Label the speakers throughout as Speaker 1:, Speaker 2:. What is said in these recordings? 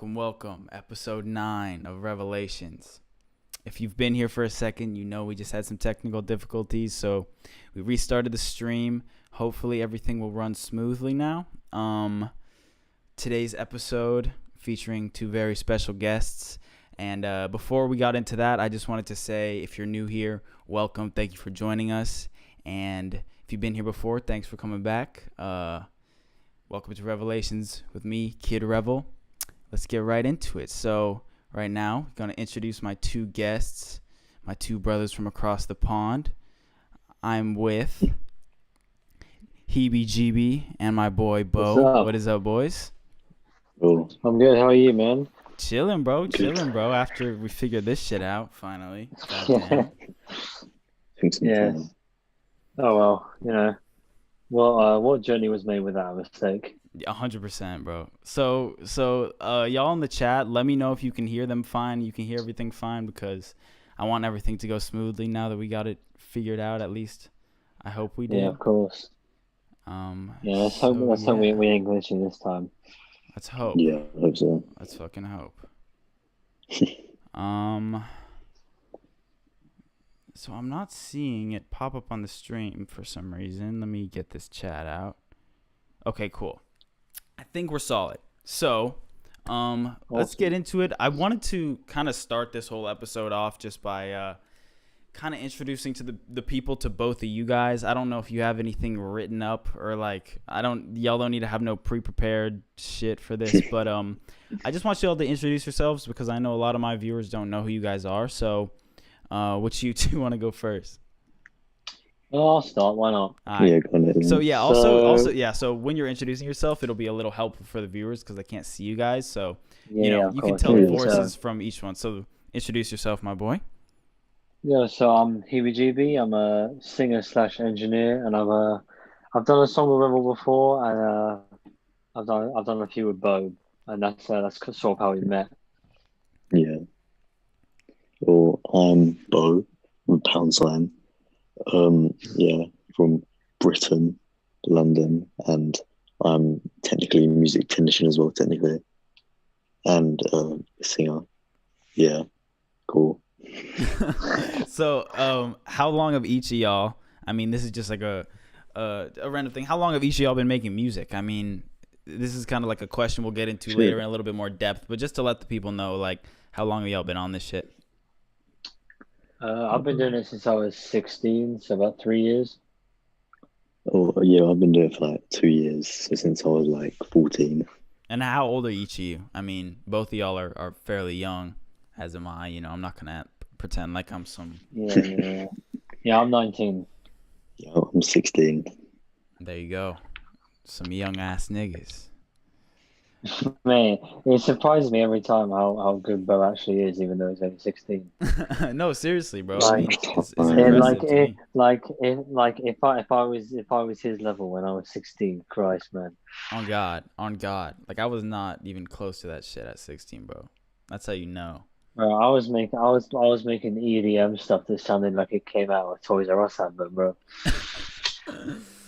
Speaker 1: Welcome. Episode 9 of Revelations. If you've been here for a second, you know we just had some technical difficulties, so we restarted the stream. Hopefully everything will run smoothly now. Today's episode featuring two very special guests. And before we got into that, I just wanted to say, if you're new here, welcome. Thank you for joining us. And if you've been here before, thanks for coming back. Welcome to Revelations with me, Kid Revel. Let's get right into it. So right now, I'm going to introduce my two guests, my two brothers from across the pond. I'm with Heebie-Jeebie and my boy, Bo. What is up, boys?
Speaker 2: Oh, I'm good. How are you, man?
Speaker 1: Chilling, bro. After we figured this shit out, finally.
Speaker 2: Yeah. Yes. Oh, well, you know. Well, what journey was made without a mistake?
Speaker 1: 100%, bro. So, y'all in the chat, let me know if you can hear them fine. You can hear everything fine, because I want everything to go smoothly now that we got it figured out. At least, I hope we do.
Speaker 2: Yeah, of course. Let's hope we ain't glitching this time.
Speaker 1: Let's hope.
Speaker 2: Yeah, I hope so.
Speaker 1: Let's fucking hope. So I'm not seeing it pop up on the stream for some reason. Let me get this chat out. Okay, cool. I think we're solid. So, let's get into it. I wanted to kind of start this whole episode off just by kind of introducing to the people, to both of you guys. I don't know if you have anything written up, or like, y'all don't need to have no pre-prepared shit for this, but I just want y'all to introduce yourselves, because I know a lot of my viewers don't know who you guys are. So, which you two want to go first?
Speaker 2: I'll start. Why not?
Speaker 1: Yeah, so yeah, also, so when you're introducing yourself, it'll be a little helpful for the viewers, because I can't see you guys. So you can tell the voices from each one. So introduce yourself, my boy.
Speaker 2: Yeah, so I'm Heebie-Jeebie. I'm a singer/engineer, and I've done a song with Revel before, and I've done a few with BEAU, and that's sort of how we met.
Speaker 3: Yeah. Well, I'm Bo from Poundsign. From Britain, London, and I'm technically a music technician as well, and a singer. Yeah, cool.
Speaker 1: So, how long have each of y'all? I mean, this is just like a random thing. How long have each of y'all been making music? I mean, this is kind of like a question we'll get into later in a little bit more depth, but just to let the people know, like, how long have y'all been on this shit?
Speaker 2: I've been doing it since I was 16, so about 3 years.
Speaker 3: Oh, yeah, I've been doing it for like 2 years, so since I was like 14.
Speaker 1: And how old are each of you? I mean, both of y'all are fairly young, as am I. You know, I'm not going to pretend like I'm some...
Speaker 2: Yeah. Yeah, I'm 19.
Speaker 3: Yeah, I'm 16.
Speaker 1: There you go. Some young-ass niggas.
Speaker 2: Man, it surprises me every time how good Bo actually is, even though he's only 16.
Speaker 1: No, seriously, bro.
Speaker 2: Like,
Speaker 1: I mean, it's impressive
Speaker 2: if I was his level when I was 16, Christ, man.
Speaker 1: On God. Like, I was not even close to that shit at 16, bro. That's how you know.
Speaker 2: Bro, I was making EDM stuff that sounded like it came out of Toys R Us advert, bro.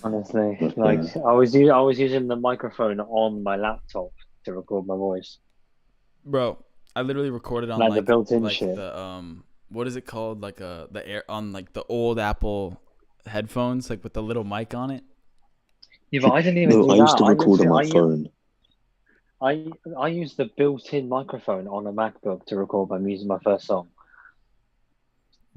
Speaker 2: Honestly,
Speaker 3: But,
Speaker 2: like I was using the microphone on my laptop to record my voice,
Speaker 1: Bro, I literally recorded on
Speaker 2: like the built-in shit.
Speaker 1: the what is it called? Like the air on like the old Apple headphones, like with the little mic on it.
Speaker 2: Yeah, but I didn't even
Speaker 3: no,
Speaker 2: do
Speaker 3: I
Speaker 2: that.
Speaker 3: used to
Speaker 2: I
Speaker 3: record on
Speaker 2: literally
Speaker 3: my phone.
Speaker 2: I used the built-in microphone on a MacBook to record my music, my first song.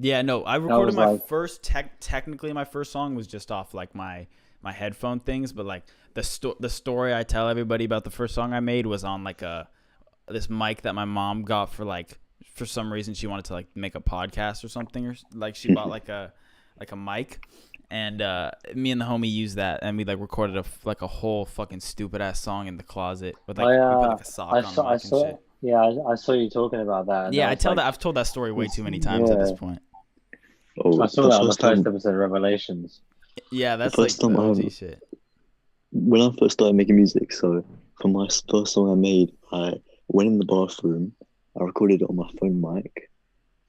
Speaker 1: Yeah, no, I
Speaker 2: That
Speaker 1: recorded
Speaker 2: was
Speaker 1: my
Speaker 2: like,
Speaker 1: first technically my first song was just off like my headphone things, but like the story I tell everybody about the first song I made was on like this mic that my mom got for some reason she wanted to like make a podcast or something, or like she bought like a mic, and me and the homie used that, and we like recorded a whole fucking stupid ass song in the closet with like we put like a sock on the mic and shit.
Speaker 2: yeah, I saw you talking about that, and
Speaker 1: Yeah,
Speaker 2: I was like,
Speaker 1: I've told that story way too many times at this point.
Speaker 3: Oh,
Speaker 2: I saw
Speaker 3: the
Speaker 2: that on the
Speaker 3: first
Speaker 2: first
Speaker 3: time,
Speaker 2: episode of Revelations.
Speaker 1: Yeah,
Speaker 3: the
Speaker 1: that's
Speaker 3: first
Speaker 1: like
Speaker 3: time
Speaker 1: the OG shit.
Speaker 3: when I first started making music, so for my first song I made, I went in the bathroom, I recorded it on my phone mic,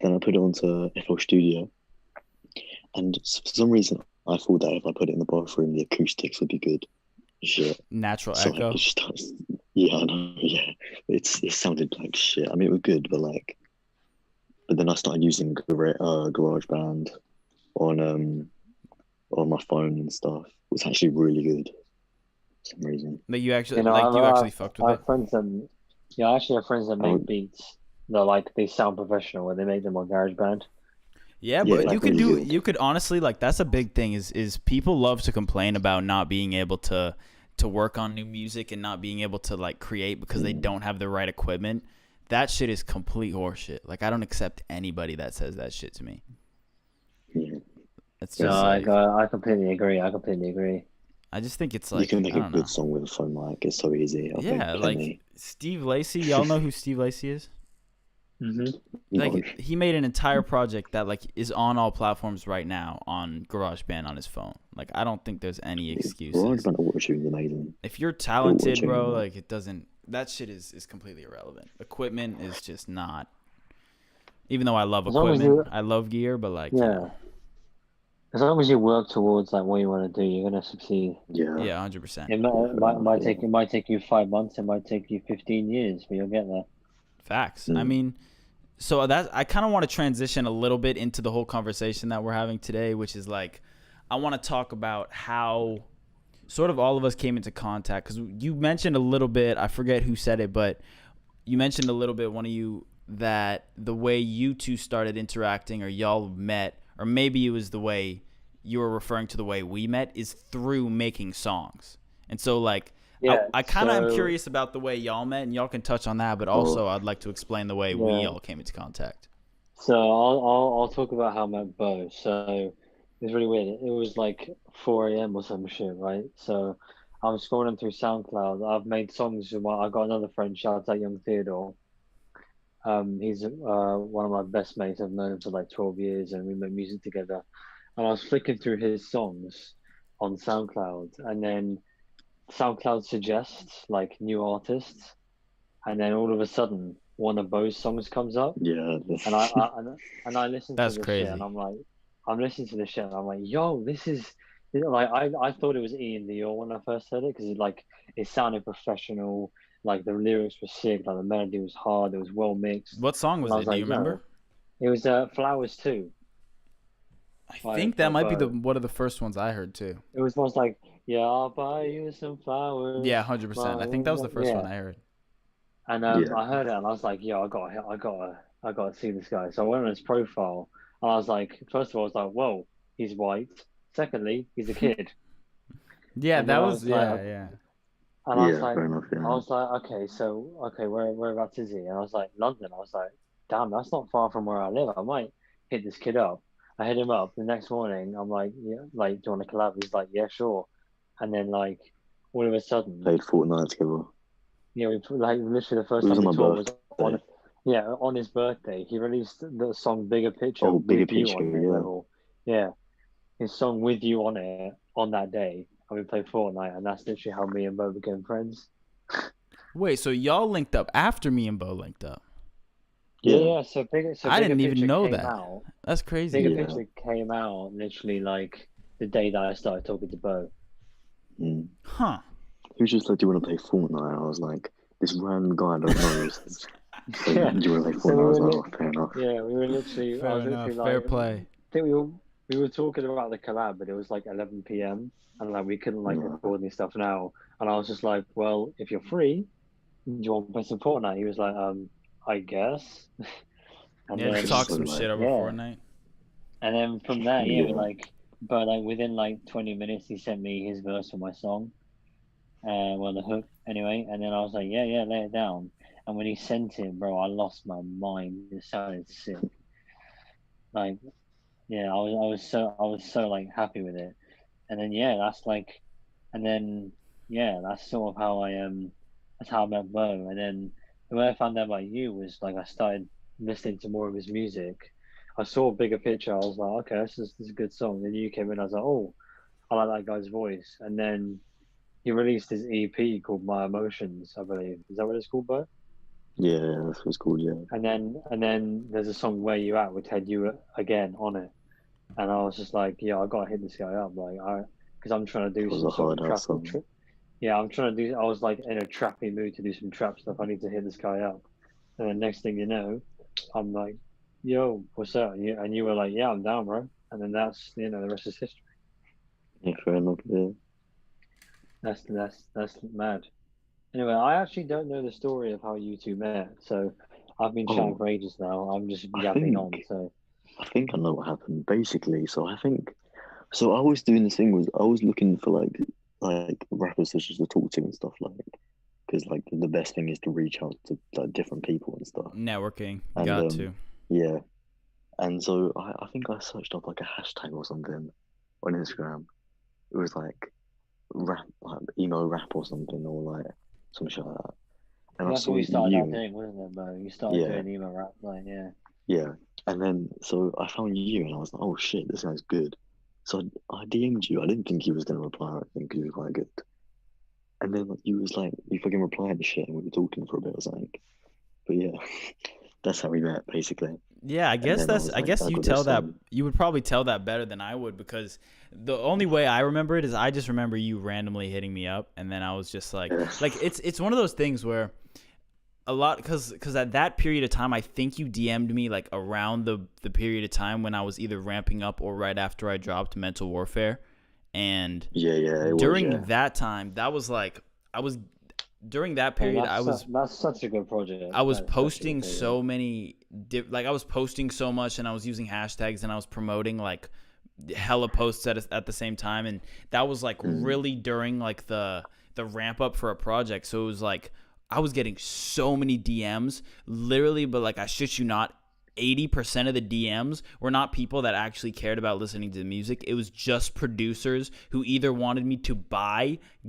Speaker 3: then I put it onto FL Studio, and for some reason I thought that if I put it in the bathroom, the acoustics would be good. Shit.
Speaker 1: Natural
Speaker 3: So like
Speaker 1: echo.
Speaker 3: it starts, yeah, I know, yeah. It sounded like shit. I mean, it was good, but then I started using GarageBand on my phone and stuff. It was actually really good for some reason.
Speaker 1: Like you actually
Speaker 2: You know,
Speaker 1: like you actually fucked with
Speaker 2: I
Speaker 1: it.
Speaker 2: have friends that, yeah, I actually have friends that make beats. They're like they sound professional when they make them on GarageBand.
Speaker 1: Yeah,
Speaker 3: Yeah,
Speaker 1: but
Speaker 3: like really good.
Speaker 1: you could honestly like that's a big thing is people love to complain about not being able to work on new music and not being able to like create because they don't have the right equipment. That shit is complete horseshit. Like I don't accept anybody that says that shit to me.
Speaker 3: Yeah.
Speaker 1: It's
Speaker 2: No,
Speaker 1: just like
Speaker 2: I completely agree. I completely agree.
Speaker 1: I just think it's
Speaker 3: You
Speaker 1: like
Speaker 3: can make
Speaker 1: I
Speaker 3: a
Speaker 1: don't know.
Speaker 3: good song with a phone mic. It's so easy. I think
Speaker 1: Yeah, like
Speaker 3: plenty.
Speaker 1: Steve Lacy. Y'all know who Steve Lacy is?
Speaker 2: Mm-hmm.
Speaker 1: Like
Speaker 3: No.
Speaker 1: he made an entire project that like is on all platforms right now on GarageBand on his phone. Like I don't think there's any excuses.
Speaker 3: GarageBand auto-tune is amazing.
Speaker 1: If you're talented,
Speaker 3: auto-tune
Speaker 1: bro,
Speaker 3: on that.
Speaker 1: like it doesn't. That shit is completely irrelevant. Equipment is just not. Even though I love
Speaker 2: As long as
Speaker 1: equipment,
Speaker 2: you,
Speaker 1: I love gear, but like
Speaker 2: yeah,
Speaker 1: you know,
Speaker 2: as long as you work towards like what you want to do, you're gonna succeed.
Speaker 3: Yeah.
Speaker 1: yeah, 100%.
Speaker 2: It might take you 5 months. It might take you 15 years, but you'll get there.
Speaker 1: Facts. I mean, so that I kind of want to transition a little bit into the whole conversation that we're having today, which is like, I want to talk about how sort of all of us came into contact because you mentioned a little bit. I forget who said it, but you mentioned a little bit, one of you, that the way you two started interacting or y'all met, or maybe it was the way you were referring to the way we met, is through making songs. And so like
Speaker 2: Yeah.
Speaker 1: I kind of am
Speaker 2: so-
Speaker 1: curious about the way y'all met, and y'all can touch on that, but also I'd like to explain the way we
Speaker 2: Yeah.
Speaker 1: all came into contact.
Speaker 2: So I'll talk about how I met Bo. So it's really weird. It was like 4 a.m. or some shit, right? So I'm scrolling through SoundCloud. I've made songs with I got another friend, shout out Young Theodore. He's one of my best mates. I've known him for like 12 years, and we made music together. And I was flicking through his songs on SoundCloud, and then SoundCloud suggests like new artists, and then all of a sudden one of Bo's songs comes up.
Speaker 3: Yeah.
Speaker 2: And I listen
Speaker 1: That's
Speaker 2: to the
Speaker 1: crazy.
Speaker 2: shit, and I'm listening to the shit, and I'm like, yo, this is like I thought it was Ian Dior when I first heard it because it sounded professional, like the lyrics were sick, like the melody was hard, it was well mixed.
Speaker 1: What song was
Speaker 2: And I
Speaker 1: it?
Speaker 2: was
Speaker 1: Do
Speaker 2: like,
Speaker 1: you remember?
Speaker 2: it was Flowers 2.
Speaker 1: I think that might be one of the first ones I heard too.
Speaker 2: It was most like, yeah, I'll buy you some flowers.
Speaker 1: Yeah, 100%. I think that was the first one I heard.
Speaker 2: And
Speaker 3: Yeah.
Speaker 2: I heard it, and I was like, "Yo, I gotta see this guy." So I went on his profile, and I was like, first of all, I was like, "Whoa, he's white." Secondly, he's a kid.
Speaker 1: Yeah,
Speaker 2: And
Speaker 1: that
Speaker 2: then I
Speaker 1: was
Speaker 2: like,
Speaker 1: yeah.
Speaker 2: And I was
Speaker 3: Yeah,
Speaker 2: like,
Speaker 3: fair enough. Yeah.
Speaker 2: I was like, okay, whereabouts is he? And I was like, London. I was like, damn, that's not far from where I live. I might hit this kid up. I hit him up the next morning. I'm like, yeah, like, do you want to collab? He's like, yeah, sure. And then like, all of a sudden,
Speaker 3: Played Fortnite together.
Speaker 2: yeah, we like literally the first
Speaker 3: It was
Speaker 2: time
Speaker 3: on
Speaker 2: we
Speaker 3: my
Speaker 2: talked was
Speaker 3: birthday.
Speaker 2: on his birthday. He released the song "Bigger Picture"
Speaker 3: Oh, Bigger
Speaker 2: with you
Speaker 3: Picture,
Speaker 2: on it.
Speaker 3: yeah.
Speaker 2: Revel. Yeah, his song with you on it on that day, and we played Fortnite, and that's literally how me and Bo became friends.
Speaker 1: Wait, so y'all linked up after me and Bo linked up?
Speaker 2: Yeah. So
Speaker 1: I didn't even know
Speaker 2: came
Speaker 1: that. That's crazy.
Speaker 2: Bigger
Speaker 3: Yeah.
Speaker 2: Picture came out literally like the day that I started talking to Bo.
Speaker 1: Huh.
Speaker 3: He was just like, "Do you want to play Fortnite?" And I was like, "This random guy I don't know says, so,
Speaker 2: Yeah.
Speaker 3: do you want to play
Speaker 2: So
Speaker 3: Fortnite?" I was like, "Oh, fair enough."
Speaker 2: yeah, we were literally. I
Speaker 1: Fair
Speaker 2: was
Speaker 1: enough.
Speaker 2: literally
Speaker 1: Fair
Speaker 2: like,
Speaker 1: play.
Speaker 2: I think we were talking about the collab, but it was like 11 p.m. and like we couldn't like
Speaker 3: No.
Speaker 2: record any stuff now. And I was just like, well, if you're free, do you want to play some Fortnite? He was like, I guess. And
Speaker 1: Yeah, just
Speaker 2: then
Speaker 1: talk
Speaker 3: So
Speaker 1: some
Speaker 3: like,
Speaker 1: shit over
Speaker 2: yeah,
Speaker 1: Fortnite.
Speaker 2: and then from there, yeah,
Speaker 3: yeah,
Speaker 2: but like within like 20 minutes, he sent me his verse for my song. Well, the hook anyway, and then I was like, yeah, lay it down. And when he sent it, bro, I lost my mind. It sounded sick. Like, yeah, I was so like happy with it. And then yeah, that's like, and then yeah, that's sort of how that's how I met BEAU. And then the way I found out about you was like I started listening to more of his music. I saw a bigger picture. I was like, okay, this is a good song. Then you came in, I was like, oh, I like that guy's voice. And then he released his EP called My Emotions, I believe. Is that what it's called, bro?
Speaker 3: yeah, that's what's cool. Yeah,
Speaker 2: And then there's a song Where You At with Ted You again on it. And I was just like, yeah, I gotta hit this guy up, because I'm trying to
Speaker 3: it
Speaker 2: do
Speaker 3: was
Speaker 2: some
Speaker 3: a
Speaker 2: sort
Speaker 3: hard
Speaker 2: of
Speaker 3: ass song.
Speaker 2: yeah, I'm trying to do. I was like in a trappy mood to do some trap stuff. I need to hit this guy up. And then next thing you know, I'm like, yo, what's up? And you were like, yeah, I'm down, bro. And then that's the rest is history.
Speaker 3: Yeah, fair enough. Yeah.
Speaker 2: That's mad. Anyway, I actually don't know the story of how you two met, so I've been chatting
Speaker 3: Oh,
Speaker 2: for ages now. I'm just
Speaker 3: I
Speaker 2: yapping on.
Speaker 3: think
Speaker 2: So
Speaker 3: I think I know what happened. Basically, so I think so. I was doing this thing was I was looking for like rappers such as to talk to and stuff like because like the best thing is to reach out to like different people and stuff.
Speaker 1: Networking.
Speaker 3: And
Speaker 1: Got to.
Speaker 3: yeah, and so I think I searched up like a hashtag or something on Instagram. It was like rap, like emo rap or something, or like some shit like that. And I
Speaker 2: that's what
Speaker 3: saw
Speaker 2: we started out
Speaker 3: you,
Speaker 2: doing, wasn't it, bro? You started
Speaker 3: yeah,
Speaker 2: doing emo rap, like yeah.
Speaker 3: yeah. And then so I found you, and I was like, oh shit, this guy's good. So I DM'd you. I didn't think he was gonna reply. I think he was quite good. And then like, you was like, you fucking replied to shit, and we were talking for a bit. I was like, but yeah, that's how we met basically.
Speaker 1: Yeah, I
Speaker 3: And
Speaker 1: guess
Speaker 3: then I
Speaker 1: that's.
Speaker 3: was
Speaker 1: I
Speaker 3: like,
Speaker 1: guess
Speaker 3: I
Speaker 1: you
Speaker 3: got
Speaker 1: tell
Speaker 3: this
Speaker 1: that.
Speaker 3: song.
Speaker 1: You would probably tell that better than I would because the only way I remember it is I just remember you randomly hitting me up, and then I was just like,
Speaker 3: Yeah.
Speaker 1: it's one of those things where a lot because at that period of time I think you DM'd me like around the period of time when I was either ramping up or right after I dropped Mental Warfare, and
Speaker 3: Yeah, it was,
Speaker 1: during
Speaker 3: yeah.
Speaker 1: that time that was like I was during that
Speaker 2: Hey,
Speaker 1: period
Speaker 2: that's such a good project.
Speaker 1: I was
Speaker 2: That is such a good
Speaker 1: posting
Speaker 2: project.
Speaker 1: so many, like I was posting so much, and I was using hashtags, and I was promoting like hella posts at the same time, and that was like really during like the ramp up for a project. So it was like I was getting so many DMs, literally, but like I shit you not. 80% of the DMs were not people that actually cared about listening to the music. It was just producers who either wanted me to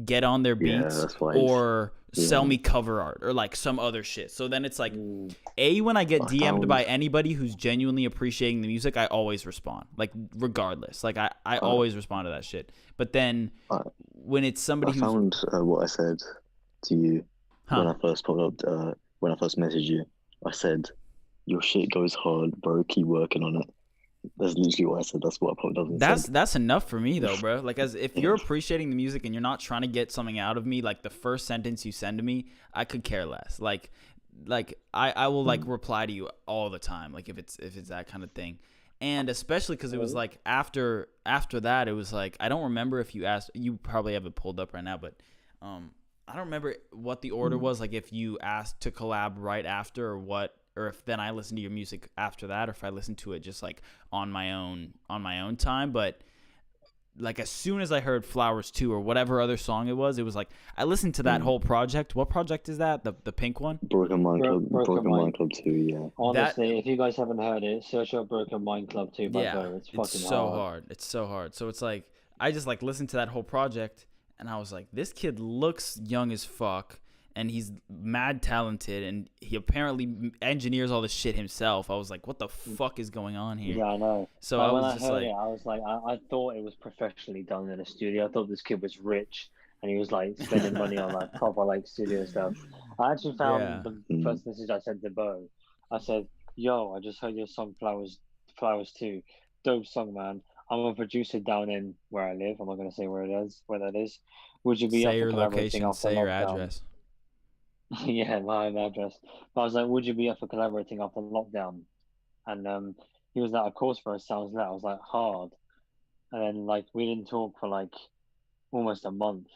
Speaker 1: get on their
Speaker 3: Yeah,
Speaker 1: beats,
Speaker 3: that's why
Speaker 1: or sell
Speaker 3: yeah.
Speaker 1: me cover art or like some other shit. So then it's like, when I get
Speaker 3: I
Speaker 1: DM'd
Speaker 3: found
Speaker 1: by anybody who's genuinely appreciating the music, I always respond. Like regardless. Like I always respond to that shit. But then
Speaker 3: I,
Speaker 1: when it's somebody
Speaker 3: I
Speaker 1: who's
Speaker 3: found what I said to you when I first popped up, when I first messaged you. I said, your shit goes hard, bro. Keep working on it. That's literally what I said. That's what I popped up and said.
Speaker 1: That's enough for me though, bro. Like as if
Speaker 3: Yeah.
Speaker 1: you're appreciating the music and you're not trying to get something out of me, like the first sentence you send to me, I could care less. Like I will like reply to you all the time, like if it's that kind of thing. And especially because it was like after that, it was like I don't remember if you asked. You probably have it pulled up right now, but I don't remember what the order was. Like if you asked to collab right after or what, or if then I listened to your music after that, or if I listened to it just like on my own time. But like as soon as I heard Flowers 2 or whatever other song it was like I listened to that whole project. What project is that? The pink one?
Speaker 3: Broken Mind Club,
Speaker 2: Broken
Speaker 3: Mind Club 2, yeah.
Speaker 2: Honestly, if you guys haven't heard it, search up Broken Mind Club 2 by
Speaker 1: Yeah,
Speaker 2: BEAU. It's fucking
Speaker 1: so
Speaker 2: hard.
Speaker 1: hard. It's so hard. So it's like I just like listened to that whole project and I was like, this kid looks young as fuck and he's mad talented and he apparently engineers all this shit himself. I was like, what the fuck is going on here?
Speaker 2: Yeah, I know.
Speaker 1: So
Speaker 2: Like,
Speaker 1: I
Speaker 2: when
Speaker 1: was
Speaker 2: I
Speaker 1: just
Speaker 2: heard
Speaker 1: like,
Speaker 2: it, I was like, I thought it was professionally done in a studio. I thought this kid was rich and he was like spending money on like proper like studio stuff. I actually found
Speaker 1: yeah.
Speaker 2: the first message I sent to BEAU. I said, "Yo, I just heard your song Flowers 2. Dope song, man. I'm a producer down in where I live. I'm not gonna say where that is. Would you be
Speaker 1: Say
Speaker 2: up for
Speaker 1: your
Speaker 2: collaborating
Speaker 1: location,
Speaker 2: after
Speaker 1: say your
Speaker 2: lockdown?
Speaker 1: address.
Speaker 2: Yeah, my own address. But I was like, would you be up for collaborating after lockdown? And he was like, of course, bro, sounds lit. I was like, hard. And then like we didn't talk for like almost a month.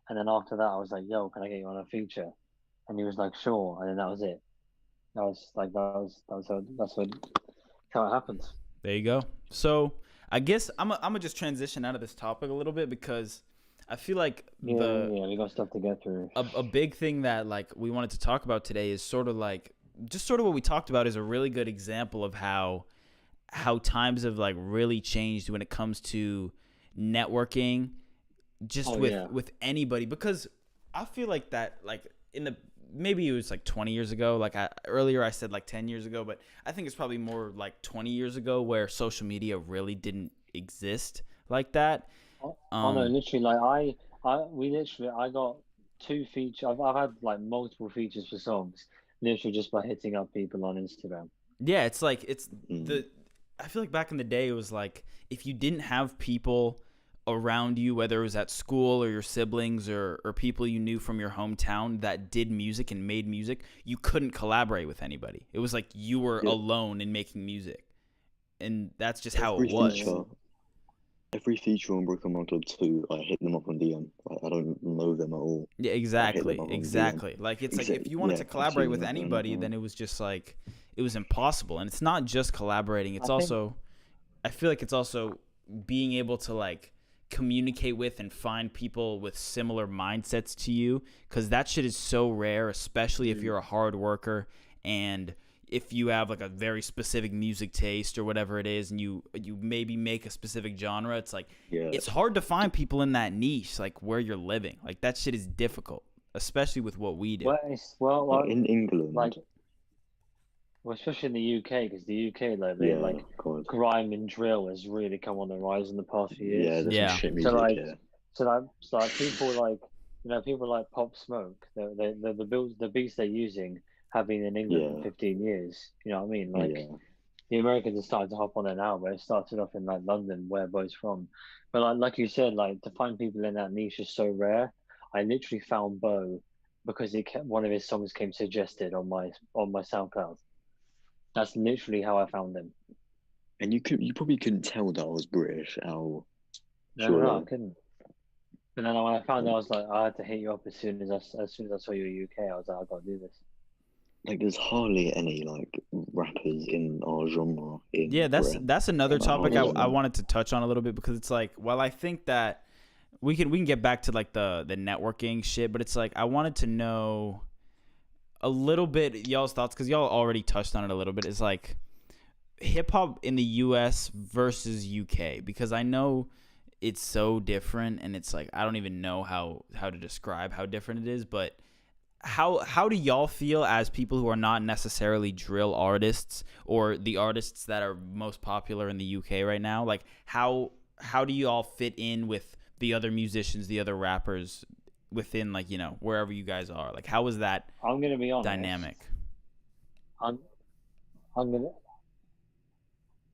Speaker 2: And then after that, I was like, yo, can I get you on a feature? And he was like, sure. And then that was it. That was like that's how it happens.
Speaker 1: There you go. So I guess I'm gonna just transition out of this topic a little bit because I feel like
Speaker 2: Yeah, we got stuff to get through.
Speaker 1: a big thing that like we wanted to talk about today is sort of like just sort of what we talked about is a really good example of how times have like really changed when it comes to networking just with anybody, because I feel like that like in the maybe it was like 20 years ago, like earlier I said like 10 years ago, but I think it's probably more like 20 years ago where social media really didn't exist like that.
Speaker 2: Oh no, literally, like I got two features. I've had like multiple features for songs, literally just by hitting up people on Instagram.
Speaker 1: Yeah, it's like it's
Speaker 3: Mm.
Speaker 1: the I feel like back in the day it was like if you didn't have people around you, whether it was at school or your siblings or people you knew from your hometown that did music and made music, you couldn't collaborate with anybody. It was like you were
Speaker 3: Yeah.
Speaker 1: alone in making music. And that's just how
Speaker 3: Every
Speaker 1: it was.
Speaker 3: feature, every feature on Broken Mountain 2, I hit them up on DM. Like, I don't know them at all.
Speaker 1: Yeah,
Speaker 3: I hit
Speaker 1: exactly.
Speaker 3: them up on DM.
Speaker 1: Exactly. Like it's like if you wanted to collaborate with
Speaker 3: absolutely nothing.
Speaker 1: anybody, then it was just like it was impossible. And it's not just collaborating, it's
Speaker 2: I think
Speaker 1: also I feel like it's also being able to like communicate with and find people with similar mindsets to you, because that shit is so rare, especially if you're a hard worker and if you have like a very specific music taste or whatever it is, and you maybe make a specific genre. It's like
Speaker 3: Yeah,
Speaker 1: it's hard to find people in that niche, like where you're living. Like that shit is difficult, especially with what we do.
Speaker 2: well,
Speaker 3: in England,
Speaker 2: like well, especially in the UK, because the UK
Speaker 3: yeah, God,
Speaker 2: grime and drill has really come on the rise in the past few
Speaker 3: yeah,
Speaker 2: years.
Speaker 3: there's some
Speaker 1: Yeah.
Speaker 3: shit
Speaker 2: So
Speaker 3: music,
Speaker 2: like
Speaker 3: yeah.
Speaker 2: so like people like people like Pop Smoke, the beats they're using have been in England for
Speaker 3: Yeah,
Speaker 2: 15 years. You know what I mean? Like
Speaker 3: yeah.
Speaker 2: the Americans are starting to hop on it now, but it started off in like London, where Bo's from. But like you said, like to find people in that niche is so rare. I literally found Bo because one of his songs came suggested on my SoundCloud. That's literally how I found him.
Speaker 3: And you probably couldn't tell that I was British, how
Speaker 2: No, I
Speaker 3: surely.
Speaker 2: couldn't. But then when I found out, I was like, I had to hit you up as soon as I saw you in UK. I was like, I gotta do this.
Speaker 3: Like, there's hardly any like rappers in our genre
Speaker 1: Yeah,
Speaker 3: in
Speaker 1: that's
Speaker 3: Britain.
Speaker 1: another
Speaker 3: Like,
Speaker 1: topic
Speaker 3: hardly
Speaker 1: I
Speaker 3: any.
Speaker 1: wanted to touch on a little bit, because it's like, well, I think that we can get back to like the networking shit, but it's like I wanted to know a little bit y'all's thoughts, because y'all already touched on it a little bit. It's like hip hop in the US versus UK, because I know it's so different, and it's like I don't even know how to describe how different it is, but how do y'all feel as people who are not necessarily drill artists or the artists that are most popular in the UK right now? Like how do you all fit in with the other musicians, the other rappers within, like, wherever you guys are? Like how is that
Speaker 2: I'm gonna be honest.
Speaker 1: dynamic?
Speaker 2: I'm I'm gonna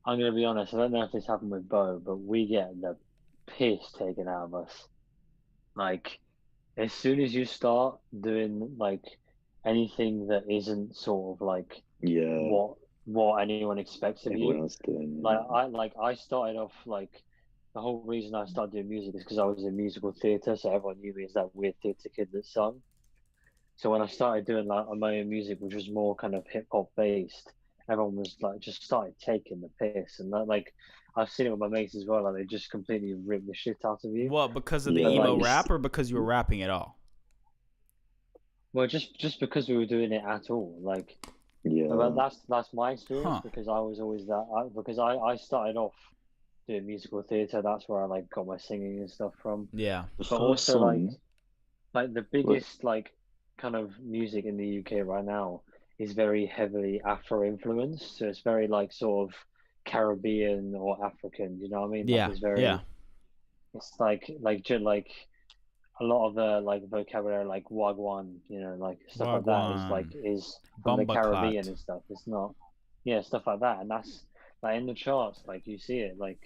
Speaker 2: I'm gonna be honest. I don't know if this happened with Bo, but we get the piss taken out of us. Like as soon as you start doing like anything that isn't sort of like
Speaker 3: Yeah,
Speaker 2: what anyone expects of
Speaker 3: everyone
Speaker 2: you.
Speaker 3: else doing.
Speaker 2: I started off like the whole reason I started doing music is because I was in musical theatre, so everyone knew me as that weird theatre kid that sung. So when I started doing like my own music, which was more kind of hip hop based, everyone was like just started taking the piss, and that like I've seen it with my mates as well. Like they just completely rip the shit out of you.
Speaker 1: What, because of the
Speaker 3: Yeah,
Speaker 1: emo
Speaker 2: Like
Speaker 1: rap, or because you were rapping at all?
Speaker 2: well, just because we were doing it at all, like. But
Speaker 3: yeah,
Speaker 2: that's my experience
Speaker 1: Huh.
Speaker 2: because I was always because I started off doing musical theatre. That's where I like got my singing and stuff from.
Speaker 1: Yeah.
Speaker 3: the
Speaker 2: But
Speaker 3: first
Speaker 2: also
Speaker 3: song.
Speaker 2: like the
Speaker 3: Like,
Speaker 2: biggest like kind of music in the UK right now is very heavily Afro influenced. So it's very like sort of Caribbean or African. You know what I mean? Like
Speaker 1: Yeah.
Speaker 2: it's
Speaker 1: Yeah.
Speaker 2: very it's like a lot of the like vocabulary like wagwan, like stuff like that
Speaker 1: Wagwan.
Speaker 2: is from the Caribbean
Speaker 1: Bumbaclat.
Speaker 2: and stuff. It's not, yeah, stuff like that, and that's like in the charts, like you see it, like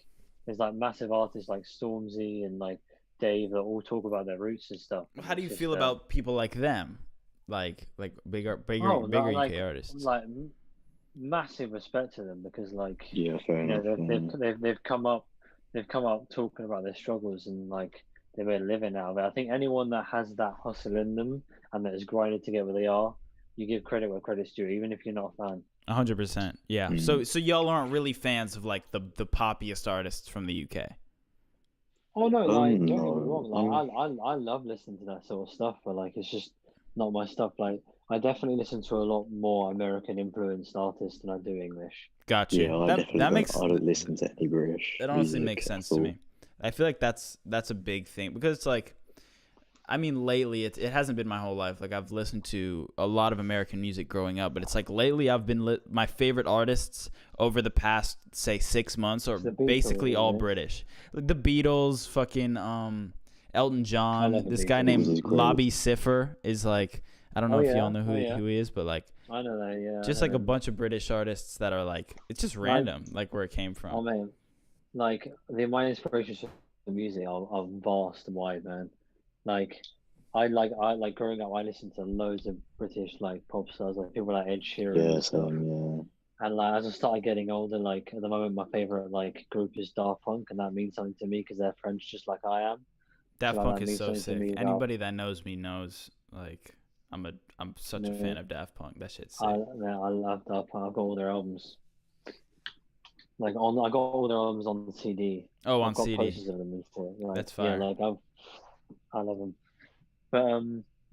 Speaker 2: there's like massive artists like Stormzy and like Dave that all talk about their roots and stuff. And
Speaker 1: How do
Speaker 2: it's
Speaker 1: you
Speaker 2: just,
Speaker 1: feel about people like them, like bigger
Speaker 2: like
Speaker 1: UK artists?
Speaker 2: like massive respect to them because like
Speaker 3: Yeah, fair
Speaker 2: you know
Speaker 3: enough.
Speaker 2: they've come up talking about their struggles and like they made a living out of it. I think anyone that has that hustle in them and that is grinded to get where they are, you give credit where credit's due, even if you're not a fan.
Speaker 1: 100%. Yeah.
Speaker 3: Mm.
Speaker 1: So y'all aren't really fans of like the poppiest artists from the UK.
Speaker 2: Oh no, like don't get me
Speaker 3: No,
Speaker 2: wrong, like I love listening to that sort of stuff, but like it's just not my stuff. Like I definitely listen to a lot more American influenced artists than I do English.
Speaker 1: Got
Speaker 3: yeah,
Speaker 1: you.
Speaker 3: I definitely
Speaker 1: That
Speaker 3: don't.
Speaker 1: makes
Speaker 3: I don't listen to any British
Speaker 1: that honestly
Speaker 3: music
Speaker 1: makes sense
Speaker 3: at
Speaker 1: to
Speaker 3: all.
Speaker 1: me. I feel like that's a big thing because it's like, I mean, lately it hasn't been my whole life. Like I've listened to a lot of American music growing up, but it's like lately I've been my favorite artists over the past say 6 months are
Speaker 2: It's the Beatles,
Speaker 1: basically all
Speaker 2: isn't it?
Speaker 1: British. Like the Beatles, fucking Elton
Speaker 2: I
Speaker 1: John.
Speaker 2: love the
Speaker 1: This guy
Speaker 2: Beatles.
Speaker 3: Beatles is
Speaker 1: named
Speaker 3: great.
Speaker 1: Lobby Cipher is like, I don't know
Speaker 2: Oh
Speaker 1: if
Speaker 2: yeah,
Speaker 1: y'all know
Speaker 2: oh yeah,
Speaker 1: who he is, but like
Speaker 2: I know that. Yeah,
Speaker 1: just
Speaker 2: I
Speaker 1: like a
Speaker 2: know.
Speaker 1: bunch of British artists that are like, it's just
Speaker 2: Like,
Speaker 1: random, like where it came
Speaker 2: oh
Speaker 1: from.
Speaker 2: man, like my inspirations for music are vast and wide, man. Like I like growing up, I listened to loads of British like pop stars, like people like Ed Sheeran
Speaker 3: Yeah,
Speaker 2: and stuff.
Speaker 3: same.
Speaker 2: And like as I started getting older, like at the moment, my favorite like group is Daft Punk, and that means something to me because they're French, just like I am. So
Speaker 1: Daft
Speaker 2: like
Speaker 1: Punk
Speaker 2: that
Speaker 1: is
Speaker 2: means
Speaker 1: so
Speaker 2: something to
Speaker 1: sick.
Speaker 2: me about
Speaker 1: Anybody that knows me knows like I'm
Speaker 2: you
Speaker 1: such a fan
Speaker 2: know,
Speaker 1: of Daft Punk. That shit's
Speaker 2: I
Speaker 1: sick.
Speaker 2: man, I love Daft Punk. I've got all their albums. Like on, I got all their albums on the CD.
Speaker 1: Oh,
Speaker 2: I've
Speaker 1: on
Speaker 2: got
Speaker 1: CD.
Speaker 2: posters of them and shit. Like
Speaker 1: That's
Speaker 2: yeah,
Speaker 1: fire.
Speaker 2: like I love them. But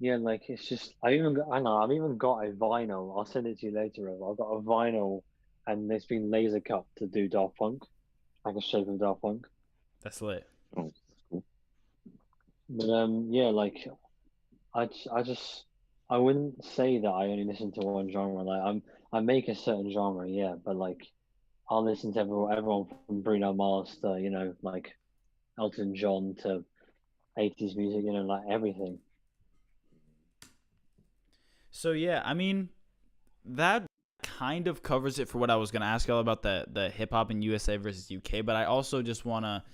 Speaker 2: yeah, like it's just I know I've even got a vinyl. I'll send it to you later. Rev. I've got a vinyl, and it's been laser cut to do Daft Punk, like a shape of Daft Punk.
Speaker 1: That's lit.
Speaker 3: Oh, that's cool.
Speaker 2: But yeah, like I just I wouldn't say that I only listen to one genre. Like I make a certain genre, yeah, but like I'll listen to everyone from Bruno Mars to like Elton John to 80s music, like everything.
Speaker 1: So yeah, I mean that kind of covers it for what I was gonna ask y'all about the hip hop in USA versus UK. But I also just wanna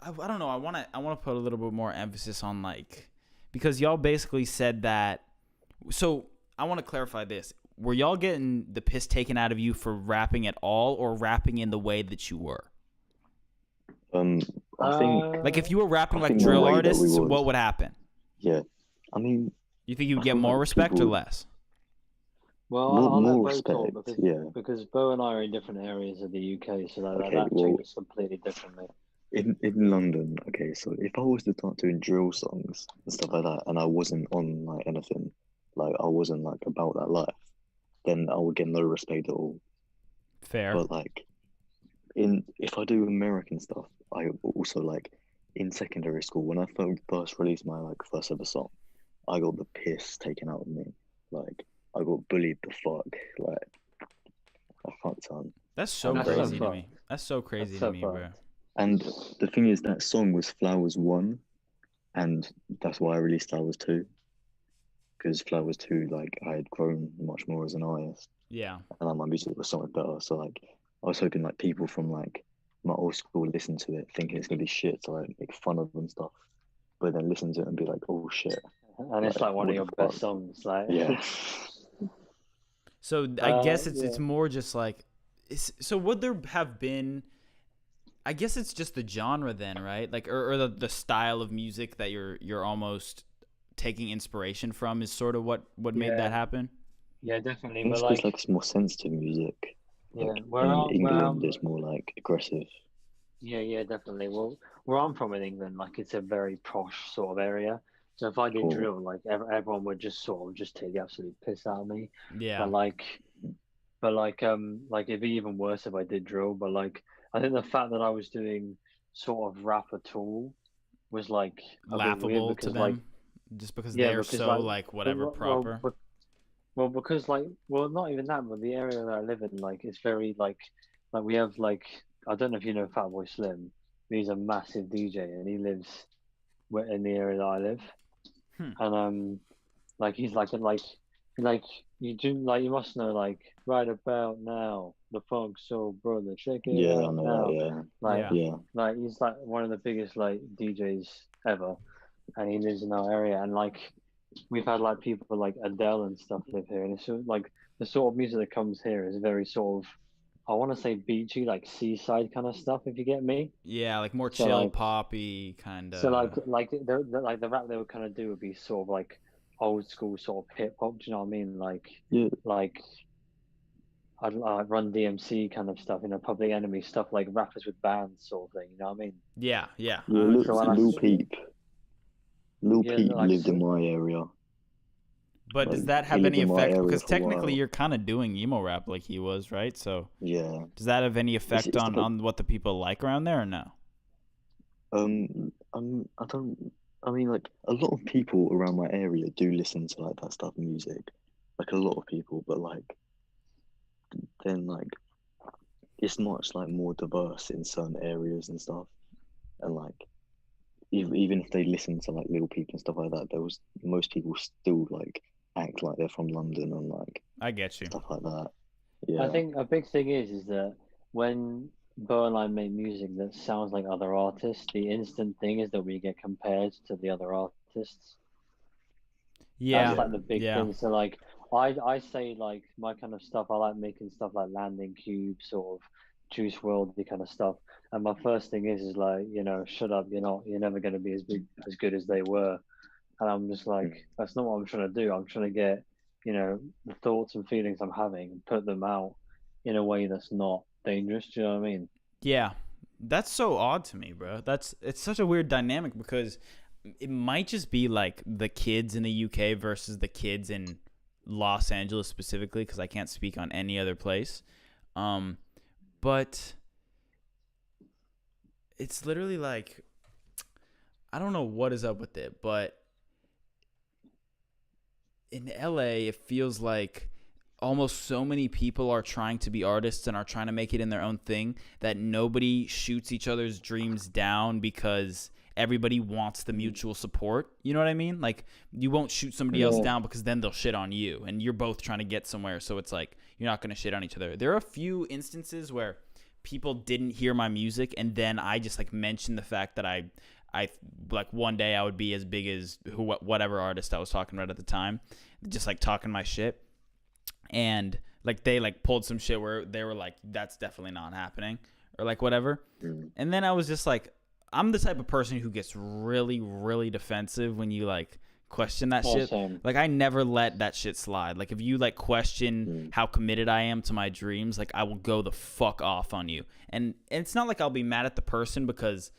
Speaker 1: I don't know. I wanna put a little bit more emphasis on like because y'all basically said that. So I want to clarify this. Were y'all getting the piss taken out of you for rapping at all, or rapping in the way that you were?
Speaker 3: I think
Speaker 1: Like if you were rapping
Speaker 3: I
Speaker 1: like
Speaker 3: think the
Speaker 1: drill
Speaker 3: way that we
Speaker 1: artists,
Speaker 3: was,
Speaker 1: what would happen?
Speaker 3: yeah. I mean,
Speaker 1: You think you
Speaker 3: I
Speaker 1: would get
Speaker 3: feel
Speaker 1: more
Speaker 3: like
Speaker 1: respect
Speaker 3: people
Speaker 1: or
Speaker 3: would
Speaker 1: less?
Speaker 2: Well, I'll let
Speaker 3: more
Speaker 2: Bo talk
Speaker 3: respect. Yeah.
Speaker 2: because Bo and I are in different areas of the UK, so
Speaker 3: Okay.
Speaker 2: that
Speaker 3: Well,
Speaker 2: changes completely differently.
Speaker 3: in London, okay. So if I was to start doing drill songs and stuff like that, and I wasn't on like anything, like I wasn't like about that life, then I would get no respect at all.
Speaker 1: Fair.
Speaker 3: But like in if I do American stuff, I also like in secondary school when I first released my like first ever song, I got the piss taken out of me. Like I got bullied the fuck. Like I fucked on.
Speaker 1: That's so
Speaker 3: And
Speaker 2: That's so
Speaker 1: crazy to
Speaker 2: fucked.
Speaker 1: me. That's so crazy
Speaker 2: That's
Speaker 1: to
Speaker 2: so
Speaker 1: me, bro.
Speaker 2: fucked.
Speaker 3: and the thing is that song was Flowers 1, and that's why I released Flowers 2. Because Flowers 2, like I had grown much more as an artist,
Speaker 1: Yeah.
Speaker 3: and like, my music was so much better. So like I was hoping like people from like my old school listen to it thinking it's gonna be shit, so I make fun of them and stuff. But then listen to it and be like, oh shit,
Speaker 2: And it's
Speaker 3: like
Speaker 2: like one of
Speaker 3: what the
Speaker 2: your best
Speaker 3: fuck?
Speaker 2: songs, like
Speaker 3: Yeah.
Speaker 1: So I guess it's
Speaker 2: yeah.
Speaker 1: more just like, so would there have been? I guess it's just the genre then, right? Like, or the style of music that you're almost taking inspiration from is sort of what made that
Speaker 2: Yeah,
Speaker 1: happen.
Speaker 2: yeah, definitely.
Speaker 3: It's
Speaker 2: But
Speaker 3: because
Speaker 2: like,
Speaker 3: like it's more sensitive music.
Speaker 2: yeah,
Speaker 3: Like in England, it's more like aggressive.
Speaker 2: yeah, definitely. Well, where I'm from in England, like it's a very posh sort of area. So if I did
Speaker 3: Or
Speaker 2: drill, like everyone would just sort of just take the absolute piss out of me.
Speaker 1: Yeah.
Speaker 2: But like it'd be even worse if I did drill. But like I think the fact that I was doing sort of rap at all was like a bit weird
Speaker 1: Laughable to
Speaker 2: because like
Speaker 1: them, just because
Speaker 2: yeah,
Speaker 1: they're
Speaker 2: because
Speaker 1: so
Speaker 2: like
Speaker 1: like whatever
Speaker 2: well, well,
Speaker 1: proper.
Speaker 2: but because like not even that, but the area that I live in like it's very like we have like I don't know if you know Fatboy Slim. But he's a massive DJ and he lives in the area that I live.
Speaker 1: Hmm.
Speaker 2: And like he's like you do like you must know like right about now, the funk soul brother, check it
Speaker 3: Yeah, I
Speaker 2: out
Speaker 3: know
Speaker 2: now.
Speaker 3: that.
Speaker 2: Like
Speaker 1: Yeah.
Speaker 3: Yeah,
Speaker 2: like he's like one of the biggest like DJs ever, and he lives in our area. And like we've had like people like Adele and stuff live here, and it's sort of, like the sort of music that comes here is very sort of I want to say beachy, like seaside kind of stuff, if you get me.
Speaker 1: Yeah, like more
Speaker 2: So
Speaker 1: chill,
Speaker 2: like
Speaker 1: poppy kind
Speaker 2: so
Speaker 1: of.
Speaker 2: like the rap they would kind of do would be sort of like old school sort of hip hop. Do you know what I mean?
Speaker 3: yeah,
Speaker 2: Like I'd Run DMC kind of stuff, Public Enemy stuff like rappers with bands sort of thing. You know what I mean?
Speaker 1: Yeah, yeah.
Speaker 3: yeah. Lil,
Speaker 2: So when I
Speaker 3: Lil Peep, Lil
Speaker 2: yeah
Speaker 3: Peep
Speaker 2: like
Speaker 3: lived in
Speaker 2: so,
Speaker 3: my area.
Speaker 1: But
Speaker 3: Like
Speaker 1: does that
Speaker 3: he
Speaker 1: have
Speaker 3: lived
Speaker 1: any
Speaker 3: in my
Speaker 1: effect?
Speaker 3: area
Speaker 1: Because
Speaker 3: for a
Speaker 1: technically
Speaker 3: while.
Speaker 1: you're kind of doing emo rap like he was, right? So
Speaker 3: Yeah,
Speaker 1: does that have any effect
Speaker 3: it's like
Speaker 1: on what the people like around there or no?
Speaker 3: I don't. I mean, like a lot of people around my area do listen to like that stuff of music, like a lot of people. But like then like it's much like more diverse in certain areas and stuff. And like even if they listen to like Little Peep and stuff like that, there was most people still like act like they're from London and like
Speaker 1: I get you.
Speaker 3: stuff like that.
Speaker 2: I
Speaker 3: Yeah,
Speaker 2: think a big thing is that when Bo and I make music that sounds like other artists, the instant thing is that we get compared to the other artists. That's
Speaker 1: Yeah,
Speaker 2: like
Speaker 3: yeah,
Speaker 2: the big
Speaker 1: yeah,
Speaker 2: thing. So like I say like my kind of stuff, I like making stuff like Landing Cube, sort of Juice World, the kind of stuff. And my first thing is like, shut up, you're never gonna be as good as they were. And I'm just like,
Speaker 3: mm,
Speaker 2: that's not what I'm trying to do. I'm trying to get, the thoughts and feelings I'm having and put them out in a way that's not dangerous. Do you know what I mean?
Speaker 1: yeah. That's so odd to me, bro. It's such a weird dynamic because it might just be like the kids in the UK versus the kids in Los Angeles specifically because I can't speak on any other place. Um, but it's literally like I don't know what is up with it, but in LA, it feels like almost so many people are trying to be artists and are trying to make it in their own thing that nobody shoots each other's dreams down because everybody wants the mutual support. You know what I mean? Like you won't shoot somebody else
Speaker 2: Yeah.
Speaker 1: down because then they'll shit on you and you're both trying to get somewhere. So it's like you're not going to shit on each other. There are a few instances where people didn't hear my music and then I just like mentioned the fact that I like one day I would be as big as whatever artist I was talking about at the time, just like talking my shit. And like they like pulled some shit where they were like, that's definitely not happening or like whatever.
Speaker 3: mm,
Speaker 1: And then I was just like, I'm the type of person who gets really, really defensive when you like question that
Speaker 2: Oh,
Speaker 1: shit.
Speaker 2: same.
Speaker 1: Like I never let that shit slide. Like if you like question
Speaker 3: mm.
Speaker 1: how committed I am to my dreams, like I will go the fuck off on you. And it's not like I'll be mad at the person because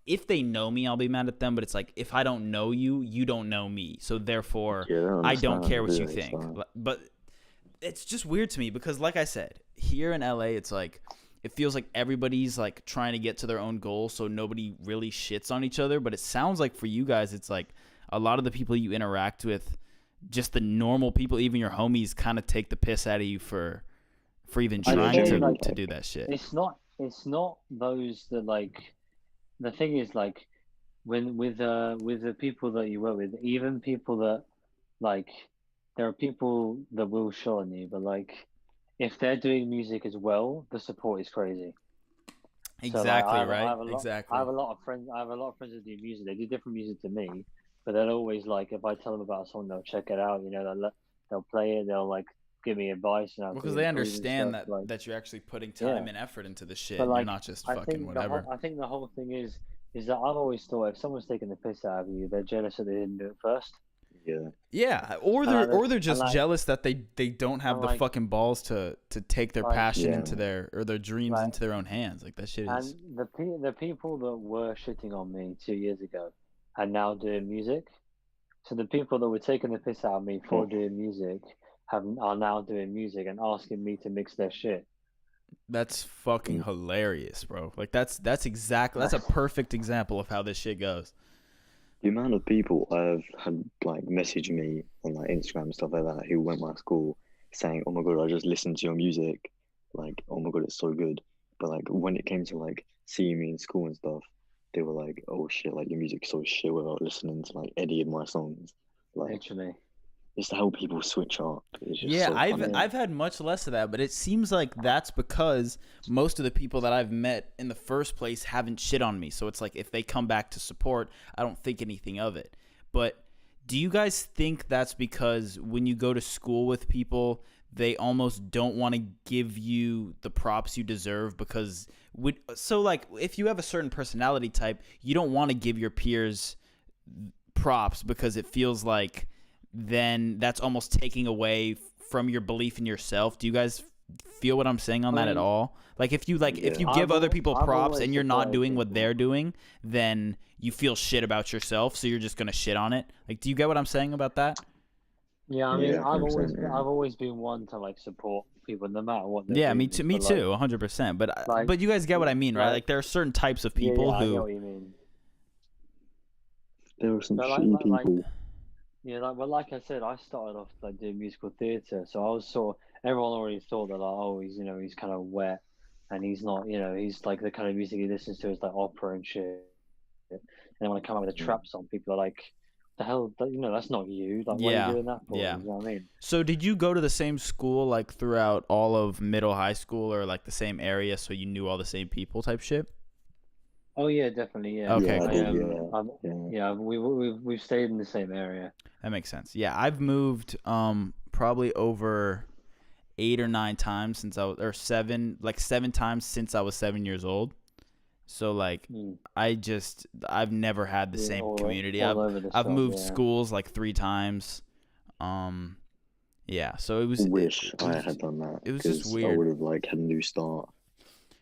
Speaker 1: if they know me, I'll be mad at them. But it's like if I don't know you, you don't know me. So therefore,
Speaker 3: Yeah,
Speaker 1: I don't care what you
Speaker 3: yeah, it's
Speaker 1: think.
Speaker 3: like,
Speaker 1: But it's just weird to me because, like I said, here in LA, it's like it feels like everybody's like trying to get to their own goal, so nobody really shits on each other. But it sounds like for you guys, it's like a lot of the people you interact with, just the normal people, even your homies, kind of take the piss out of you for even
Speaker 2: I'd
Speaker 1: trying
Speaker 2: say
Speaker 3: generally,
Speaker 2: like
Speaker 1: to do that shit.
Speaker 2: it's not those that like the thing is like when with the people that you work with, even people that like there are people that will shit on you, but like if they're doing music as well, the support is crazy. So like
Speaker 1: Exactly
Speaker 2: I
Speaker 1: right.
Speaker 2: have a lot I have
Speaker 1: Exactly.
Speaker 2: a lot of friends I have a lot of friends that do music. They do different music to me, but they're always like if I tell them about a song, they'll check it out. They'll play it. They'll like give me advice and how
Speaker 1: Well,
Speaker 2: to
Speaker 1: because they
Speaker 2: improve and
Speaker 1: understand
Speaker 2: stuff.
Speaker 1: that
Speaker 2: Like
Speaker 1: you're actually putting
Speaker 2: yeah,
Speaker 1: time and effort into the shit,
Speaker 2: but
Speaker 1: and you're
Speaker 2: like
Speaker 1: not just fucking whatever.
Speaker 2: I think the whole thing is that I've always thought if someone's taking the piss out of you, they're jealous that they didn't do it first.
Speaker 3: yeah,
Speaker 1: Yeah,
Speaker 2: And like,
Speaker 1: or they're
Speaker 2: and
Speaker 1: just
Speaker 2: like,
Speaker 1: jealous that they don't have
Speaker 2: and
Speaker 1: the
Speaker 2: like,
Speaker 1: fucking balls to take their
Speaker 2: like,
Speaker 1: passion
Speaker 3: yeah,
Speaker 1: into their dreams
Speaker 2: like,
Speaker 1: into their own hands. Like that shit is.
Speaker 2: and the people that were shitting on me 2 years ago are now doing music. So the people that were taking the piss out of me for
Speaker 3: oh,
Speaker 2: doing music are now doing music and asking me to mix their shit.
Speaker 1: That's fucking
Speaker 3: mm.
Speaker 1: hilarious, bro. Like that's a perfect example of how this shit goes.
Speaker 3: The amount of people I've had like message me on like Instagram and stuff like that who went to my school saying, "Oh my God, I just listened to your music. Like, oh my God, it's so good." But like when it came to like seeing me in school and stuff, they were like, "Oh shit, like your music's so shit without listening to like any of my songs." Like,
Speaker 2: Literally.
Speaker 3: It's how people switch up. It's just
Speaker 1: Yeah,
Speaker 3: so funny.
Speaker 1: I've had much less of that, but it seems like that's because most of the people that I've met in the first place haven't shit on me. So it's like if they come back to support, I don't think anything of it. But do you guys think that's because when you go to school with people, they almost don't want to give you the props you deserve because so like if you have a certain personality type, you don't want to give your peers props because it feels like then that's almost taking away from your belief in yourself. Do you guys feel what I'm saying on that at all? Like if you give other people props and you're not doing what they're doing, then you feel shit about yourself, so you're just gonna shit on it. Like, do you get what I'm saying about that?
Speaker 2: Yeah, I mean,
Speaker 3: Yeah,
Speaker 2: I've
Speaker 3: 100%, yeah.
Speaker 2: always been one to like support people no matter what they're
Speaker 1: Yeah,
Speaker 2: doing.
Speaker 1: me too,
Speaker 2: But, like,
Speaker 1: 100%. But
Speaker 2: like,
Speaker 1: but you guys get what I mean, right? Like there are certain types of people
Speaker 2: I get
Speaker 1: who
Speaker 2: what you mean.
Speaker 3: There are some
Speaker 2: But
Speaker 3: shitty people.
Speaker 2: Yeah, like I said, I started off like doing musical theatre, so I was sort of everyone already thought that like, oh, he's kind of wet, and he's not, he's like the kind of music he listens to is like opera and shit. And then when I come out with a trap song, people are like, "The hell, that's not you. Like, why are you doing that for?"
Speaker 1: Yeah.
Speaker 2: You know what I mean?
Speaker 1: So did you go to the same school like throughout all of middle high school or like the same area so you knew all the same people type shit?
Speaker 2: Oh yeah, definitely, yeah.
Speaker 1: Okay,
Speaker 3: Yeah,
Speaker 1: cool.
Speaker 3: yeah.
Speaker 2: We've stayed in the same area.
Speaker 1: That makes sense. Yeah, I've moved probably over 8 or 9 times since seven times since I was 7 years old. So like I've never had the same community.
Speaker 2: all over the
Speaker 1: I've
Speaker 2: shop,
Speaker 1: moved
Speaker 2: yeah.
Speaker 1: schools like 3 times. Yeah, so it was.
Speaker 3: I had done that.
Speaker 1: It was just
Speaker 3: 'cause
Speaker 1: weird.
Speaker 3: I would have like had a new start.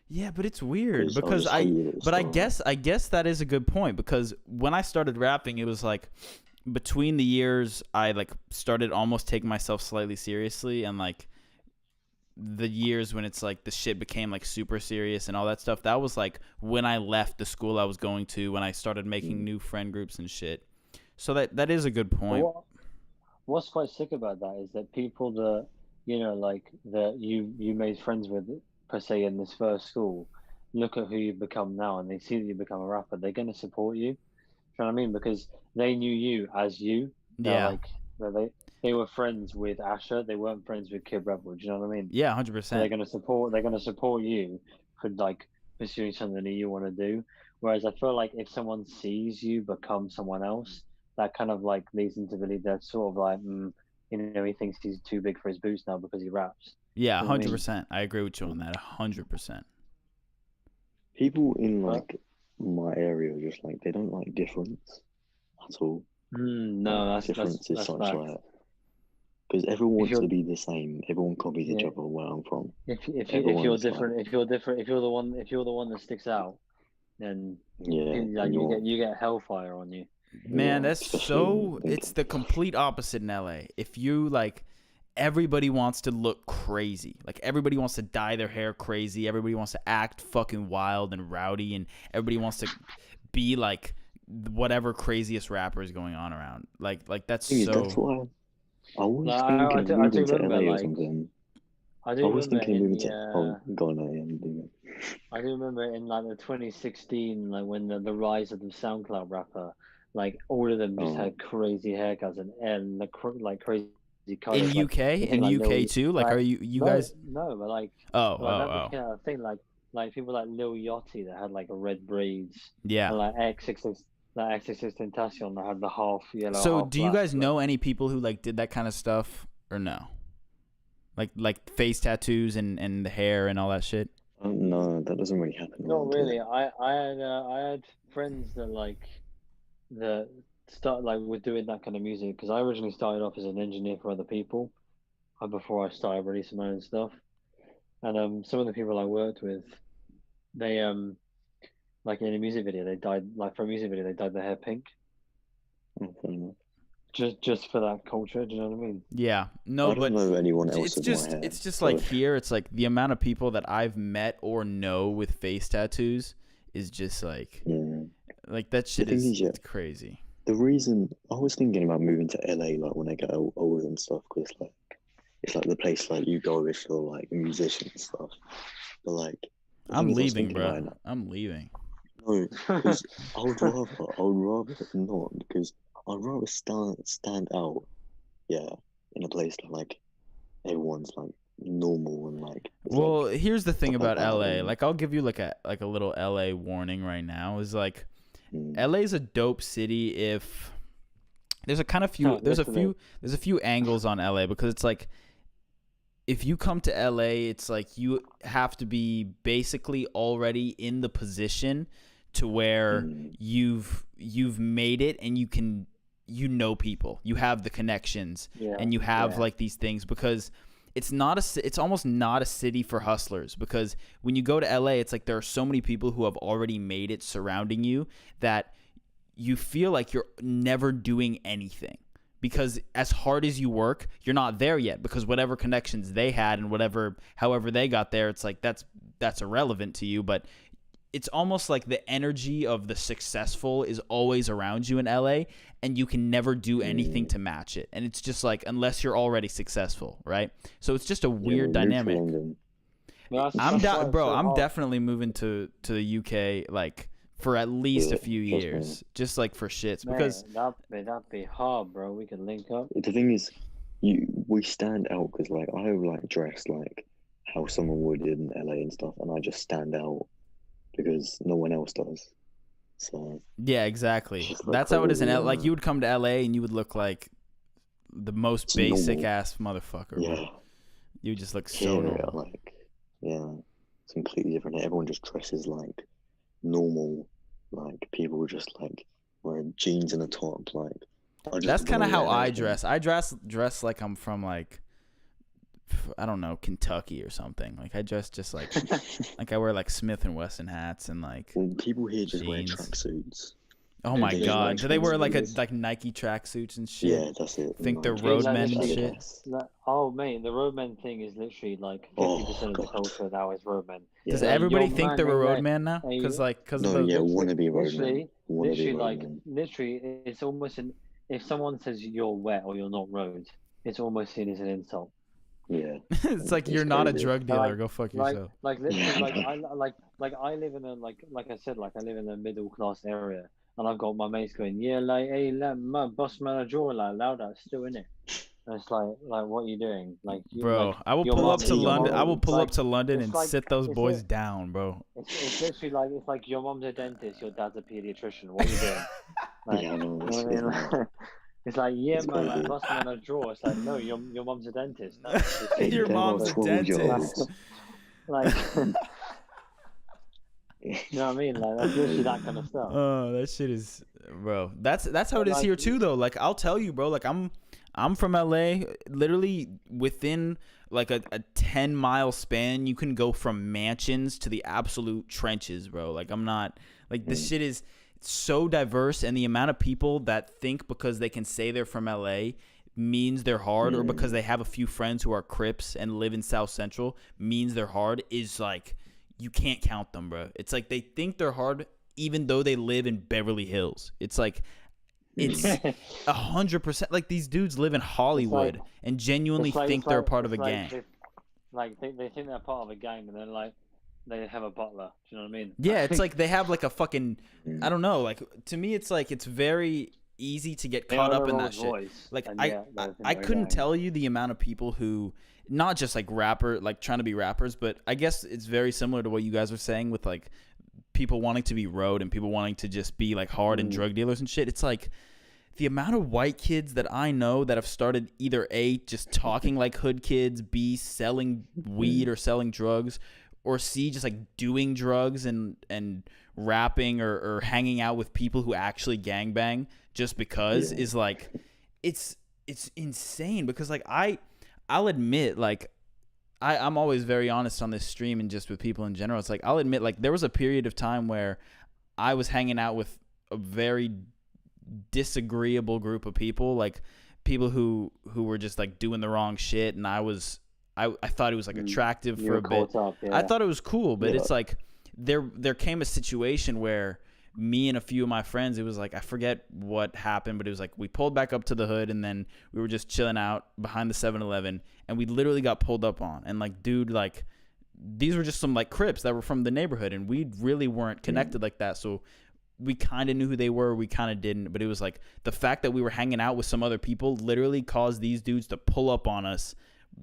Speaker 1: Yeah, but it's weird
Speaker 3: 'Cause I
Speaker 1: because
Speaker 3: just hated it
Speaker 1: but I
Speaker 3: so
Speaker 1: guess that is a good point because when I started rapping, it was like between the years I like started almost taking myself slightly seriously and like the years when it's like the shit became like super serious and all that stuff. That was like when I left the school I was going to, when I started making new friend groups and shit. So that is a good point.
Speaker 2: What's quite sick about that is that people that like that you made friends with per se in this first school, look at who you've become now and they see that you've become a rapper, they're going to support you. You know what I mean? Because they knew you as you. They're
Speaker 1: Yeah.
Speaker 2: like they were friends with Asher. They weren't friends with Kid Revel. Do you know what I mean?
Speaker 1: Yeah,
Speaker 2: So they're
Speaker 1: 100%.
Speaker 2: gonna support. They're gonna support you for like pursuing something that you want to do. Whereas I feel like if someone sees you become someone else, that kind of like leads them to believe they're sort of like, he thinks he's too big for his boots now because he raps.
Speaker 1: Yeah,
Speaker 2: You know what I mean?
Speaker 1: 100%. I agree with you on that. 100%.
Speaker 3: People in like my area are just like they don't like difference at all.
Speaker 2: No,
Speaker 3: Like, difference is
Speaker 2: that's
Speaker 3: such
Speaker 2: fact.
Speaker 3: like because everyone wants
Speaker 2: you're-
Speaker 3: to be the same. Everyone copies each
Speaker 2: Yeah.
Speaker 3: other where I'm from.
Speaker 2: If you're
Speaker 3: Everyone's
Speaker 2: different,
Speaker 3: like,
Speaker 2: if you're the one that sticks out, then
Speaker 3: yeah,
Speaker 2: you get hellfire on you.
Speaker 1: Man,
Speaker 3: Yeah,
Speaker 1: that's
Speaker 3: especially
Speaker 1: so.
Speaker 3: in
Speaker 1: It's the complete opposite in LA. If you like, everybody wants to look crazy. Like everybody wants to dye their hair crazy. Everybody wants to act fucking wild and rowdy, and everybody wants to be like whatever craziest rapper is going on around. Like that's
Speaker 3: Thing is,
Speaker 1: so.
Speaker 3: that's why I was
Speaker 2: Like,
Speaker 3: thinking of
Speaker 2: I do
Speaker 3: moving to
Speaker 2: remember,
Speaker 3: LA or
Speaker 2: like,
Speaker 3: something.
Speaker 2: I
Speaker 3: I
Speaker 2: do
Speaker 3: was
Speaker 2: remember
Speaker 3: thinking of
Speaker 2: in
Speaker 3: moving
Speaker 2: the
Speaker 3: to go on, yeah, do it.
Speaker 2: I do remember in like the 2016, like when the rise of the SoundCloud rapper, like all of them just
Speaker 3: Oh,
Speaker 2: had crazy haircuts and like crazy
Speaker 1: In
Speaker 2: colors. Like
Speaker 1: UK,
Speaker 2: the thing
Speaker 1: in
Speaker 2: like
Speaker 1: UK too. Like, are you guys?
Speaker 2: no, but like
Speaker 1: Oh,
Speaker 2: that became a thing. Like people like Lil Yachty that had like a red braids,
Speaker 1: yeah.
Speaker 2: and like X66 Tentacion that had the half yellow,
Speaker 1: So,
Speaker 2: half
Speaker 1: do you
Speaker 2: black.
Speaker 1: guys know any people who like did that kind of stuff or no? Like face tattoos and the hair and all that shit.
Speaker 3: no, that doesn't really happen.
Speaker 2: Not
Speaker 3: around
Speaker 2: really.
Speaker 3: here.
Speaker 2: I had friends that start like were doing that kind of music because I originally started off as an engineer for other people before I started releasing my own stuff. And some of the people I worked with, they like in a music video they dyed like for a music video they dyed their hair pink
Speaker 3: Oh, fair enough.
Speaker 2: just for that culture. Do you know what I mean?
Speaker 1: Yeah, no,
Speaker 3: I don't know anyone else with my hair.
Speaker 1: it's just
Speaker 3: so
Speaker 1: like here. It's like the amount of people that I've met or know with face tattoos is just like
Speaker 3: yeah.
Speaker 1: that shit
Speaker 3: thing
Speaker 1: is
Speaker 3: is, yeah.
Speaker 1: it's crazy.
Speaker 3: The reason I was thinking about moving to LA, like when I get older and stuff, because it's like the place like you go if you're like a musician and stuff. But like, the
Speaker 1: I'm
Speaker 3: thing is, I was
Speaker 1: leaving,
Speaker 3: thinking about
Speaker 1: bro.
Speaker 3: it
Speaker 1: I'm leaving.
Speaker 3: No, because I would rather not, because I'd rather stand out yeah, in a place that like everyone's like normal and like it's
Speaker 1: Well,
Speaker 3: like
Speaker 1: here's the thing
Speaker 3: stuff like
Speaker 1: about
Speaker 3: that.
Speaker 1: LA.
Speaker 3: And
Speaker 1: Like I'll give you like a little LA warning right now. Is like
Speaker 3: mm,
Speaker 1: LA's a dope city if there's a kind of
Speaker 2: No,
Speaker 1: few
Speaker 2: literally.
Speaker 1: there's a few angles on LA because it's like if you come to LA, it's like you have to be basically already in the position to where
Speaker 3: mm,
Speaker 1: you've made it and you know people. You have the connections
Speaker 2: Yeah,
Speaker 1: and you have
Speaker 2: yeah,
Speaker 1: like these things because it's almost not a city for hustlers because when you go to LA, it's like there are so many people who have already made it surrounding you that you feel like you're never doing anything because as hard as you work, you're not there yet because whatever connections they had and however they got there, it's like that's irrelevant to you, but it's almost like the energy of the successful is always around you in LA and you can never do anything
Speaker 3: mm.
Speaker 1: to match it. And it's just like unless you're already successful, right? So it's just a
Speaker 3: Yeah,
Speaker 1: weird
Speaker 3: we moved to
Speaker 1: dynamic.
Speaker 3: London.
Speaker 2: but that's why it's
Speaker 1: Bro,
Speaker 2: so
Speaker 1: I'm
Speaker 2: hard.
Speaker 1: definitely moving to the UK like for at least a
Speaker 3: Yeah,
Speaker 1: few
Speaker 3: trust me.
Speaker 1: years, just like for shits
Speaker 2: Man,
Speaker 1: because
Speaker 2: that'd be hard, bro. We can link up.
Speaker 3: The thing is, we stand out because like I like dress like how someone would in LA and stuff, and I just stand out because no one else does. So
Speaker 1: yeah,
Speaker 3: it's
Speaker 1: exactly.
Speaker 3: just like
Speaker 1: That's how it is in
Speaker 3: crazy.
Speaker 1: Like you would come to LA and you would look like the most
Speaker 3: It's
Speaker 1: basic
Speaker 3: normal.
Speaker 1: ass motherfucker, bro.
Speaker 3: Yeah,
Speaker 1: You would just look so
Speaker 3: here
Speaker 1: normal.
Speaker 3: like yeah, it's completely different. Everyone just dresses like normal, like people just like wearing jeans and a top. Like I
Speaker 1: That's
Speaker 3: just want
Speaker 1: kind
Speaker 3: to
Speaker 1: of how
Speaker 3: wear
Speaker 1: I
Speaker 3: anything.
Speaker 1: dress. I dress like I'm from like I don't know, Kentucky or something. Like I dress just like I wear like Smith and Wesson hats and like
Speaker 3: Well, people here just wear
Speaker 1: jeans.
Speaker 3: tracksuits.
Speaker 1: Oh my
Speaker 3: They just wear
Speaker 1: god, do they wear like
Speaker 3: tracksuits.
Speaker 1: like Nike tracksuits and shit?
Speaker 3: Yeah, that's it. And
Speaker 1: Think they're
Speaker 3: like
Speaker 1: roadmen
Speaker 2: Like
Speaker 1: and
Speaker 3: tracksuits,
Speaker 2: literally,
Speaker 1: shit?
Speaker 3: Adidas.
Speaker 2: oh mate, the roadman thing is literally like 50%
Speaker 3: Oh
Speaker 2: of the
Speaker 3: God.
Speaker 2: culture now is roadman.
Speaker 1: Does
Speaker 3: Yeah.
Speaker 2: Like, yo
Speaker 1: everybody think
Speaker 2: man,
Speaker 1: they're a
Speaker 2: like,
Speaker 1: roadman now?
Speaker 2: hey,
Speaker 1: Cause of
Speaker 3: No,
Speaker 1: the
Speaker 3: yeah,
Speaker 2: literally,
Speaker 3: wannabe roadman.
Speaker 2: literally,
Speaker 3: Wannabe roadman.
Speaker 2: literally, it's almost an if someone says you're wet or you're not road, it's almost seen as an insult.
Speaker 3: Yeah,
Speaker 1: it's like
Speaker 3: it's
Speaker 1: you're not a
Speaker 3: crazy.
Speaker 1: drug dealer. Go fuck yourself.
Speaker 2: Literally,
Speaker 3: Yeah,
Speaker 2: like I live in a like I said, like I live in a middle class area, and I've got my mates going, yeah, like, hey, my boss man a draw like loud, that's still in it. And it's like, what are you doing? Like, you
Speaker 1: Bro, I will
Speaker 2: your
Speaker 1: pull up
Speaker 2: mum,
Speaker 1: to
Speaker 3: tea,
Speaker 2: your
Speaker 1: London.
Speaker 2: mum,
Speaker 1: I will
Speaker 3: bro.
Speaker 1: pull up
Speaker 2: like,
Speaker 1: to London
Speaker 2: it's
Speaker 1: and
Speaker 2: like,
Speaker 1: sit those
Speaker 2: it's
Speaker 1: boys
Speaker 2: a,
Speaker 1: down, bro.
Speaker 2: it's literally it's like your mum's a dentist, your dad's a pediatrician. What are you doing? Like,
Speaker 3: Yeah, I know,
Speaker 2: you know what
Speaker 3: it's
Speaker 2: I
Speaker 3: mad.
Speaker 2: mean? It's like, yeah,
Speaker 3: It's
Speaker 2: man, like
Speaker 3: crazy.
Speaker 2: boss man a draw. It's like, no, your mum's a dentist. That's
Speaker 3: Hey,
Speaker 1: Your
Speaker 2: distinct.
Speaker 3: they're
Speaker 1: mom's
Speaker 3: like
Speaker 1: a
Speaker 2: Like,
Speaker 1: dentist.
Speaker 3: 12-year-olds.
Speaker 2: like, you know what I mean? Like, that's literally that kind of stuff.
Speaker 1: Oh, that shit is, bro. That's how
Speaker 2: But
Speaker 1: it is
Speaker 2: like,
Speaker 1: here too, though. Like I'll tell you, bro. Like I'm from LA. Literally within like a 10-mile span, you can go from mansions to the absolute trenches, bro. Like I'm not like this
Speaker 3: Mm,
Speaker 1: shit is so diverse, and the amount of people that think because they can say they're from LA means they're hard, or because
Speaker 3: mm,
Speaker 1: they have a few friends who are Crips and live in South Central means they're hard is like you can't count them, bro. It's like they think they're hard even though they live in Beverly Hills. It's like it's
Speaker 3: mm.
Speaker 1: 100% like these dudes live in
Speaker 2: it's like,
Speaker 1: Hollywood and genuinely think they're a part of a gang.
Speaker 2: they think they're part of a gang, and then like they have a butler. Do you know what I mean?
Speaker 1: Yeah, it's like they have like a fucking I
Speaker 3: Mm.
Speaker 1: don't know, like to me it's like it's very easy to get
Speaker 2: They
Speaker 1: caught
Speaker 2: own
Speaker 1: up
Speaker 2: a
Speaker 1: in that
Speaker 2: Rolls
Speaker 1: shit.
Speaker 2: Royce,
Speaker 1: Like
Speaker 2: and
Speaker 1: I
Speaker 2: yeah,
Speaker 1: I,
Speaker 2: they think
Speaker 1: I
Speaker 2: they're a
Speaker 1: couldn't
Speaker 2: gang.
Speaker 1: tell you the amount of people who not just like rapper like trying to be rappers, but I guess it's very similar to what you guys are saying with like people wanting to be road and people wanting to just be like hard and
Speaker 2: Mm.
Speaker 1: drug dealers and shit. It's like the amount of white kids that I know that have started either A, just talking like hood kids, B, selling weed
Speaker 3: Mm.
Speaker 1: or selling drugs, or C, just like doing drugs and rapping or hanging out with people who actually gangbang just because
Speaker 3: Yeah.
Speaker 1: is like it's insane because like I'll admit like I'm always very honest on this stream and just with people in general. It's like I'll admit like there was a period of time where I was hanging out with a very disagreeable group of people, like people who were just like doing the wrong shit, and I thought it was like attractive
Speaker 2: You
Speaker 1: for
Speaker 2: were
Speaker 1: a bit.
Speaker 2: caught up,
Speaker 1: I
Speaker 2: yeah.
Speaker 1: thought it was cool, but
Speaker 3: Yeah.
Speaker 1: it's like there came a situation where me and a few of my friends, it was like I forget what happened, but it was like we pulled back up to the hood and then we were just chilling out behind the 7-Eleven and we literally got pulled up on. And like dude, like these were just some like Crips that were from the neighborhood and we really weren't connected like that. So we kind of knew who they were, we kind of didn't, but it was like the fact that we were hanging out with some other people literally caused these dudes to pull up on us.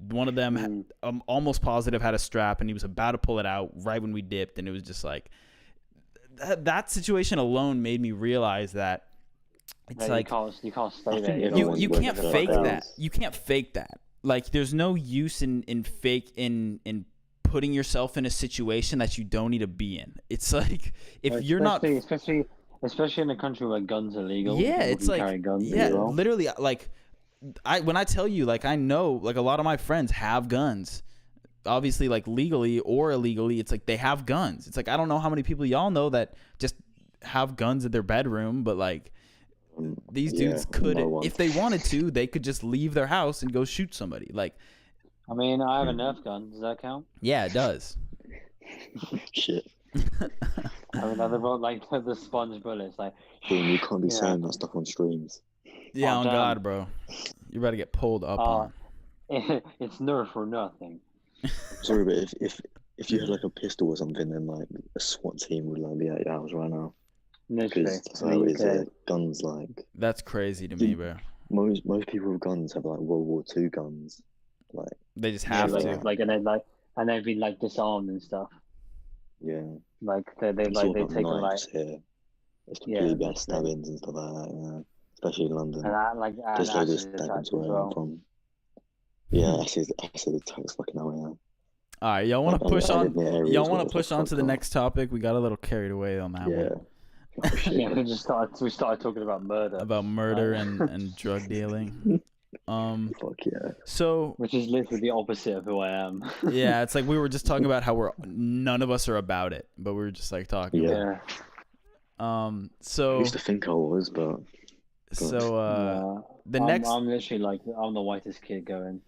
Speaker 1: One of them, almost positive, had a strap, and he was about to pull it out right when we dipped, and it was just like that situation alone made me realize that it's like
Speaker 2: you can't stay there.
Speaker 1: You can't fake that. You can't fake that. Like, there's no use in putting yourself in a situation that you don't need to be in. It's like you're not,
Speaker 2: especially in a country where guns are legal.
Speaker 1: Yeah, it's like
Speaker 2: carry guns
Speaker 1: literally. Like, when I tell you, like, I know, like, a lot of my friends have guns. Obviously, like, legally or illegally, it's like they have guns. It's like, I don't know how many people y'all know that just have guns in their bedroom, but like these dudes could, if they wanted to, they could just leave their house and go shoot somebody. Like,
Speaker 2: I mean, I have a Nerf gun. Does that count?
Speaker 1: Yeah, it does.
Speaker 3: Shit.
Speaker 2: I mean, they're both like the sponge bullets. Like,
Speaker 3: Boom, you can't be saying that stuff on streams.
Speaker 1: Yeah, on God, bro. You're about to get pulled up on.
Speaker 2: It's Nerf or nothing.
Speaker 3: Sorry, but if you had like a pistol or something, then like a SWAT team would like be at your house right now. Because that's how it is. Guns, like,
Speaker 1: that's crazy to me, bro.
Speaker 3: Most people with guns have like World War II guns. Like,
Speaker 1: they just have to.
Speaker 2: Like, and they've been like disarmed and stuff.
Speaker 3: Yeah.
Speaker 2: Like they take like
Speaker 3: here. It's completely bad stabbings and stuff like that. Yeah. Especially in London.
Speaker 2: And that, like,
Speaker 3: just like this attacks where I'm from. Yeah, acid attacks fucking out. Yeah.
Speaker 1: All right, y'all want to push on? Y'all want to push on to the next topic? We got a little carried away on that one.
Speaker 2: Yeah, we started talking about murder.
Speaker 1: About murder and drug dealing.
Speaker 3: Fuck yeah.
Speaker 1: So,
Speaker 2: which is literally the opposite of who I am.
Speaker 1: Yeah, it's like we were just talking about how none of us are about it, but we were just like talking.
Speaker 2: Yeah.
Speaker 1: So
Speaker 3: I used to think I was, but
Speaker 1: next,
Speaker 2: I'm literally like, I'm the whitest kid going.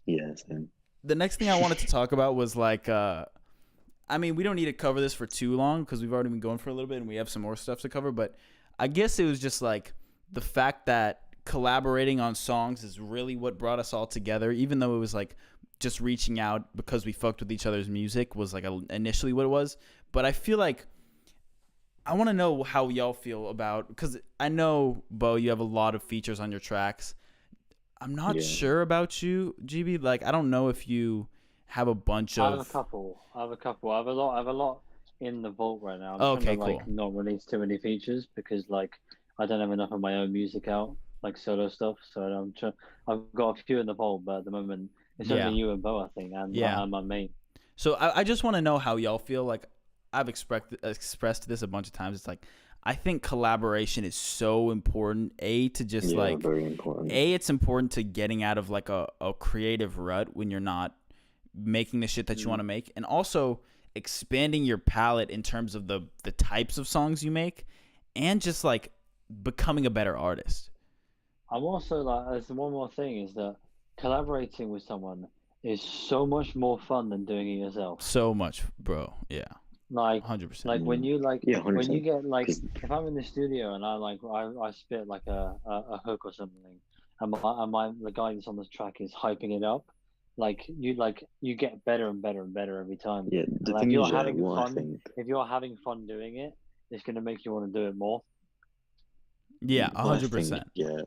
Speaker 3: Yeah, same.
Speaker 1: The next thing I wanted to talk about was like, I mean, we don't need to cover this for too long because we've already been going for a little bit and we have some more stuff to cover. But I guess it was just like the fact that collaborating on songs is really what brought us all together, even though it was like just reaching out because we fucked with each other's music was like initially what it was. But I feel like I want to know how y'all feel about, because I know, Bo, you have a lot of features on your tracks. I'm not sure about you, GB. Like, I don't know if you have a bunch of.
Speaker 2: I have a couple. I have a lot in the vault right now.
Speaker 1: I'm trying to,
Speaker 2: like, not release too many features because, like, I don't have enough of my own music out, like solo stuff. So I've got a few in the vault, but at the moment it's only you and Bo, I think, and my mate.
Speaker 1: So I just want to know how y'all feel. Like, I've expressed this a bunch of times. It's like, I think collaboration is so important. Very important. It's important to getting out of like a creative rut when you're not making the shit that you want to make, and also expanding your palette in terms of the types of songs you make, and just like becoming a better artist.
Speaker 2: I'm also like, there's one more thing, is that collaborating with someone is so much more fun than doing it yourself.
Speaker 1: So much, bro. Yeah.
Speaker 2: Like
Speaker 1: 100%.
Speaker 2: Like when you like, when you get like,
Speaker 3: 'Cause
Speaker 2: if I'm in the studio and I spit like a hook or something, and the guy that's on the track is hyping it up, like you get better and better and better every time.
Speaker 3: Yeah, the
Speaker 2: like,
Speaker 3: thing
Speaker 2: if
Speaker 3: is,
Speaker 2: if you're having fun doing it, it's gonna make you want to do it more.
Speaker 1: Yeah, 100%.
Speaker 3: Yeah,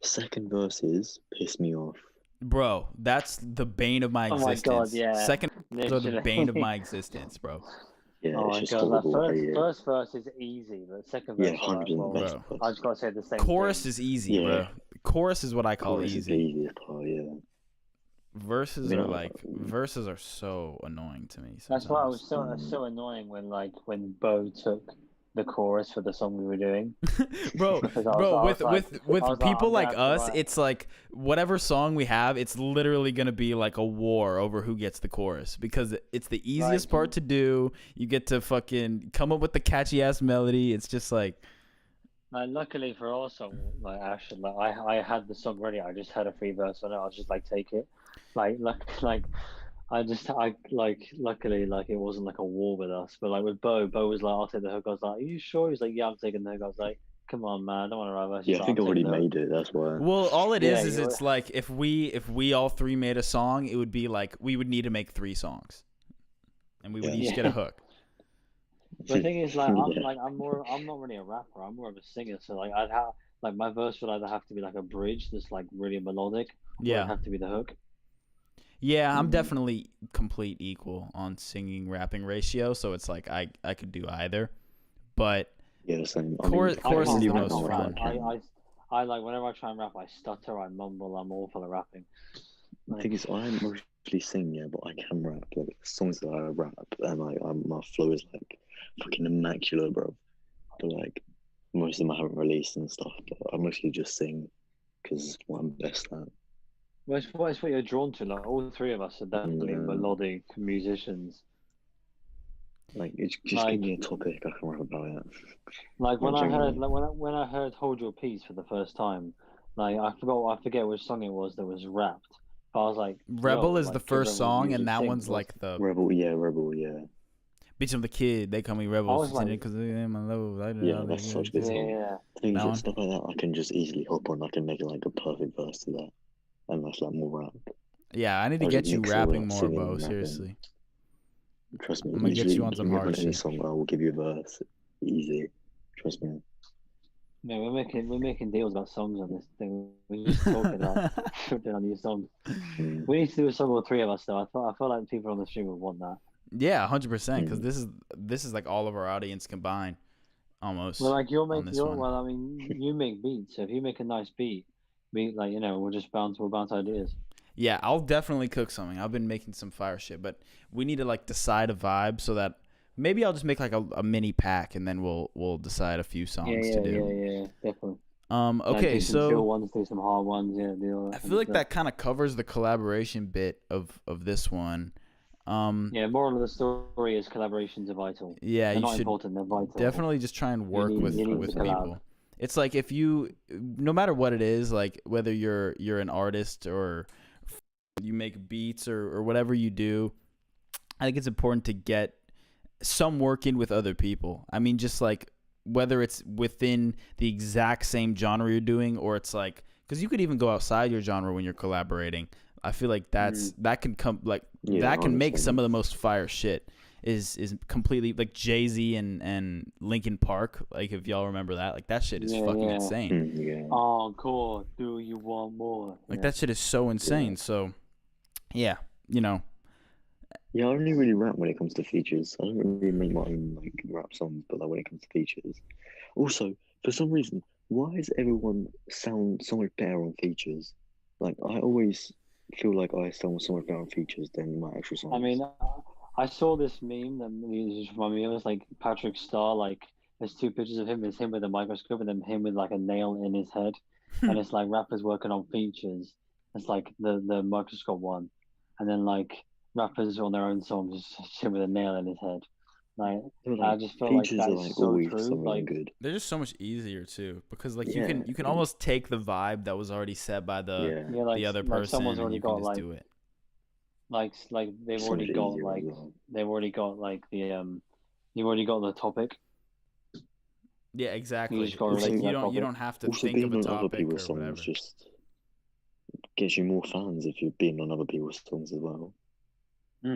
Speaker 3: second verses piss me off.
Speaker 1: Bro, that's the bane of my existence.
Speaker 2: Oh my God, yeah.
Speaker 1: Second verses are the bane of my existence, bro.
Speaker 3: Yeah,
Speaker 2: oh
Speaker 3: it's just
Speaker 2: God,
Speaker 3: horrible.
Speaker 2: first verse is easy, but second verse,
Speaker 3: 100% the best.
Speaker 2: I just gotta say the same.
Speaker 1: Chorus
Speaker 2: thing.
Speaker 1: is easy, bro. Chorus is what I call
Speaker 3: Chorus
Speaker 1: easy.
Speaker 3: Is the easiest part, yeah.
Speaker 1: Verses are so annoying to me. Sometimes.
Speaker 2: That's why it was so annoying when Bo took the chorus for the song we were doing.
Speaker 1: with people like us, it's like whatever song we have, it's literally gonna be like a war over who gets the chorus, because it's the easiest part to do. You get to fucking come up with the catchy ass melody. It's just like.
Speaker 2: Luckily for our song, like actually, like I had the song ready. I just had a free verse on it. I was just like, take it, luckily, like it wasn't like a war with us. But like with Bo was like, I'll take the hook. I was like, are you sure? He was like, yeah, I'm taking the hook. I was like, come on, man, I don't want to write verses.
Speaker 3: Yeah, I think I already made it. That's why.
Speaker 1: Well, all it is it's like if we all three made a song, it would be like we would need to make 3 songs, and we would each get a hook.
Speaker 2: The thing is, like, I'm
Speaker 3: Yeah.
Speaker 2: like I'm not really a rapper. I'm more of a singer. So like, I'd have like my verse would either have to be like a bridge that's like really melodic, or it'd
Speaker 1: Yeah.
Speaker 2: have to be the hook.
Speaker 1: Yeah, I'm
Speaker 3: Mm.
Speaker 1: definitely complete equal on singing rapping ratio, so it's like I could do either. But
Speaker 3: Yeah, same. I
Speaker 1: chorus
Speaker 3: mean,
Speaker 2: I
Speaker 1: chorus is
Speaker 2: can't
Speaker 1: the
Speaker 3: really
Speaker 2: I
Speaker 3: rap
Speaker 1: most
Speaker 2: can't
Speaker 3: like
Speaker 2: rap.
Speaker 3: I
Speaker 1: fun.
Speaker 3: can.
Speaker 2: I like whenever I try and rap, I stutter, I mumble, I'm awful at rapping.
Speaker 3: The
Speaker 2: Like
Speaker 3: thing is, I mostly sing, yeah, but I can rap. Like songs that I rap, and like my flow is like fucking immaculate, bro. But like most of them I haven't released and stuff. But I mostly just sing because it's what I'm best at.
Speaker 2: well, it's what you're drawn to. Like all three of us are definitely
Speaker 3: Yeah,
Speaker 2: melodic musicians.
Speaker 3: like it's just give
Speaker 2: Like
Speaker 3: me a topic, I can rap about it.
Speaker 2: like
Speaker 3: Like genuinely.
Speaker 2: when I heard "Hold Your Peace" for the first time, like I forget which song it was that was rapped, but I was like, yo,
Speaker 1: Rebel is the
Speaker 2: like J
Speaker 1: first
Speaker 2: Rebel's
Speaker 1: song, and
Speaker 2: usually
Speaker 1: that
Speaker 2: sings.
Speaker 1: one's like the
Speaker 3: Rebel, yeah.
Speaker 1: bitch. I'm the kid. They call me
Speaker 2: I
Speaker 1: Rebel.
Speaker 2: was like,
Speaker 1: Because I'm a low.
Speaker 3: Yeah, that's such a good
Speaker 2: yeah,
Speaker 3: song.
Speaker 2: yeah.
Speaker 3: The thing is,
Speaker 1: That
Speaker 3: yeah,
Speaker 1: one.
Speaker 3: stuff like that, I can just easily hop on. I can make it like a perfect verse to that, and that's like more rap.
Speaker 1: Yeah, I need to
Speaker 3: I'll just
Speaker 1: get you
Speaker 3: mix it all
Speaker 1: rapping
Speaker 3: up,
Speaker 1: more,
Speaker 3: singing
Speaker 1: Bo.
Speaker 3: and rapping.
Speaker 1: Seriously,
Speaker 3: Trust me,
Speaker 1: I'm gonna get you
Speaker 3: literally,
Speaker 1: on some
Speaker 3: give me up
Speaker 1: hard
Speaker 3: on any
Speaker 1: shit.
Speaker 3: song, I will give you a verse. Easy. Trust me.
Speaker 2: No, we're making deals about songs on this thing. We're just talking about doing on new songs.
Speaker 3: Mm,
Speaker 2: We need to do a song with three of us though. I feel like people on the stream would want that.
Speaker 1: Yeah, 100%. Because
Speaker 3: mm.
Speaker 1: this is like all of our audience combined,
Speaker 2: Well,
Speaker 1: almost
Speaker 2: like you'll
Speaker 1: on
Speaker 2: make
Speaker 1: this
Speaker 2: your
Speaker 1: one.
Speaker 2: well, I mean, you make beats. So if you make a nice beat, like we'll bounce ideas.
Speaker 1: Yeah, I'll definitely cook something. I've been making some fire shit, but we need to like decide a vibe so that maybe I'll just make like a mini pack and then we'll decide a few songs to do.
Speaker 2: Yeah, definitely. Like
Speaker 1: Okay,
Speaker 2: do some chill
Speaker 1: so
Speaker 2: ones, do some hard ones. Yeah, do all
Speaker 1: I
Speaker 2: that kind
Speaker 1: feel
Speaker 2: of
Speaker 1: like
Speaker 2: stuff.
Speaker 1: that kind of covers the collaboration bit of this one.
Speaker 2: Yeah, moral of the story is collaborations are vital.
Speaker 1: Yeah,
Speaker 2: They're
Speaker 1: you
Speaker 2: not
Speaker 1: should
Speaker 2: important. They're vital.
Speaker 1: definitely just try and work
Speaker 2: You need to
Speaker 1: with
Speaker 2: collab.
Speaker 1: people. It's like if you, no matter what it is, like whether you're an artist or you make beats or whatever you do, I think it's important to get some work in with other people. I mean, just like whether it's within the exact same genre you're doing, or it's like because you could even go outside your genre when you're collaborating. I feel like that can come like
Speaker 3: Yeah,
Speaker 1: that can make
Speaker 3: honestly.
Speaker 1: some of the most fire shit. Is completely like Jay-Z and Linkin Park. Like if y'all remember that, like that shit is
Speaker 2: Yeah,
Speaker 1: fucking
Speaker 2: yeah.
Speaker 1: insane.
Speaker 3: Yeah.
Speaker 2: Encore, do you want more?
Speaker 1: Like
Speaker 2: Yeah.
Speaker 1: that shit is so insane. So yeah, you know,
Speaker 3: Yeah, I only really rap when it comes to features. I don't really make my own like rap songs, but like when it comes to features. Also, for some reason, why does everyone sound so much better on features? Like I always feel like I sound so much better on features than my actual
Speaker 2: I
Speaker 3: songs.
Speaker 2: mean, I saw this meme that just reminded me. It was like Patrick Star. Like there's two pictures of him. There's him with a microscope, and then him with like a nail in his head. And it's like rappers working on features. It's like the microscope one, and then like rappers on their own songs, just him with a nail in his head. Like
Speaker 3: But,
Speaker 2: I
Speaker 3: like
Speaker 2: just feel like
Speaker 3: features
Speaker 2: that
Speaker 3: are
Speaker 2: is
Speaker 3: like
Speaker 2: so
Speaker 3: always for
Speaker 2: true.
Speaker 3: some reason
Speaker 2: Like
Speaker 3: good.
Speaker 1: they're just so much easier too because like
Speaker 3: Yeah,
Speaker 1: you can almost take the vibe that was already set by
Speaker 3: yeah,
Speaker 2: yeah, like
Speaker 1: the other
Speaker 2: like
Speaker 1: person
Speaker 2: someone's
Speaker 1: and
Speaker 2: already
Speaker 1: you can
Speaker 2: got
Speaker 1: just do it.
Speaker 2: like they've
Speaker 3: so
Speaker 2: already
Speaker 3: much
Speaker 2: got
Speaker 3: easier as
Speaker 2: like
Speaker 3: well.
Speaker 2: they've already got like the you've already got the topic.
Speaker 1: Yeah,
Speaker 2: You
Speaker 1: exactly.
Speaker 2: just got to
Speaker 1: It's
Speaker 2: relate
Speaker 1: like
Speaker 2: to that
Speaker 1: you
Speaker 2: topic.
Speaker 1: don't have to
Speaker 3: Also,
Speaker 1: think of
Speaker 3: being
Speaker 1: a
Speaker 3: on other
Speaker 1: topic
Speaker 3: people's
Speaker 1: or
Speaker 3: songs
Speaker 1: whatever.
Speaker 3: just gets you more fans if you're being on other people's songs as well.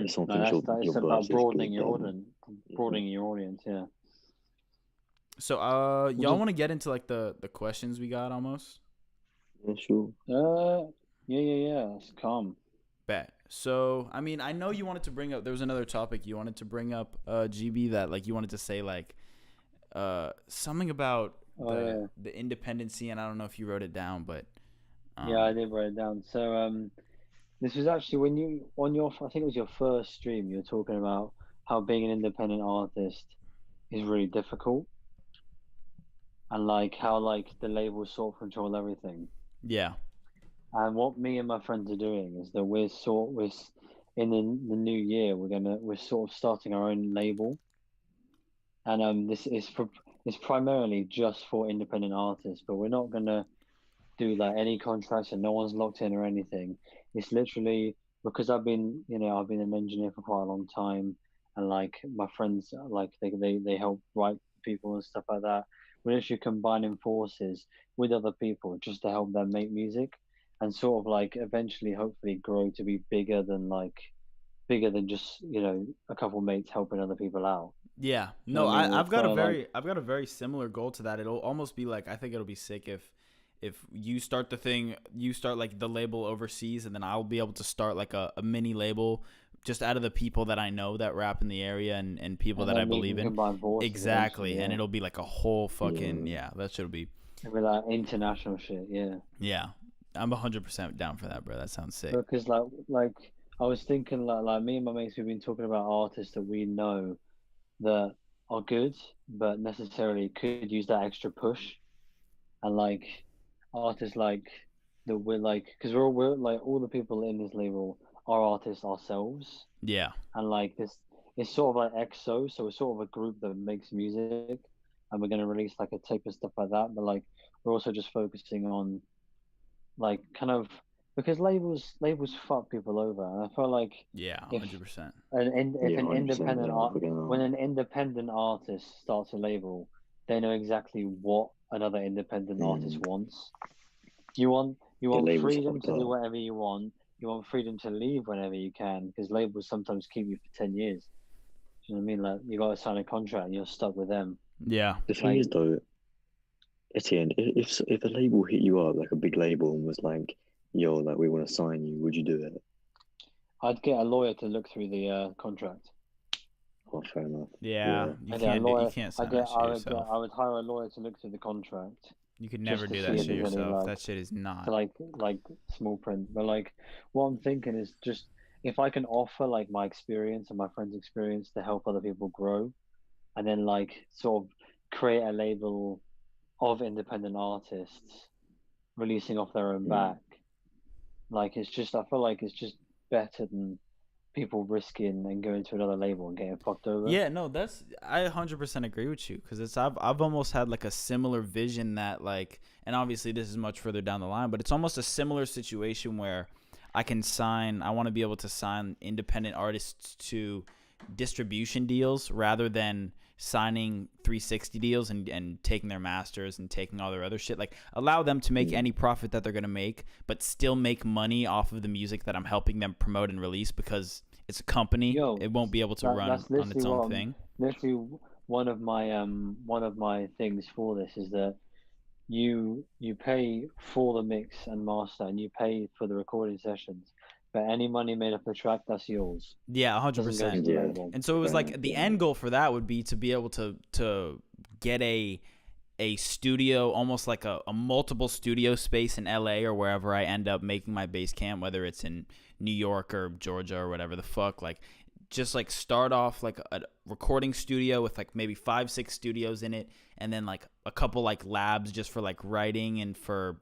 Speaker 3: If someone
Speaker 2: No,
Speaker 3: thinks
Speaker 2: it's
Speaker 3: your
Speaker 2: about
Speaker 3: verse is
Speaker 2: broadening
Speaker 3: good,
Speaker 2: your
Speaker 3: then
Speaker 2: audience, broadening your audience. Yeah.
Speaker 1: So
Speaker 2: Which
Speaker 1: y'all
Speaker 2: is
Speaker 1: want to get into like the questions we got almost?
Speaker 3: yeah, sure.
Speaker 2: yeah. It's calm.
Speaker 1: Bet. So I mean I know you wanted to bring up there was another topic you wanted to bring up GB that like you wanted to say like something about
Speaker 2: Oh
Speaker 1: the independency and I don't know if you wrote it down but
Speaker 2: yeah, I did write it down. So this was actually when you on your I think it was your first stream. You were talking about how being an independent artist is really difficult, and like how like the labels sort of control everything.
Speaker 1: yeah.
Speaker 2: And what me and my friends are doing is that we're in the new year we're sort of starting our own label, and this is for it's primarily just for independent artists, but we're not gonna do like any contracts and no one's locked in or anything. It's literally because I've been an engineer for quite a long time, and like my friends like they help write people and stuff like that. We're literally combining forces with other people just to help them make music and sort of like eventually hopefully grow to be bigger than just a couple mates helping other people out.
Speaker 1: Yeah.
Speaker 2: You
Speaker 1: No,
Speaker 2: know what I mean?
Speaker 1: I've got a
Speaker 2: Kinda like,
Speaker 1: I've got a very similar goal to that. It'll almost be like, I think it'll be sick if you start the thing, you start like the label overseas, and then I'll be able to start like a mini label just out of the people that I know that rap in the area, and people
Speaker 2: and
Speaker 1: that I
Speaker 2: then we
Speaker 1: believe
Speaker 2: can
Speaker 1: in.
Speaker 2: combine forces eventually.
Speaker 1: Exactly. And
Speaker 2: Yeah,
Speaker 1: it'll be like a whole fucking,
Speaker 3: Yeah.
Speaker 1: that shit'll be,
Speaker 2: it'll be like international shit. Yeah,
Speaker 1: yeah. I'm 100% down for that, bro. That sounds sick.
Speaker 2: because like I was thinking like me and my mates, we've been talking about artists that we know that are good, but necessarily could use that extra push, and like artists like that we're like, because we're like all the people in this label are artists ourselves,
Speaker 1: Yeah.
Speaker 2: and like this, it's sort of like EXO, so we're sort of a group that makes music, and we're gonna release like a tape and stuff like that, but like we're also just focusing on like kind of, because labels fuck people over, and I feel like
Speaker 1: Yeah,
Speaker 2: if
Speaker 1: 100%.
Speaker 3: Yeah,
Speaker 2: if an
Speaker 3: 100%.
Speaker 2: independent
Speaker 3: Yeah,
Speaker 2: art
Speaker 3: we're
Speaker 2: when
Speaker 3: gonna.
Speaker 2: an independent artist starts a label, they know exactly what another independent artist
Speaker 3: Mm,
Speaker 2: wants. You
Speaker 3: yeah,
Speaker 2: want
Speaker 3: labels
Speaker 2: freedom
Speaker 3: fucked
Speaker 2: to do
Speaker 3: up.
Speaker 2: whatever you want. You want freedom to leave whenever you can, because labels sometimes keep you for 10 years. Do you know what I mean? Like you got to sign a contract and you're stuck with them.
Speaker 1: Yeah.
Speaker 3: The thing
Speaker 2: Like
Speaker 3: is, though, Etienne, if a label hit you up, like a big label, and was like, "Yo, like we want to sign you," would you do it?
Speaker 2: I'd get a lawyer to look through the contract.
Speaker 3: Oh, fair enough.
Speaker 1: Yeah.
Speaker 3: Yeah,
Speaker 2: I get a
Speaker 1: You
Speaker 2: lawyer.
Speaker 1: can't sign that shit yourself.
Speaker 2: I would hire a lawyer to look through the contract
Speaker 1: You could never
Speaker 2: just to
Speaker 1: do
Speaker 2: see
Speaker 1: that
Speaker 2: if
Speaker 1: shit
Speaker 2: there's any
Speaker 1: yourself.
Speaker 2: like
Speaker 1: That shit is
Speaker 2: to
Speaker 1: not.
Speaker 2: like small print. But like what I'm thinking is just if I can offer like my experience and my friend's experience to help other people grow, and then like sort of create a label of independent artists releasing off their own
Speaker 3: mm,
Speaker 2: back. Like it's just I feel like it's just better than people risking and going to another label and getting fucked over.
Speaker 1: Yeah, no, that's I 100% agree with you, because it's I've almost had like a similar vision that like, and obviously this is much further down the line, but it's almost a similar situation where I want to be able to sign independent artists to distribution deals rather than signing 360 deals and taking their masters and taking all their other shit. Like allow them to make
Speaker 3: mm,
Speaker 1: any profit that they're going to make, but still make money off of the music that I'm helping them promote and release, because it's a company.
Speaker 2: Yo,
Speaker 1: It won't be able to run
Speaker 2: that's
Speaker 1: on its
Speaker 2: literally
Speaker 1: own
Speaker 2: what
Speaker 1: thing.
Speaker 2: literally one of my things for this is that you pay for the mix and master and you pay for the recording sessions, but any money made off the track, that's yours.
Speaker 1: Yeah,
Speaker 2: Doesn't go
Speaker 1: 100%.
Speaker 2: to the
Speaker 3: yeah,
Speaker 2: label.
Speaker 1: And so it was
Speaker 3: fair enough.
Speaker 1: like the
Speaker 3: Yeah,
Speaker 1: end goal for that would be to be able to get a studio, almost like a multiple studio space in LA or wherever I end up making my base camp, whether it's in New York or Georgia or whatever the fuck. Like just like start off like a recording studio with like maybe 5-6 studios in it, and then like a couple like labs just for like writing and for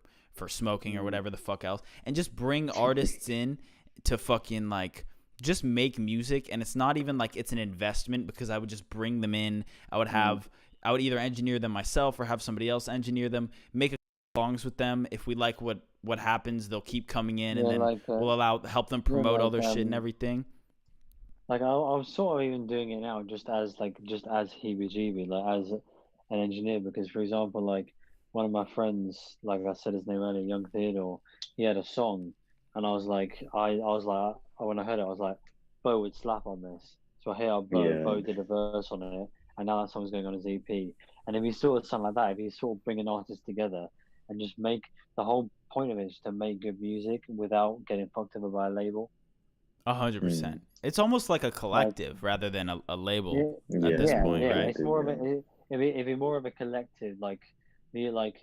Speaker 1: smoking or
Speaker 2: Mm.
Speaker 1: whatever the fuck else, and just bring artists in to fucking like just make music. And it's not even like it's an investment, because I would just bring them in.
Speaker 2: Mm.
Speaker 1: I would either engineer them myself or have somebody else engineer them, make a songs with them. If we like what happens, they'll keep coming in, and
Speaker 2: Yeah,
Speaker 1: then we'll help them
Speaker 2: yeah,
Speaker 1: promote all their shit and everything.
Speaker 2: I was sort of even doing it now just as heebie-jeebie, like as an engineer, because for example, like one of my friends, like I said his name earlier, Young Theodore, he had a song, and I was like when I heard it, I was like, Bo would slap on this. So I hear how
Speaker 3: yeah,
Speaker 2: Bo did a verse on it, and now that song's going on his EP. And if you sort of something like that, if you sort of bring an artist together and just make the whole point of it is to make good music without getting fucked over by a label.
Speaker 1: 100%.
Speaker 3: mm,
Speaker 1: It's almost like a
Speaker 2: Like
Speaker 1: collective rather than a label
Speaker 2: yeah,
Speaker 1: at this
Speaker 3: yeah, more
Speaker 1: point,
Speaker 2: yeah.
Speaker 1: right?
Speaker 2: It's
Speaker 3: collective.
Speaker 2: more of
Speaker 3: Yeah,
Speaker 2: it'd be more of a collective. Like be like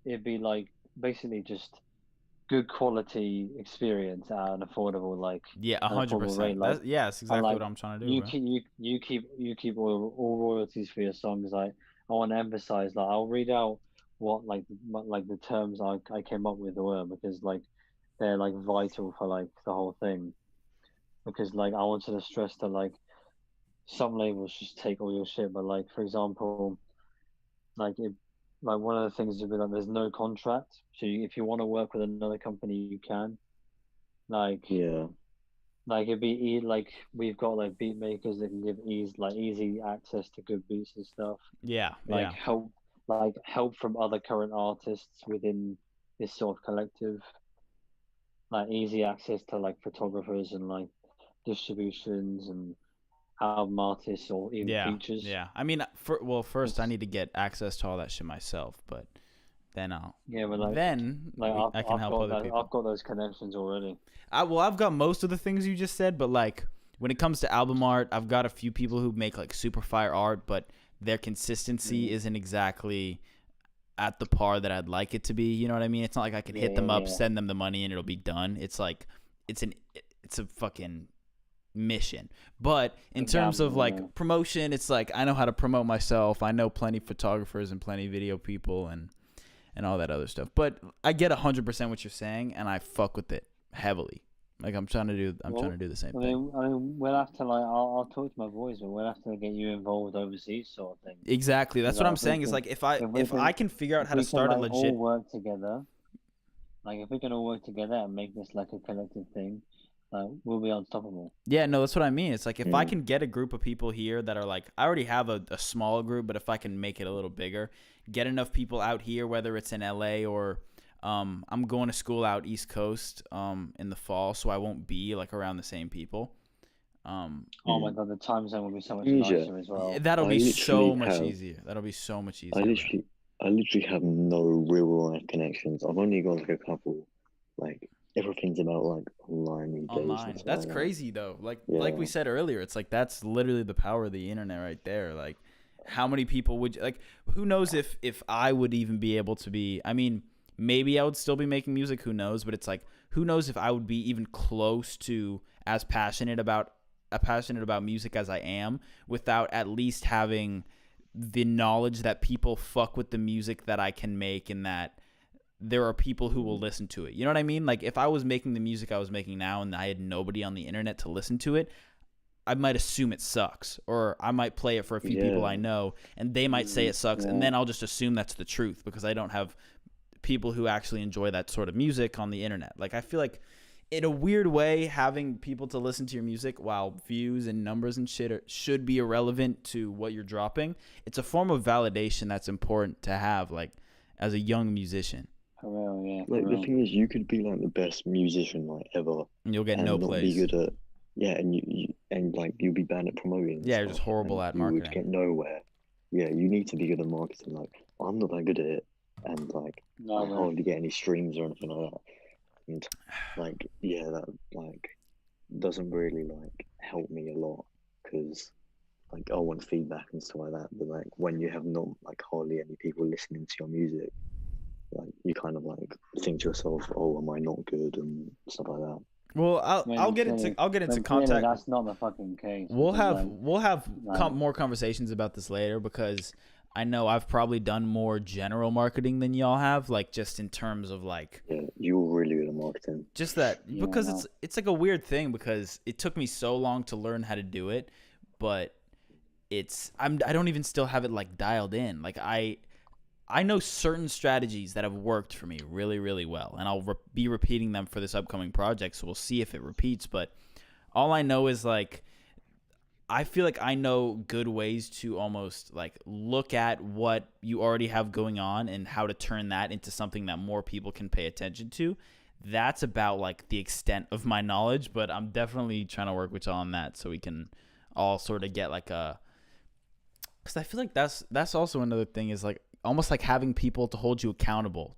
Speaker 2: it'd be like basically just good quality experience at
Speaker 1: Yeah,
Speaker 2: an affordable rate.
Speaker 1: 100%. That's
Speaker 2: And
Speaker 1: exactly
Speaker 2: like
Speaker 1: what I'm trying to do, bro.
Speaker 2: you keep all royalties for your songs. Like I want to emphasize, like I'll read out what like the terms I came up with were, because like they're like vital for like the whole thing. Because like I wanted to stress that like some labels just take all your shit, but like for example, like if like one of the things would be like there's no contract, so if you want to work with another company, you can. Like
Speaker 3: yeah,
Speaker 2: it'd be like we've got like beat makers that can give easy access to good beats and stuff.
Speaker 1: Yeah,
Speaker 2: Like
Speaker 1: yeah.
Speaker 2: help from other current artists within this sort of collective. Like easy access to like photographers and like distributions and album artists or even
Speaker 1: Yeah,
Speaker 2: features.
Speaker 1: yeah. I mean, first I need to get access to all that shit myself, but then
Speaker 2: But
Speaker 1: I can help other people.
Speaker 2: I've got those connections already.
Speaker 1: I've got most of the things you just said, but like when it comes to album art, I've got a few people who make like super fire art, but their consistency isn't exactly at the par that I'd like it to be. You know what I mean? It's not like I can hit them up, send them the money, and it'll be done. It's like it's a fucking mission. But in terms of like promotion, it's like I know how to promote myself. I know plenty of photographers and plenty of video people and all that other stuff. But I get 100% what you're saying, and I fuck with it heavily. Like I'm trying to do the same thing.
Speaker 2: I mean, we'll have to like I'll talk to my boys, but we'll have to get you involved overseas, sort of thing.
Speaker 1: Exactly. That's what I'm saying. Is like if I can figure out how to start a legit
Speaker 2: all work together, like if we can all work together and make this like a collective thing, we'll be unstoppable.
Speaker 1: Yeah, no, that's what I mean. It's like if I can get a group of people here that are like, I already have a small group, but if I can make it a little bigger, get enough people out here, whether it's in LA or I'm going to school out East Coast in the fall, so I won't be like around the same people.
Speaker 2: Oh my god, the time zone will be so much nicer as well.
Speaker 1: That'll be so much easier. That'll be so much easier.
Speaker 3: I literally have no real life connections. I've only got like a couple. Like everything's about like online.
Speaker 1: That's crazy though. Like we said earlier, it's like that's literally the power of the internet right there. Like how many people would like? Who knows if I would even be able to be? I mean, maybe I would still be making music. Who knows? But it's like who knows if I would be even close to as passionate about music as I am without at least having the knowledge that people fuck with the music that I can make and that there are people who will listen to it. You know what I mean? Like if I was making the music I was making now and I had nobody on the internet to listen to it, I might assume it sucks, or I might play it for a few people I know and they might say it sucks, and then I'll just assume that's the truth because I don't have people who actually enjoy that sort of music on the internet. Like I feel like in a weird way, having people to listen to your music while views and numbers and shit should be irrelevant to what you're dropping, it's a form of validation that's important to have, like, as a young musician.
Speaker 2: For real, yeah.
Speaker 3: Like, the thing is, you could be, like, the best musician, like, ever.
Speaker 1: And you'll get no plays.
Speaker 3: Be good at, and like, you'll be bad at promoting.
Speaker 1: Yeah, you're just horrible at marketing.
Speaker 3: You would get nowhere. Yeah, you need to be good at marketing. Like, I'm not that good at it. And, like, I hardly get any streams or anything like that. And like that like doesn't really like help me a lot because like I want feedback and stuff like that, but like when you have not like hardly any people listening to your music, like you kind of like think to yourself, oh, am I not good and stuff like that.
Speaker 1: Well, I'll get into contact.
Speaker 2: That's not the fucking case.
Speaker 1: We'll have more conversations about this later because I know I've probably done more general marketing than y'all have, like just in terms of like.
Speaker 3: Yeah, you were really good at marketing.
Speaker 1: Just that because it's like a weird thing because it took me so long to learn how to do it, but I don't even still have it like dialed in. Like I know certain strategies that have worked for me really, really well, and I'll be repeating them for this upcoming project, so we'll see if it repeats. But all I know is like. I feel like I know good ways to almost like look at what you already have going on and how to turn that into something that more people can pay attention to. That's about like the extent of my knowledge, but I'm definitely trying to work with y'all on that so we can all sort of get like a. Because I feel like that's also another thing is like almost like having people to hold you accountable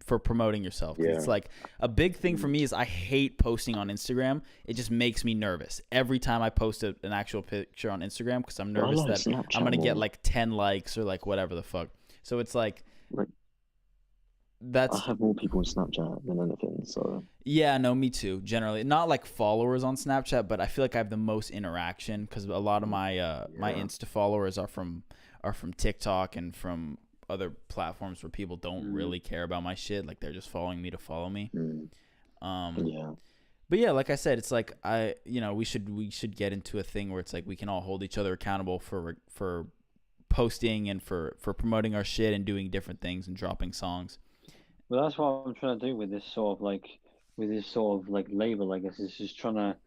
Speaker 1: for promoting yourself. Yeah. It's like a big thing for me is I hate posting on Instagram. It just makes me nervous every time I post an actual picture on Instagram because I'm nervous that Snapchat, I'm gonna get like 10 likes or like whatever the fuck. So it's like that's.
Speaker 3: I have more people on Snapchat than anything. So
Speaker 1: yeah, no, me too. Generally, not like followers on Snapchat, but I feel like I have the most interaction because a lot of my my Insta followers are from TikTok and from other platforms where people don't really care about my shit, like they're just following me to follow me. But yeah, like I said, it's like we should get into a thing where it's like we can all hold each other accountable for posting and for promoting our shit and doing different things and dropping songs.
Speaker 2: Well, that's what I'm trying to do with this sort of label, I guess. It's just trying to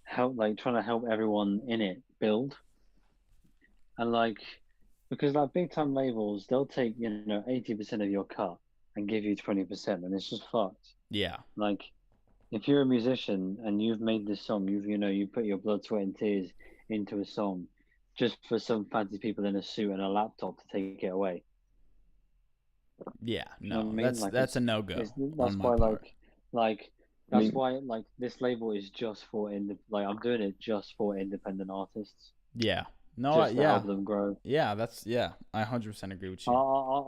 Speaker 2: help everyone in it build and like. Because like big time labels, they'll take 80% of your cut and give you 20%, and it's just fucked.
Speaker 1: Yeah.
Speaker 2: Like, if you're a musician and you've made this song, you put your blood, sweat, and tears into a song, just for some fancy people in a suit and a laptop to take it away.
Speaker 1: Yeah,
Speaker 2: You know
Speaker 1: no,
Speaker 2: what I mean? Like
Speaker 1: that's a no go
Speaker 2: that's
Speaker 1: on my
Speaker 2: why
Speaker 1: part.
Speaker 3: I
Speaker 2: that's
Speaker 3: mean,
Speaker 2: why like this label is just for like I'm doing it just for independent artists,
Speaker 1: Yeah, no,
Speaker 2: just to
Speaker 1: yeah,
Speaker 2: help them grow.
Speaker 1: yeah, I 100% agree with you.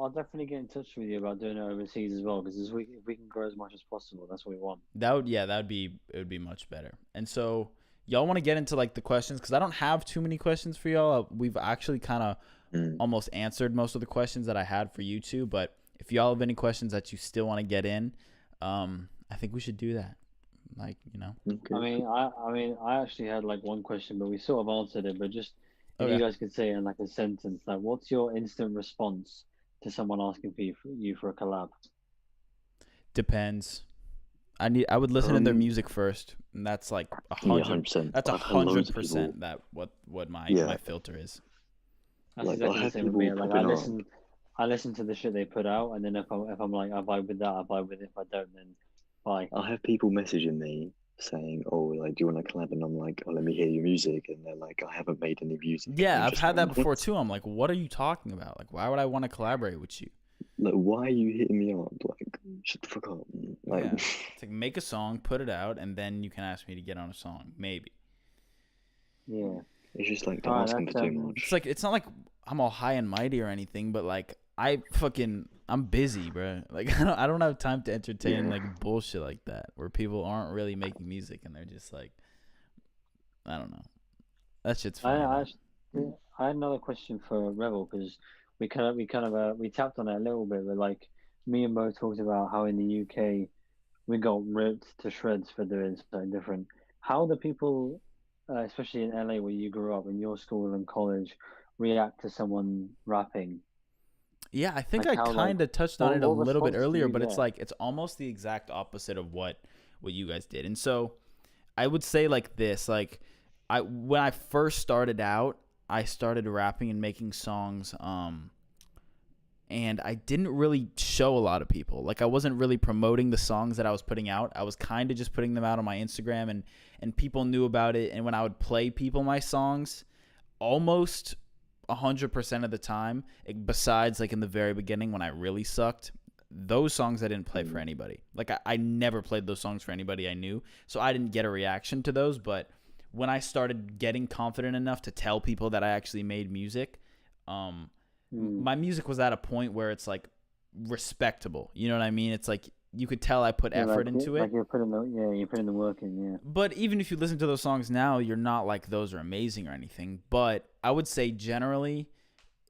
Speaker 2: I'll definitely get in touch with you about doing it overseas as well, because if we can grow as much as possible, that's what we want.
Speaker 1: It would be much better. And so y'all want to get into like the questions because I don't have too many questions for y'all. We've actually kind of
Speaker 3: mm,
Speaker 1: almost answered most of the questions that I had for you two. But if y'all have any questions that you still want to get in, I think we should do that. Like, you know.
Speaker 3: okay.
Speaker 2: I actually had like one question, but we sort of answered it. But just if you
Speaker 1: Okay.
Speaker 2: guys could say it in like a sentence, like what's your instant response to someone asking you for a collab?
Speaker 1: Depends. I would listen to their
Speaker 3: Um,
Speaker 1: music first, and that's like
Speaker 3: yeah, 100%.
Speaker 1: that's
Speaker 3: I've had loads of people.
Speaker 1: 100% that what my
Speaker 3: Yeah,
Speaker 1: filter is.
Speaker 2: That's
Speaker 3: like I
Speaker 2: exactly the
Speaker 3: have
Speaker 2: same with me.
Speaker 3: people
Speaker 2: Like
Speaker 3: popping up.
Speaker 2: I listen to the shit they put out, and then if I'm like I vibe with that, I vibe with it. If I don't, then bye.
Speaker 3: I have people messaging me saying, "Oh, like, do you want to collab?" And I'm like, "Oh, let me hear your music." And they're like, "I haven't made any music." And
Speaker 1: Yeah,
Speaker 3: I'm
Speaker 1: I've
Speaker 3: just
Speaker 1: had that
Speaker 3: going,
Speaker 1: before
Speaker 3: "What?
Speaker 1: too. I'm like, what are you talking about? Like, why would I want to collaborate with you?
Speaker 3: Like, why are you hitting me up? Like, shut the fuck up." Like,
Speaker 1: Yeah. It's like make a song, put it out, and then you can ask me to get on a song, maybe.
Speaker 2: Yeah.
Speaker 3: it's just like they're
Speaker 2: All right.
Speaker 3: asking for
Speaker 2: That's
Speaker 3: too
Speaker 1: It's
Speaker 3: much.
Speaker 1: like it's not like I'm all high and mighty or anything, but like I'm busy, bro. Like I don't have time to entertain
Speaker 3: Yeah,
Speaker 1: like bullshit like that where people aren't really making music and they're just like I don't know. That shit's
Speaker 2: I
Speaker 1: funny
Speaker 2: I,
Speaker 1: though.
Speaker 2: actually, I had another question for Revel, because we tapped on it a little bit, but like me and Bo talked about how in the UK we got ripped to shreds for doing something different. How do people, especially in LA where you grew up, in your school and college, react to someone rapping?
Speaker 1: Yeah, I think
Speaker 2: Like
Speaker 1: I
Speaker 2: how like
Speaker 1: kind of touched on it a
Speaker 2: what
Speaker 1: little bit
Speaker 2: response do
Speaker 1: earlier,
Speaker 2: you
Speaker 1: but it's
Speaker 2: get?
Speaker 1: like it's almost the exact opposite of what you guys did. And so I would say like this, like I when I first started out, I started rapping and making songs and I didn't really show a lot of people. Like I wasn't really promoting the songs that I was putting out. I was kind of just putting them out on my Instagram and people knew about it. And when I would play people my songs, almost 100% of the time, besides like in the very beginning when I really sucked, those songs I didn't play for
Speaker 3: mm,
Speaker 1: anybody. Like I never played those songs for anybody I knew. So I didn't get a reaction to those, but when I started getting confident enough to tell people that I actually made music, um,
Speaker 2: Mm.
Speaker 1: my music was at a point where it's like respectable. You know what I mean? It's like you could tell I put
Speaker 2: Yeah,
Speaker 1: effort into it.
Speaker 2: you're putting you're putting the work in, yeah.
Speaker 1: But even if you listen to those songs now, you're not like those are amazing or anything. But I would say generally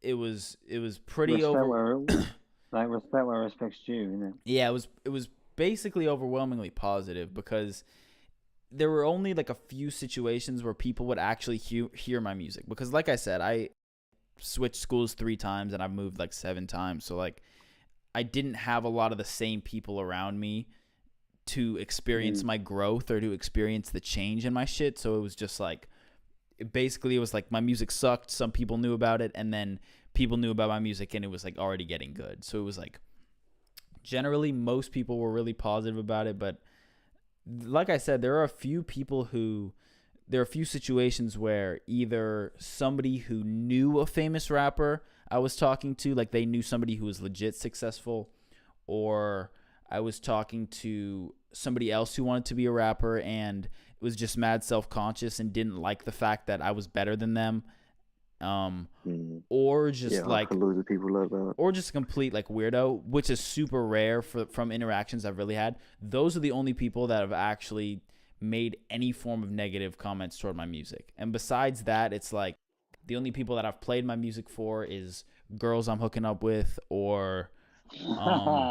Speaker 1: it was pretty
Speaker 2: Respect
Speaker 1: over
Speaker 2: where respect where respect's due, isn't it?
Speaker 1: yeah, it was basically overwhelmingly positive because there were only like a few situations where people would actually hear my music because like I said, I switched schools 3 times and I've moved like 7 times. So like I didn't have a lot of the same people around me to experience
Speaker 2: Mm.
Speaker 1: my growth or to experience the change in my shit. So it was just like it was like my music sucked, some people knew about it, and then people knew about my music and it was like already getting good. So it was like generally most people were really positive about it, but like I said, there are a few situations where either somebody who knew a famous rapper I was talking to, like they knew somebody who was legit successful, or I was talking to somebody else who wanted to be a rapper and was just mad self-conscious and didn't like the fact that I was better than them. Um,
Speaker 3: mm.
Speaker 1: or
Speaker 3: Yeah,
Speaker 1: just
Speaker 3: I've
Speaker 1: like
Speaker 3: had loads of people like that.
Speaker 1: or just a complete like weirdo, which is super rare from interactions I've really had. Those are the only people that have actually made any form of negative comments toward my music. And besides that, it's like the only people that I've played my music for is girls I'm hooking up with um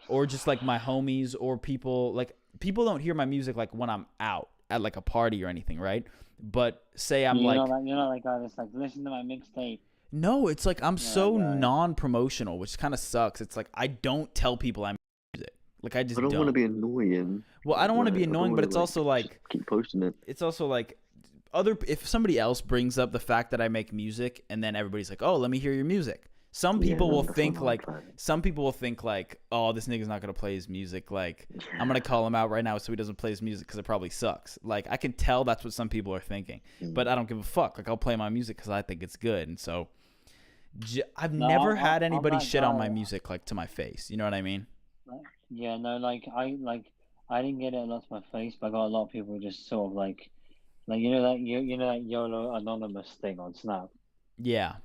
Speaker 1: or just like my homies or people don't hear my music like when I'm out at like a party or anything, right? But say I'm like
Speaker 2: You're not that guy that's like, listen to my mixtape.
Speaker 1: no, it's like I'm
Speaker 2: You're not
Speaker 1: so
Speaker 2: that guy.
Speaker 1: non-promotional, which kind of sucks. It's like I don't tell people I'm music. Like I
Speaker 3: I
Speaker 1: just
Speaker 3: don't want to
Speaker 1: don't.
Speaker 3: be annoying.
Speaker 1: Well, I don't want to
Speaker 3: Like,
Speaker 1: be
Speaker 3: I don't
Speaker 1: annoying, but
Speaker 3: want
Speaker 1: it's
Speaker 3: to like
Speaker 1: also
Speaker 3: just
Speaker 1: like
Speaker 3: keep posting it.
Speaker 1: other if somebody else brings up the fact that I make music and then everybody's like, "Oh, let me hear your music." Some
Speaker 3: Yeah,
Speaker 1: people will
Speaker 3: that's
Speaker 1: think
Speaker 3: what I'm
Speaker 1: like,
Speaker 3: trying.
Speaker 1: oh, this nigga's not gonna play his music. Like, I'm gonna call him out right now so he doesn't play his music because it probably sucks. Like, I can tell that's what some people are thinking, but I don't give a fuck. Like, I'll play my music because I think it's good, and so I've
Speaker 2: No,
Speaker 1: never had
Speaker 2: I'm
Speaker 1: anybody
Speaker 2: that
Speaker 1: shit on my
Speaker 2: guy.
Speaker 1: music like to my face. You know what I mean?
Speaker 2: Yeah, no, I didn't get it a lot to my face, but I got a lot of people just sort of like you know that YOLO anonymous thing on Snap.
Speaker 1: Yeah,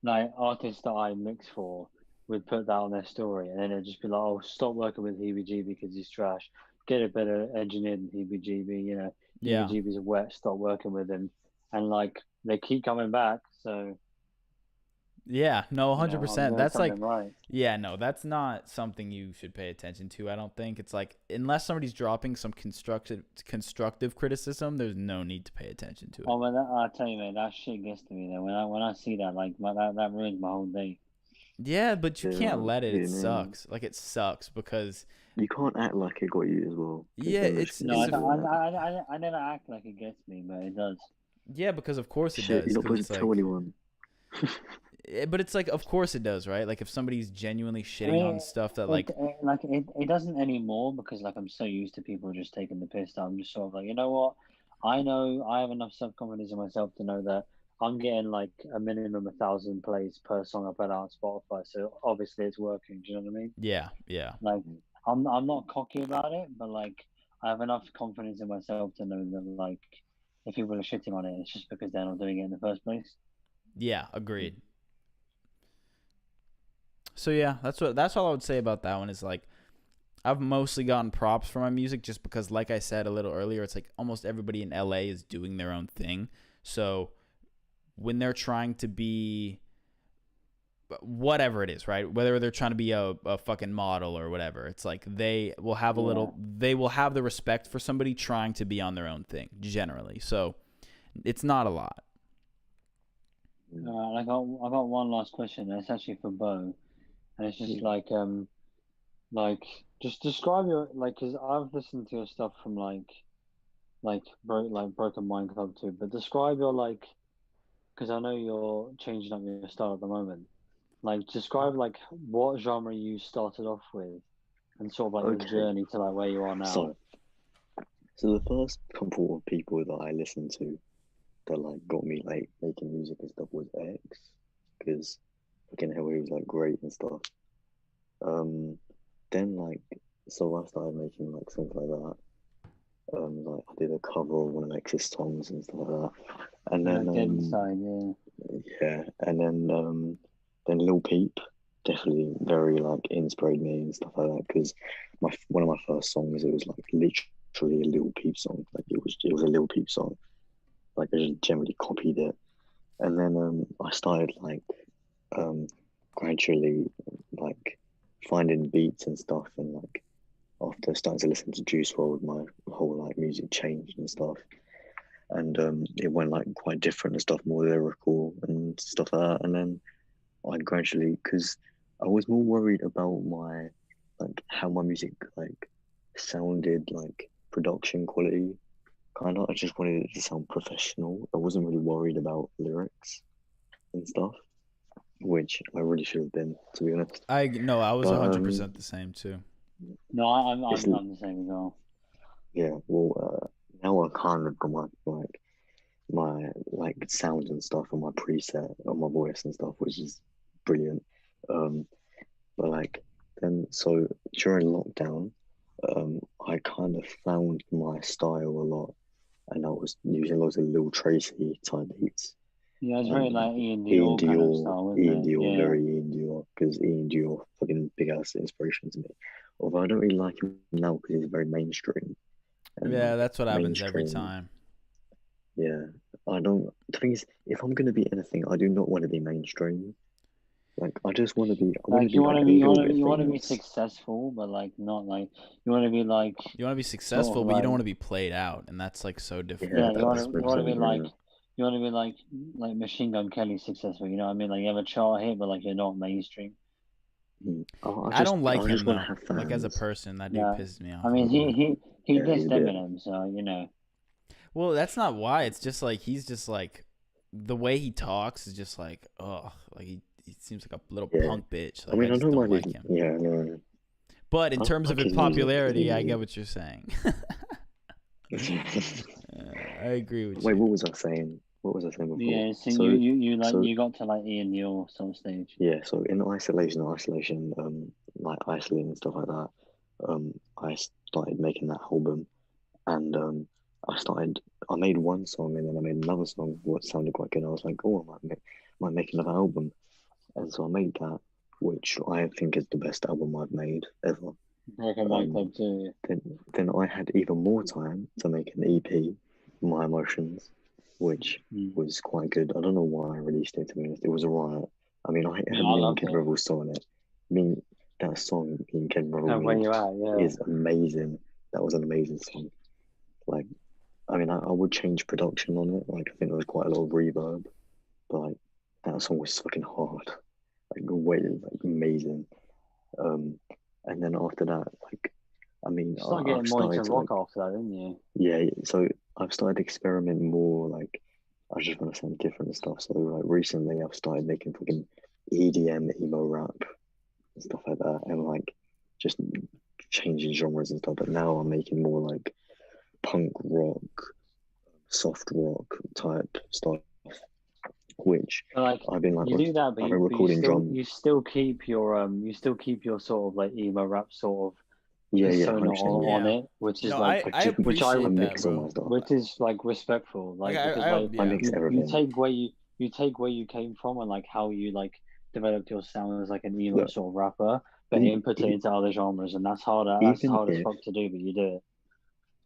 Speaker 2: Like artists that I mix for would put that on their story, and then it'd just be like, "Oh, stop working with HeeBeeGee because he's trash. Get a better engineer than HeeBeeGee. You know,
Speaker 1: yeah.
Speaker 2: HeeBeeGee's wet. Stop working with him." And like they keep coming back, so
Speaker 1: Yeah, no,
Speaker 2: I'm
Speaker 1: 100%.
Speaker 2: doing
Speaker 1: That's like,
Speaker 2: something right.
Speaker 1: yeah, no, that's not something you should pay attention to. I don't think it's like unless somebody's dropping some constructive criticism, there's no need to pay attention to it.
Speaker 2: Oh, man, I tell you, man, that shit gets to me. Though when I see that, like that ruins my whole day.
Speaker 1: Yeah, but you
Speaker 3: Yeah,
Speaker 1: can't let it.
Speaker 3: yeah,
Speaker 1: It
Speaker 3: man.
Speaker 1: sucks. Like it sucks because
Speaker 3: You can't act like it got you as well, because
Speaker 1: yeah,
Speaker 3: then they're just gonna
Speaker 2: No,
Speaker 1: it's
Speaker 2: I,
Speaker 3: keep
Speaker 1: a
Speaker 2: don't-
Speaker 3: doing that.
Speaker 2: I never act like it gets me, but it does.
Speaker 1: yeah because of course it
Speaker 3: Shit,
Speaker 1: does
Speaker 3: you're not
Speaker 1: because
Speaker 3: supposed
Speaker 1: it's
Speaker 3: to tell
Speaker 1: like
Speaker 3: anyone.
Speaker 1: but it's like of course it does, right? Like if somebody's genuinely
Speaker 2: I
Speaker 1: shitting on
Speaker 2: mean,
Speaker 1: stuff that like
Speaker 2: it doesn't anymore because like I'm so used to people just taking the piss that I'm just sort of like, you know what? I know I have enough self-confidence in myself to know that I'm getting like a minimum 1,000 plays per song I put out on Spotify, so obviously it's working. Do you know what I mean?
Speaker 1: yeah, yeah.
Speaker 2: Like I'm not cocky about it, but like I have enough confidence in myself to know that like if people are shitting on it, it's just because they're not doing it in the first place.
Speaker 1: Yeah, agreed. So yeah, that's all I would say about that one is like I've mostly gotten props for my music just because like I said a little earlier, it's like almost everybody in LA is doing their own thing. So when they're trying to be whatever it is, right? Whether they're trying to be a fucking model or whatever, it's like they will have they will have the respect for somebody trying to be on their own thing generally. So it's not a lot.
Speaker 2: I got one last question. And it's actually for Bo, and it's just
Speaker 3: Yeah.
Speaker 2: like just describe your like because I've listened to your stuff from Broken Mind Club too, but describe your like because I know you're changing up your style at the moment. Like describe like what genre you started off with, and sort of like your
Speaker 3: Okay,
Speaker 2: journey to like where you are now.
Speaker 3: so the first couple of people that I listened to that like got me like making music and stuff was X, because fucking hell, he was like great and stuff. Um, then like so I started making like songs like that. Like I did a cover of one of X's songs and stuff like that. And
Speaker 2: Yeah,
Speaker 3: then
Speaker 2: Dead Inside, yeah.
Speaker 3: yeah, and then Lil Peep definitely very like inspired me and stuff like that because my one of my first songs it was like literally a Lil Peep song. Like it was a Lil Peep song. Like I just generally copied it. And then I started like um gradually like finding beats and stuff and like after starting to listen to Juice WRLD my whole like music changed and stuff. And it went like quite different and stuff, more lyrical and stuff like that. And then I gradually, because I was more worried about my like how my music like sounded like production quality. Kind of, I just wanted it to sound professional. I wasn't really worried about lyrics and stuff, which I really should have been, to be honest.
Speaker 1: I no, I was
Speaker 3: But
Speaker 1: 100% the same too.
Speaker 2: No,
Speaker 3: it's
Speaker 2: I'm the same as well.
Speaker 3: yeah. Well, now I kind of got my like sound and stuff on my preset on my voice and stuff, which is brilliant. Um, but like then so during lockdown, I kind of found my style a lot, and I was using lots of Lil Tracy type beats
Speaker 2: Yeah, it's very
Speaker 3: and
Speaker 2: like Ian
Speaker 3: Ian
Speaker 2: Dior kind of
Speaker 3: Dior,
Speaker 2: style, isn't
Speaker 3: Ian
Speaker 2: it?
Speaker 3: Dior,
Speaker 2: Yeah.
Speaker 3: very Ian Dior, because Ian Dior fucking big ass inspiration to me. Although I don't really like him now because he's very mainstream and
Speaker 1: Yeah,
Speaker 3: like
Speaker 1: that's what happens every
Speaker 3: mainstream.
Speaker 1: time.
Speaker 3: Yeah, I don't. The thing is, if I'm gonna be anything, I do not want to be mainstream. Like, I just want to be. I want to
Speaker 2: Like
Speaker 3: be like a little bit
Speaker 2: you want to be
Speaker 3: famous.
Speaker 2: successful, but like not like you want to be like
Speaker 1: You want to be
Speaker 2: sort
Speaker 1: successful,
Speaker 2: of
Speaker 1: but you don't
Speaker 2: like
Speaker 1: want to be played out, and that's like so
Speaker 3: Yeah,
Speaker 1: difficult.
Speaker 2: yeah,
Speaker 3: that's
Speaker 2: you want to be
Speaker 3: 100%.
Speaker 2: like
Speaker 3: Yeah.
Speaker 2: Machine Gun Kelly successful. You know what I mean? Like you have a chart hit, but like you're not mainstream.
Speaker 1: I don't like
Speaker 3: I just
Speaker 1: him
Speaker 3: want to
Speaker 1: though.
Speaker 3: have
Speaker 1: Like as a
Speaker 3: fans.
Speaker 1: person, that dude
Speaker 2: Yeah,
Speaker 1: pisses me
Speaker 2: I
Speaker 1: off a
Speaker 2: mean
Speaker 1: little bit.
Speaker 2: he
Speaker 3: Yeah, he's
Speaker 2: dissed
Speaker 3: a bit.
Speaker 2: Eminem, so you know.
Speaker 1: Well, that's not why. It's just like he's just like the way he talks is just like like seems like a little
Speaker 3: Yeah.
Speaker 1: punk bitch.
Speaker 3: I
Speaker 1: Like
Speaker 3: mean,
Speaker 1: I
Speaker 3: I
Speaker 1: just
Speaker 3: don't
Speaker 1: don't
Speaker 3: mind
Speaker 1: like
Speaker 3: his,
Speaker 1: him.
Speaker 3: yeah, no.
Speaker 1: But in
Speaker 3: I
Speaker 1: terms of
Speaker 3: like
Speaker 1: his
Speaker 3: his music.
Speaker 1: popularity, I
Speaker 3: Yeah.
Speaker 1: get what you're saying. I agree with
Speaker 3: Wait,
Speaker 1: you.
Speaker 3: what was I saying? What was I saying before?
Speaker 2: Yeah, so
Speaker 3: So,
Speaker 2: you like
Speaker 3: so
Speaker 2: you got to like Ian Neil sort of stage.
Speaker 3: yeah, so in isolation, like Iceland and stuff like that, I started making that album, and I made one song, and then I made another song what sounded quite good. I was like, oh, might make another album, and so I made that, which I think is the best album I've made ever.
Speaker 2: Like on my
Speaker 3: Um,
Speaker 2: club too.
Speaker 3: then I had even more time to make an EP, My Emotions, which
Speaker 2: Mm.
Speaker 3: was quite good. I don't know why I released it, to be honest. It was alright. I mean, I
Speaker 2: Yeah,
Speaker 3: had
Speaker 2: I
Speaker 3: me and
Speaker 2: loved
Speaker 3: Kid
Speaker 2: it.
Speaker 3: Revel song on it. I mean, that song me and Kid Revel
Speaker 2: And where
Speaker 3: made
Speaker 2: you at? Yeah.
Speaker 3: is amazing. That was an amazing song. Like, I mean, I would change production on it. Like, I think there was quite a lot of reverb, but like, that song was fucking hard. Like, way, like, amazing. Um, and then after that, like, I mean,
Speaker 2: You started
Speaker 3: I've
Speaker 2: getting more into
Speaker 3: started to like,
Speaker 2: rock after that, didn't you?
Speaker 3: yeah. So I've started experimenting more. Like, I just want to sound different and stuff. So like recently, I've started making fucking EDM, emo rap, and stuff like that, and like just changing genres and stuff. But now I'm making more like punk rock, soft rock type stuff, which
Speaker 2: But, like
Speaker 3: I've been like
Speaker 2: you do that,
Speaker 3: I've been
Speaker 2: but you
Speaker 3: recording
Speaker 2: still
Speaker 3: drum.
Speaker 2: you still keep your sort of like emo rap sort of
Speaker 3: Yeah, yeah,
Speaker 2: persona
Speaker 3: 100%. Yeah,
Speaker 2: on
Speaker 1: Yeah.
Speaker 2: it, which is
Speaker 1: No,
Speaker 2: like
Speaker 1: I
Speaker 3: just
Speaker 2: which I
Speaker 3: I
Speaker 1: appreciate that,
Speaker 3: mix all
Speaker 1: bro.
Speaker 3: my stuff.
Speaker 2: which is like respectful,
Speaker 1: Like
Speaker 2: like because like
Speaker 3: I
Speaker 1: yeah.
Speaker 3: mix
Speaker 2: you
Speaker 3: everything.
Speaker 2: take you take where you came from and like how you like developed your sound as like an emo
Speaker 3: Look,
Speaker 2: sort of rapper, but
Speaker 3: e-
Speaker 2: input it
Speaker 3: e-
Speaker 2: into other genres, and that's harder. That's
Speaker 3: even
Speaker 2: hard as
Speaker 3: if
Speaker 2: fuck to do, but you do it.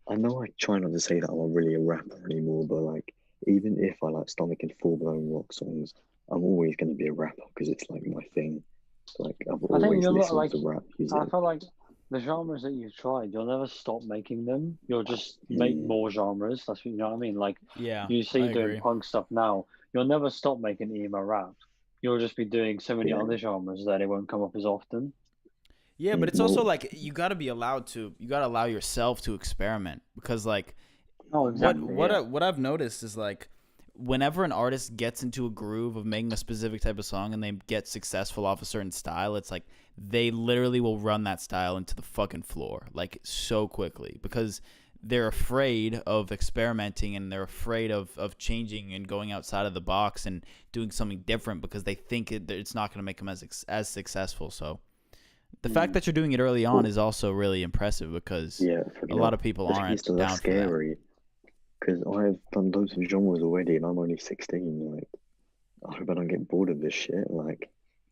Speaker 3: I know I try not to say that I'm not really a rapper anymore, but like even if I like start making full blown rock songs, I'm always going to be a rapper because it's like my thing. Like I've
Speaker 2: I think
Speaker 3: always
Speaker 2: you're not
Speaker 3: listened
Speaker 2: like
Speaker 3: to rap
Speaker 2: I
Speaker 3: music.
Speaker 2: feel like the genres that you've tried, you'll never stop making them. You'll just make
Speaker 3: Mm,
Speaker 2: more genres. That's what you know what I mean. Like
Speaker 1: Yeah,
Speaker 2: you
Speaker 1: I
Speaker 2: see doing
Speaker 1: agree.
Speaker 2: punk stuff now, you'll never stop making emo rap. You'll just be doing so many
Speaker 3: yeah.
Speaker 2: other genres that it won't come up as often.
Speaker 1: Yeah, but it's also
Speaker 3: Well,
Speaker 1: like you gotta allow yourself to experiment because like
Speaker 2: Oh, exactly. Yeah.
Speaker 1: what I've noticed is like whenever an artist gets into a groove of making a specific type of song and they get successful off a certain style, it's like they literally will run that style into the fucking floor like so quickly because they're afraid of experimenting and they're afraid of changing and going outside of the box and doing something different because they think it's not going to make them as successful. So the fact that you're doing it early on
Speaker 3: well,
Speaker 1: is also really impressive because
Speaker 3: yeah.
Speaker 1: a
Speaker 3: Fucking
Speaker 1: lot
Speaker 3: hell.
Speaker 1: of people
Speaker 3: The thing is
Speaker 1: aren't
Speaker 3: that that's
Speaker 1: down for that.
Speaker 3: scary because I've done loads of genres already, and I'm only 16. Like I hope I don't get bored of this shit. Like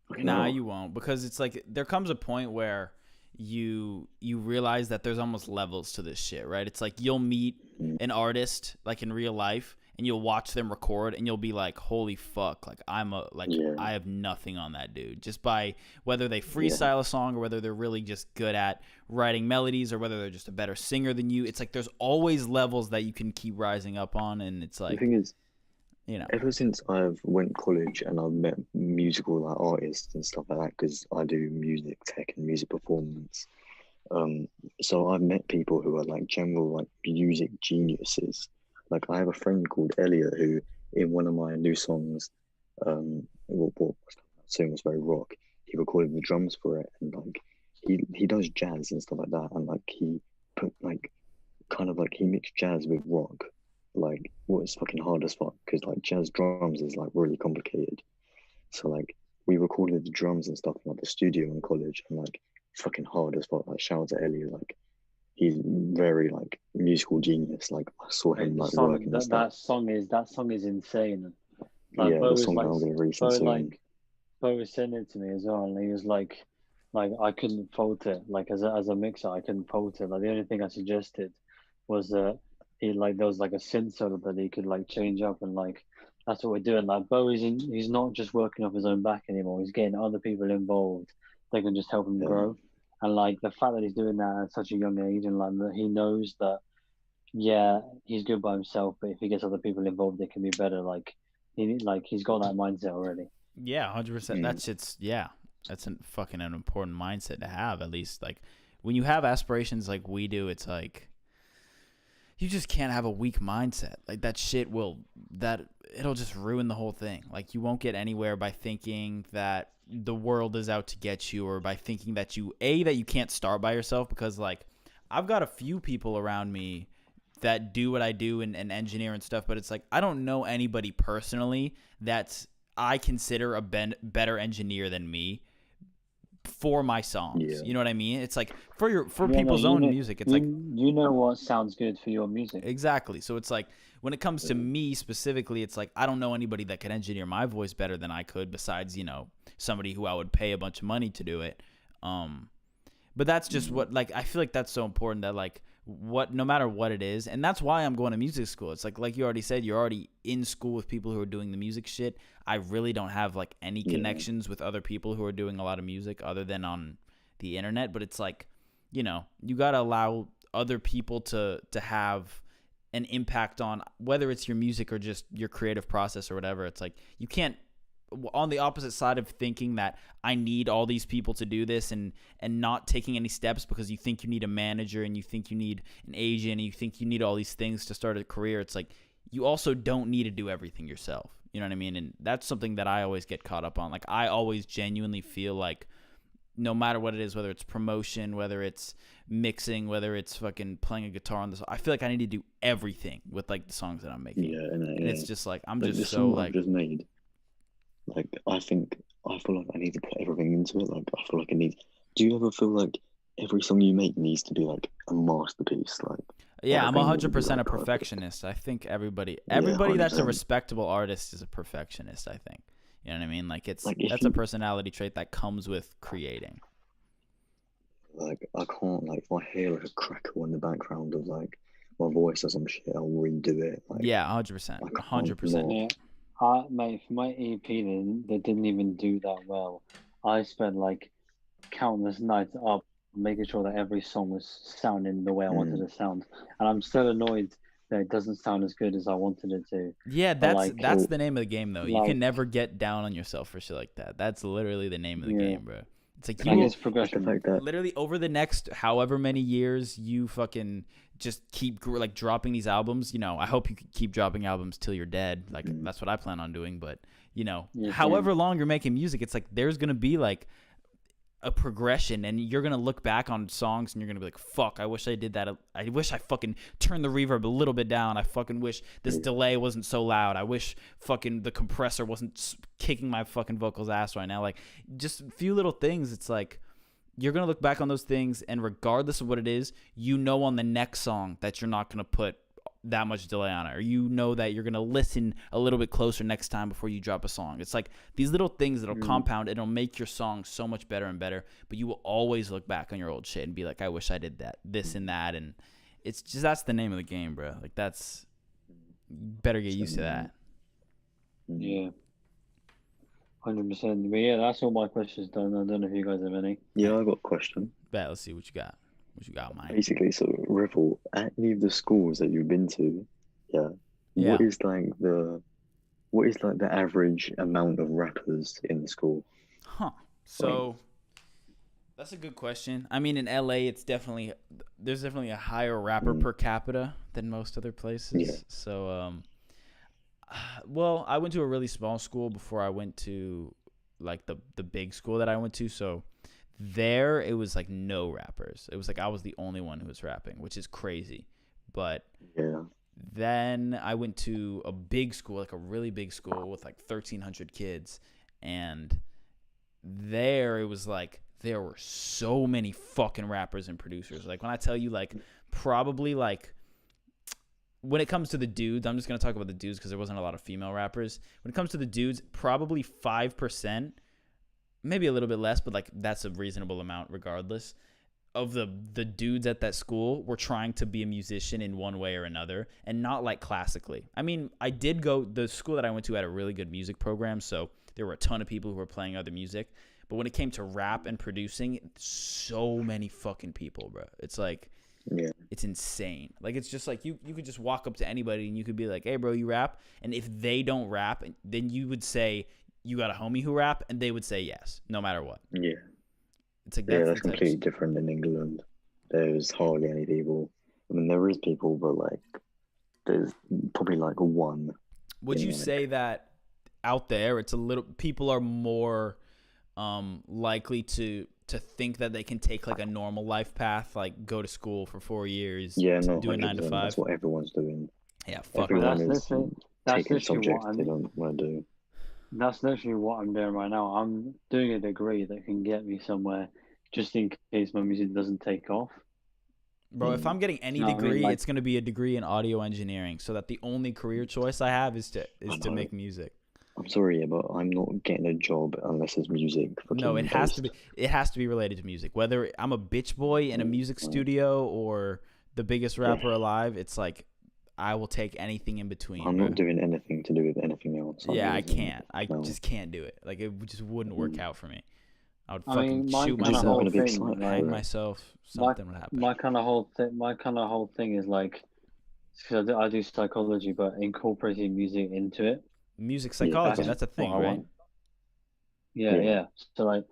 Speaker 3: fucking
Speaker 1: Nah,
Speaker 3: hell.
Speaker 1: you won't because it's like there comes a point where you realize that there's almost levels to this shit, right? It's like you'll meet
Speaker 3: Mm,
Speaker 1: an artist like in real life and you'll watch them record and you'll be like, "Holy fuck, like
Speaker 3: yeah,
Speaker 1: I have nothing on that dude." Just by whether they
Speaker 3: yeah.
Speaker 1: freestyle a song or whether they're really just good at writing melodies or whether they're just a better singer than you. It's like there's always levels that you can keep rising up on and it's
Speaker 3: The
Speaker 1: like,
Speaker 3: thing is,
Speaker 1: you know.
Speaker 3: ever since I've went college and I've met musical like artists and stuff like that, because I do music tech and music performance. Um, so I've met people who are like general like music geniuses. Like I have a friend called Elliot who, in one of my new songs, what song was very rock. He recorded the drums for it, and like he does jazz and stuff like that, and like he put like kind of like he mixed jazz with rock. Like what is fucking hard as fuck because like jazz drums is like really complicated. So like we recorded the drums and stuff in like the studio in college and like fucking hard as fuck. Like shout out to Ellie, like he's very like musical genius. Like I saw
Speaker 2: Like,
Speaker 3: him
Speaker 2: the
Speaker 3: like
Speaker 2: song
Speaker 3: working and stuff.
Speaker 2: that song is insane. Like
Speaker 3: Yeah, the song that I'm gonna release
Speaker 2: Bo
Speaker 3: soon.
Speaker 2: like Bo was sending it to me as well, and he was like I couldn't fault it. Like as a mixer, I couldn't fault it. Like the only thing I suggested was that he like there was like a synth solo that he could like change up, and like that's what we're doing. Like Bo he's not just working off his own back anymore. He's getting other people involved that can just help him
Speaker 3: Yeah,
Speaker 2: grow. And like the fact that he's doing that at such a young age, and like that he knows that yeah, he's good by himself, but if he gets other people involved, it can be better. He's got that mindset already.
Speaker 1: Yeah, 100%.
Speaker 3: mm,
Speaker 1: That's fucking an important mindset to have. At least like when you have aspirations like we do, it's like you just can't have a weak mindset. Like that shit it'll just ruin the whole thing. Like you won't get anywhere by thinking that the world is out to get you, or by thinking that you can't start by yourself, because like I've got a few people around me that do what I do and engineer and stuff, but it's like I don't know anybody personally that's I consider a better engineer than me for my songs.
Speaker 3: Yeah.
Speaker 1: You know what I mean? It's like for people's own music. It's like
Speaker 2: you know what sounds good for your music.
Speaker 1: Exactly. So it's like when it comes to me specifically, it's like I don't know anybody that could engineer my voice better than I could, besides, you know, somebody who I would pay a bunch of money to do it. But that's just what, like, I feel like that's so important that, like, no matter what it is, and that's why I'm going to music school. It's like you already said, you're already in school with people who are doing the music shit. I really don't have, like, any connections with other people who are doing a lot of music other than on the internet. But it's like, you know, you got to allow other people to have an impact on whether it's your music or just your creative process or whatever. It's like you can't, on the opposite side of thinking that I need all these people to do this and not taking any steps because you think you need a manager and you think you need an agent and you think you need all these things to start a career. It's like you also don't need to do everything yourself. You know what I mean? And that's something that I always get caught up on. Like I always genuinely feel like no matter what it is, whether it's promotion, whether it's mixing, whether it's fucking playing a guitar on this, I feel like I need to do everything with like the songs that I'm making.
Speaker 3: Yeah,
Speaker 1: and it's just like I'm
Speaker 3: like,
Speaker 1: just
Speaker 3: the
Speaker 1: so
Speaker 3: song
Speaker 1: like
Speaker 3: I've just made. Like I feel like I need to put everything into it. Like I feel like I need. Do you ever feel like every song you make needs to be like a masterpiece? Like
Speaker 1: yeah, I'm
Speaker 3: everything needs to be,
Speaker 1: 100%
Speaker 3: like,
Speaker 1: a
Speaker 3: perfect.
Speaker 1: perfectionist. I think everybody
Speaker 3: Yeah,
Speaker 1: that's a
Speaker 3: 100%.
Speaker 1: respectable artist is a perfectionist. I think, you know what I mean. Like it's
Speaker 3: Like, if
Speaker 1: that's a
Speaker 3: you-
Speaker 1: personality trait that comes with creating.
Speaker 3: Like I can't, like, if I hear like a crackle in the background of like my voice or some shit, I'll redo it. Like
Speaker 1: Yeah, 100%,
Speaker 3: I can't
Speaker 1: 100%.
Speaker 3: not.
Speaker 2: Yeah, mate, for my EP, they didn't even do that well. I spent like countless nights up making sure that every song was sounding the way I wanted it to sound, and I'm still annoyed that it doesn't sound as good as I wanted it to.
Speaker 1: Yeah,
Speaker 2: But,
Speaker 1: that's
Speaker 2: like,
Speaker 1: the name of the game, though. You
Speaker 2: like-
Speaker 1: can never get down on yourself for shit like that. That's literally the name of the
Speaker 2: Yeah.
Speaker 1: game, bro. It's like
Speaker 2: like
Speaker 1: you
Speaker 2: it's
Speaker 3: Like the
Speaker 2: progression.
Speaker 3: fact that
Speaker 1: literally over the next however many years you fucking just keep like dropping these albums. You know, I hope you keep dropping albums till you're dead. Like that's what I plan on doing. But you know,
Speaker 2: Yeah,
Speaker 1: however long you're making music, it's like there's gonna be like a progression, and you're gonna look back on songs and you're gonna be like, fuck, I wish I did that. I wish I fucking turned the reverb a little bit down. I fucking wish this delay wasn't so loud. I wish fucking the compressor wasn't kicking my fucking vocals ass right now. Like just a few little things. It's like you're gonna look back on those things, and regardless of what it is, you know on the next song that you're not gonna put that much delay on it, or you know that you're gonna listen a little bit closer next time before you drop a song. It's like these little things that'll compound, it'll make your song so much better and better, but you will always look back on your old shit and be like, I wish I did that, this and that. And it's just, that's the name of the game, bro. Like that's, better get used to that.
Speaker 2: Yeah, 100%. But yeah, that's all my questions done. I don't know if you guys have any.
Speaker 3: yeah, I got a question.
Speaker 1: Bet, let's see what you got. What you got, Mike?
Speaker 3: Basically, so Revel, at any of the schools that you've been to,
Speaker 1: Yeah.
Speaker 3: what is like the average amount of rappers in the school?
Speaker 1: Huh. So that's a good question. I mean, in LA, there's definitely a higher rapper per capita than most other places.
Speaker 3: Yeah.
Speaker 1: So, well, I went to a really small school before I went to like the big school that I went to. So there, it was like no rappers. It was like I was the only one who was rapping, which is crazy. But
Speaker 3: Yeah,
Speaker 1: then I went to a big school, like a really big school with like 1,300 kids. And there it was like there were so many fucking rappers and producers. Like when I tell you, like probably like when it comes to the dudes, I'm just going to talk about the dudes because there wasn't a lot of female rappers. When it comes to the dudes, probably 5%, maybe a little bit less, but like that's a reasonable amount regardless, of the dudes at that school were trying to be a musician in one way or another, and not like classically. I mean, the school that I went to had a really good music program, so there were a ton of people who were playing other music. But when it came to rap and producing, so many fucking people, bro. It's like,
Speaker 3: yeah,
Speaker 1: it's insane. Like, it's just like you could just walk up to anybody and you could be like, hey, bro, you rap? And if they don't rap, then you would say, you got a homie who rap? And they would say yes, no matter what.
Speaker 3: yeah.
Speaker 1: It's like,
Speaker 3: Yeah,
Speaker 1: that's
Speaker 3: that's completely different in England. There's hardly any people I mean, there is people, but like, there's probably like one.
Speaker 1: Would you say that out there, it's a little people are more likely to think that they can take like a normal life path, like go to school for 4 years,
Speaker 3: Yeah, no,
Speaker 1: do a 9 to 5?
Speaker 3: That's what everyone's doing.
Speaker 1: Yeah, fuck
Speaker 3: Everyone
Speaker 1: that.
Speaker 3: is taking subjects they don't want to do.
Speaker 2: That's literally what I'm doing right now. I'm doing a degree that can get me somewhere, just in case my music doesn't take off.
Speaker 1: Bro, if I'm getting any degree, it's going to be a degree in audio engineering, so that the only career choice I have is to make music.
Speaker 3: I'm sorry, but I'm not getting a job unless it's music.
Speaker 1: No, it has to be. It has to be related to music. Whether I'm a bitch boy in a music studio or the biggest rapper alive, it's like I will take anything in between.
Speaker 3: I'm not doing anything to do with anything else.
Speaker 1: Yeah, I can't. I just can't do it. Like, it just wouldn't work out for me. I would fucking shoot myself, hang myself. Something would happen.
Speaker 2: My kind of whole thing is like, because I do psychology, but incorporating music into it.
Speaker 1: Music psychology, that's a thing, right?
Speaker 2: Yeah. So like,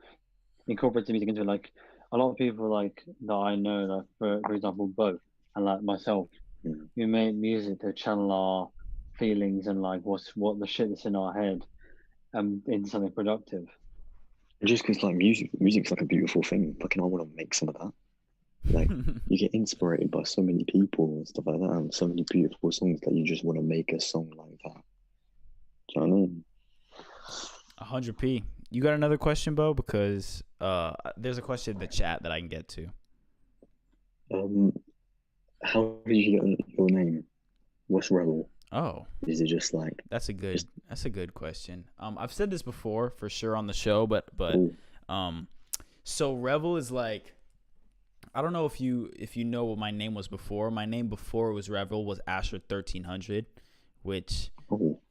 Speaker 2: incorporating music into it. Like, a lot of people like that I know, like for example, BEAU and like myself, we make music to channel our feelings and like what the shit that's in our head, into something productive.
Speaker 3: Just because like music's like a beautiful thing. Fucking, I want to make some of that. Like, you get inspired by so many people and stuff like that, and so many beautiful songs that you just want to make a song like that. Do you know what I mean?
Speaker 1: 100p. You got another question, Bo? Because there's a question in the chat that I can get to.
Speaker 3: How did you get your name? What's Revel?
Speaker 1: Oh,
Speaker 3: is it just like
Speaker 1: that's a good question. I've said this before for sure on the show, but so Revel is like, I don't know if you know what my name was before. My name before it was Revel was Asher 1300, which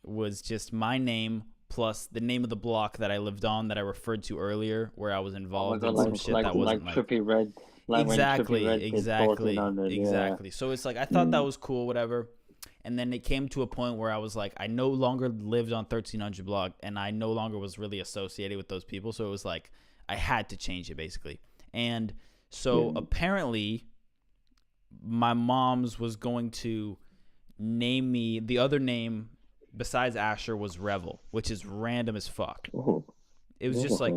Speaker 1: was just my name plus the name of the block that I lived on that I referred to earlier, where I was involved in some shit that wasn't like
Speaker 2: Trippie Redd.
Speaker 1: Exactly.
Speaker 2: Yeah.
Speaker 1: So it's like I thought that was cool, whatever. And then it came to a point where I was like, I no longer lived on 1300 block, and I no longer was really associated with those people. So it was like I had to change it basically. And so apparently my mom's was going to name me, the other name besides Asher was Revel, which is random as fuck. It was just like,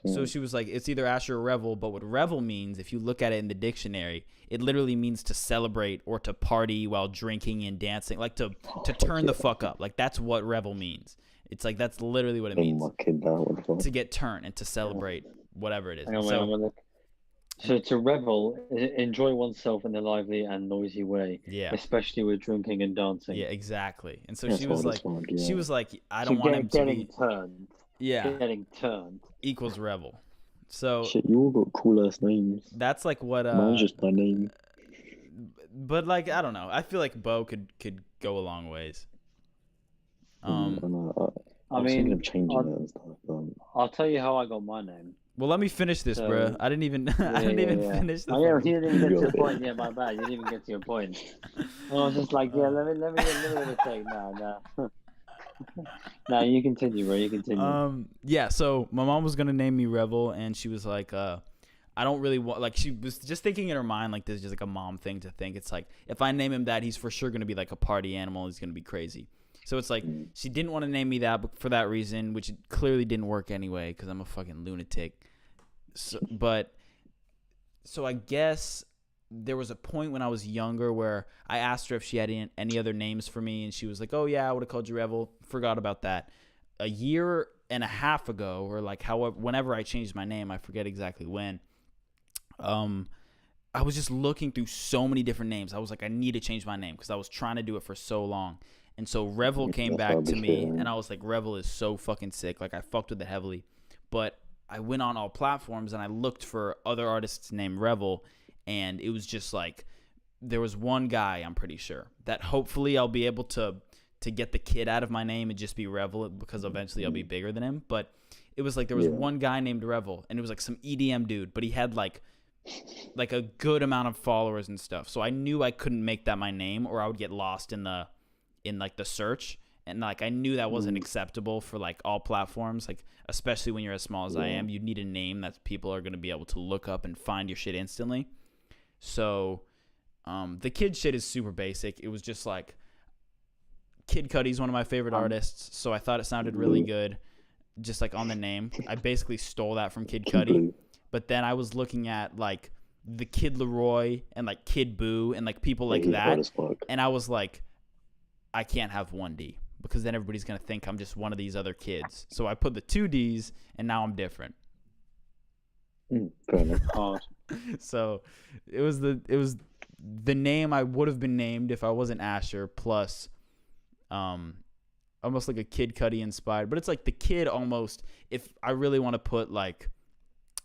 Speaker 1: so she was like, it's either Asher or Revel, but what Revel means, if you look at it in the dictionary, it literally means to celebrate or to party while drinking and dancing, like to turn the fuck up. Like, that's what Revel means. It's like, that's literally what it means. To get turned and to celebrate whatever it is.
Speaker 2: So to revel, enjoy oneself in a lively and noisy way.
Speaker 1: Yeah.
Speaker 2: Especially with drinking and dancing.
Speaker 1: Yeah, exactly. And so she was like, I don't want him to be
Speaker 2: turned.
Speaker 1: Yeah.
Speaker 2: Getting turned
Speaker 1: equals Revel. So
Speaker 3: shit, you all got cool ass names.
Speaker 1: That's like what
Speaker 3: mine's just my name.
Speaker 1: But like, I don't know. I feel like Bo could go a long ways.
Speaker 2: I mean, I'll tell you how I got my name.
Speaker 1: Well, let me finish this, bro. I didn't even finish the
Speaker 2: you didn't even get to your point. Yeah, my bad. You didn't even get to your point. I was just like, let me take no. No, you continue, bro. You continue.
Speaker 1: Yeah. So my mom was gonna name me Revel, and she was like, I don't really want. Like, she was just thinking in her mind, like, this is just like a mom thing to think. It's like, if I name him that, he's for sure gonna be like a party animal. He's gonna be crazy. So it's like she didn't want to name me that, but for that reason, which clearly didn't work anyway, because I'm a fucking lunatic. So I guess there was a point when I was younger where I asked her if she had any other names for me, and she was like, oh yeah, I would have called you Revel. Forgot about that. A year and a half ago, or like whenever I changed my name, I forget exactly when, I was just looking through so many different names. I was like, I need to change my name because I was trying to do it for so long. And so Revel came back to me, and I was like, Revel is so fucking sick. Like, I fucked with it heavily. But I went on all platforms, and I looked for other artists named Revel, and it was just like, there was one guy, I'm pretty sure, that hopefully I'll be able to get the kid out of my name and just be Revel, because eventually I'll be bigger than him. But it was like, there was one guy named Revel, and it was like some EDM dude, but he had like a good amount of followers and stuff. So I knew I couldn't make that my name, or I would get lost in the search. And like, I knew that wasn't acceptable for like all platforms, like especially when you're as small as I am. You need a name that people are going to be able to look up and find your shit instantly. So The Kid shit is super basic. It was just like Kid Cudi's one of my favorite artists, so I thought it sounded really good, just like on the name. I basically stole that from Kid Cudi, but then I was looking at like the Kid Leroy and like Kid BEAU and like people like that, and I was like, I can't have one D because then everybody's gonna think I'm just one of these other kids. So I put the 2 Ds, and now I'm different.
Speaker 3: Fair enough.
Speaker 1: So it was the name I would have been named if I wasn't Asher, plus almost like a Kid Cudi inspired, but it's like the Kid almost, if I really want to put like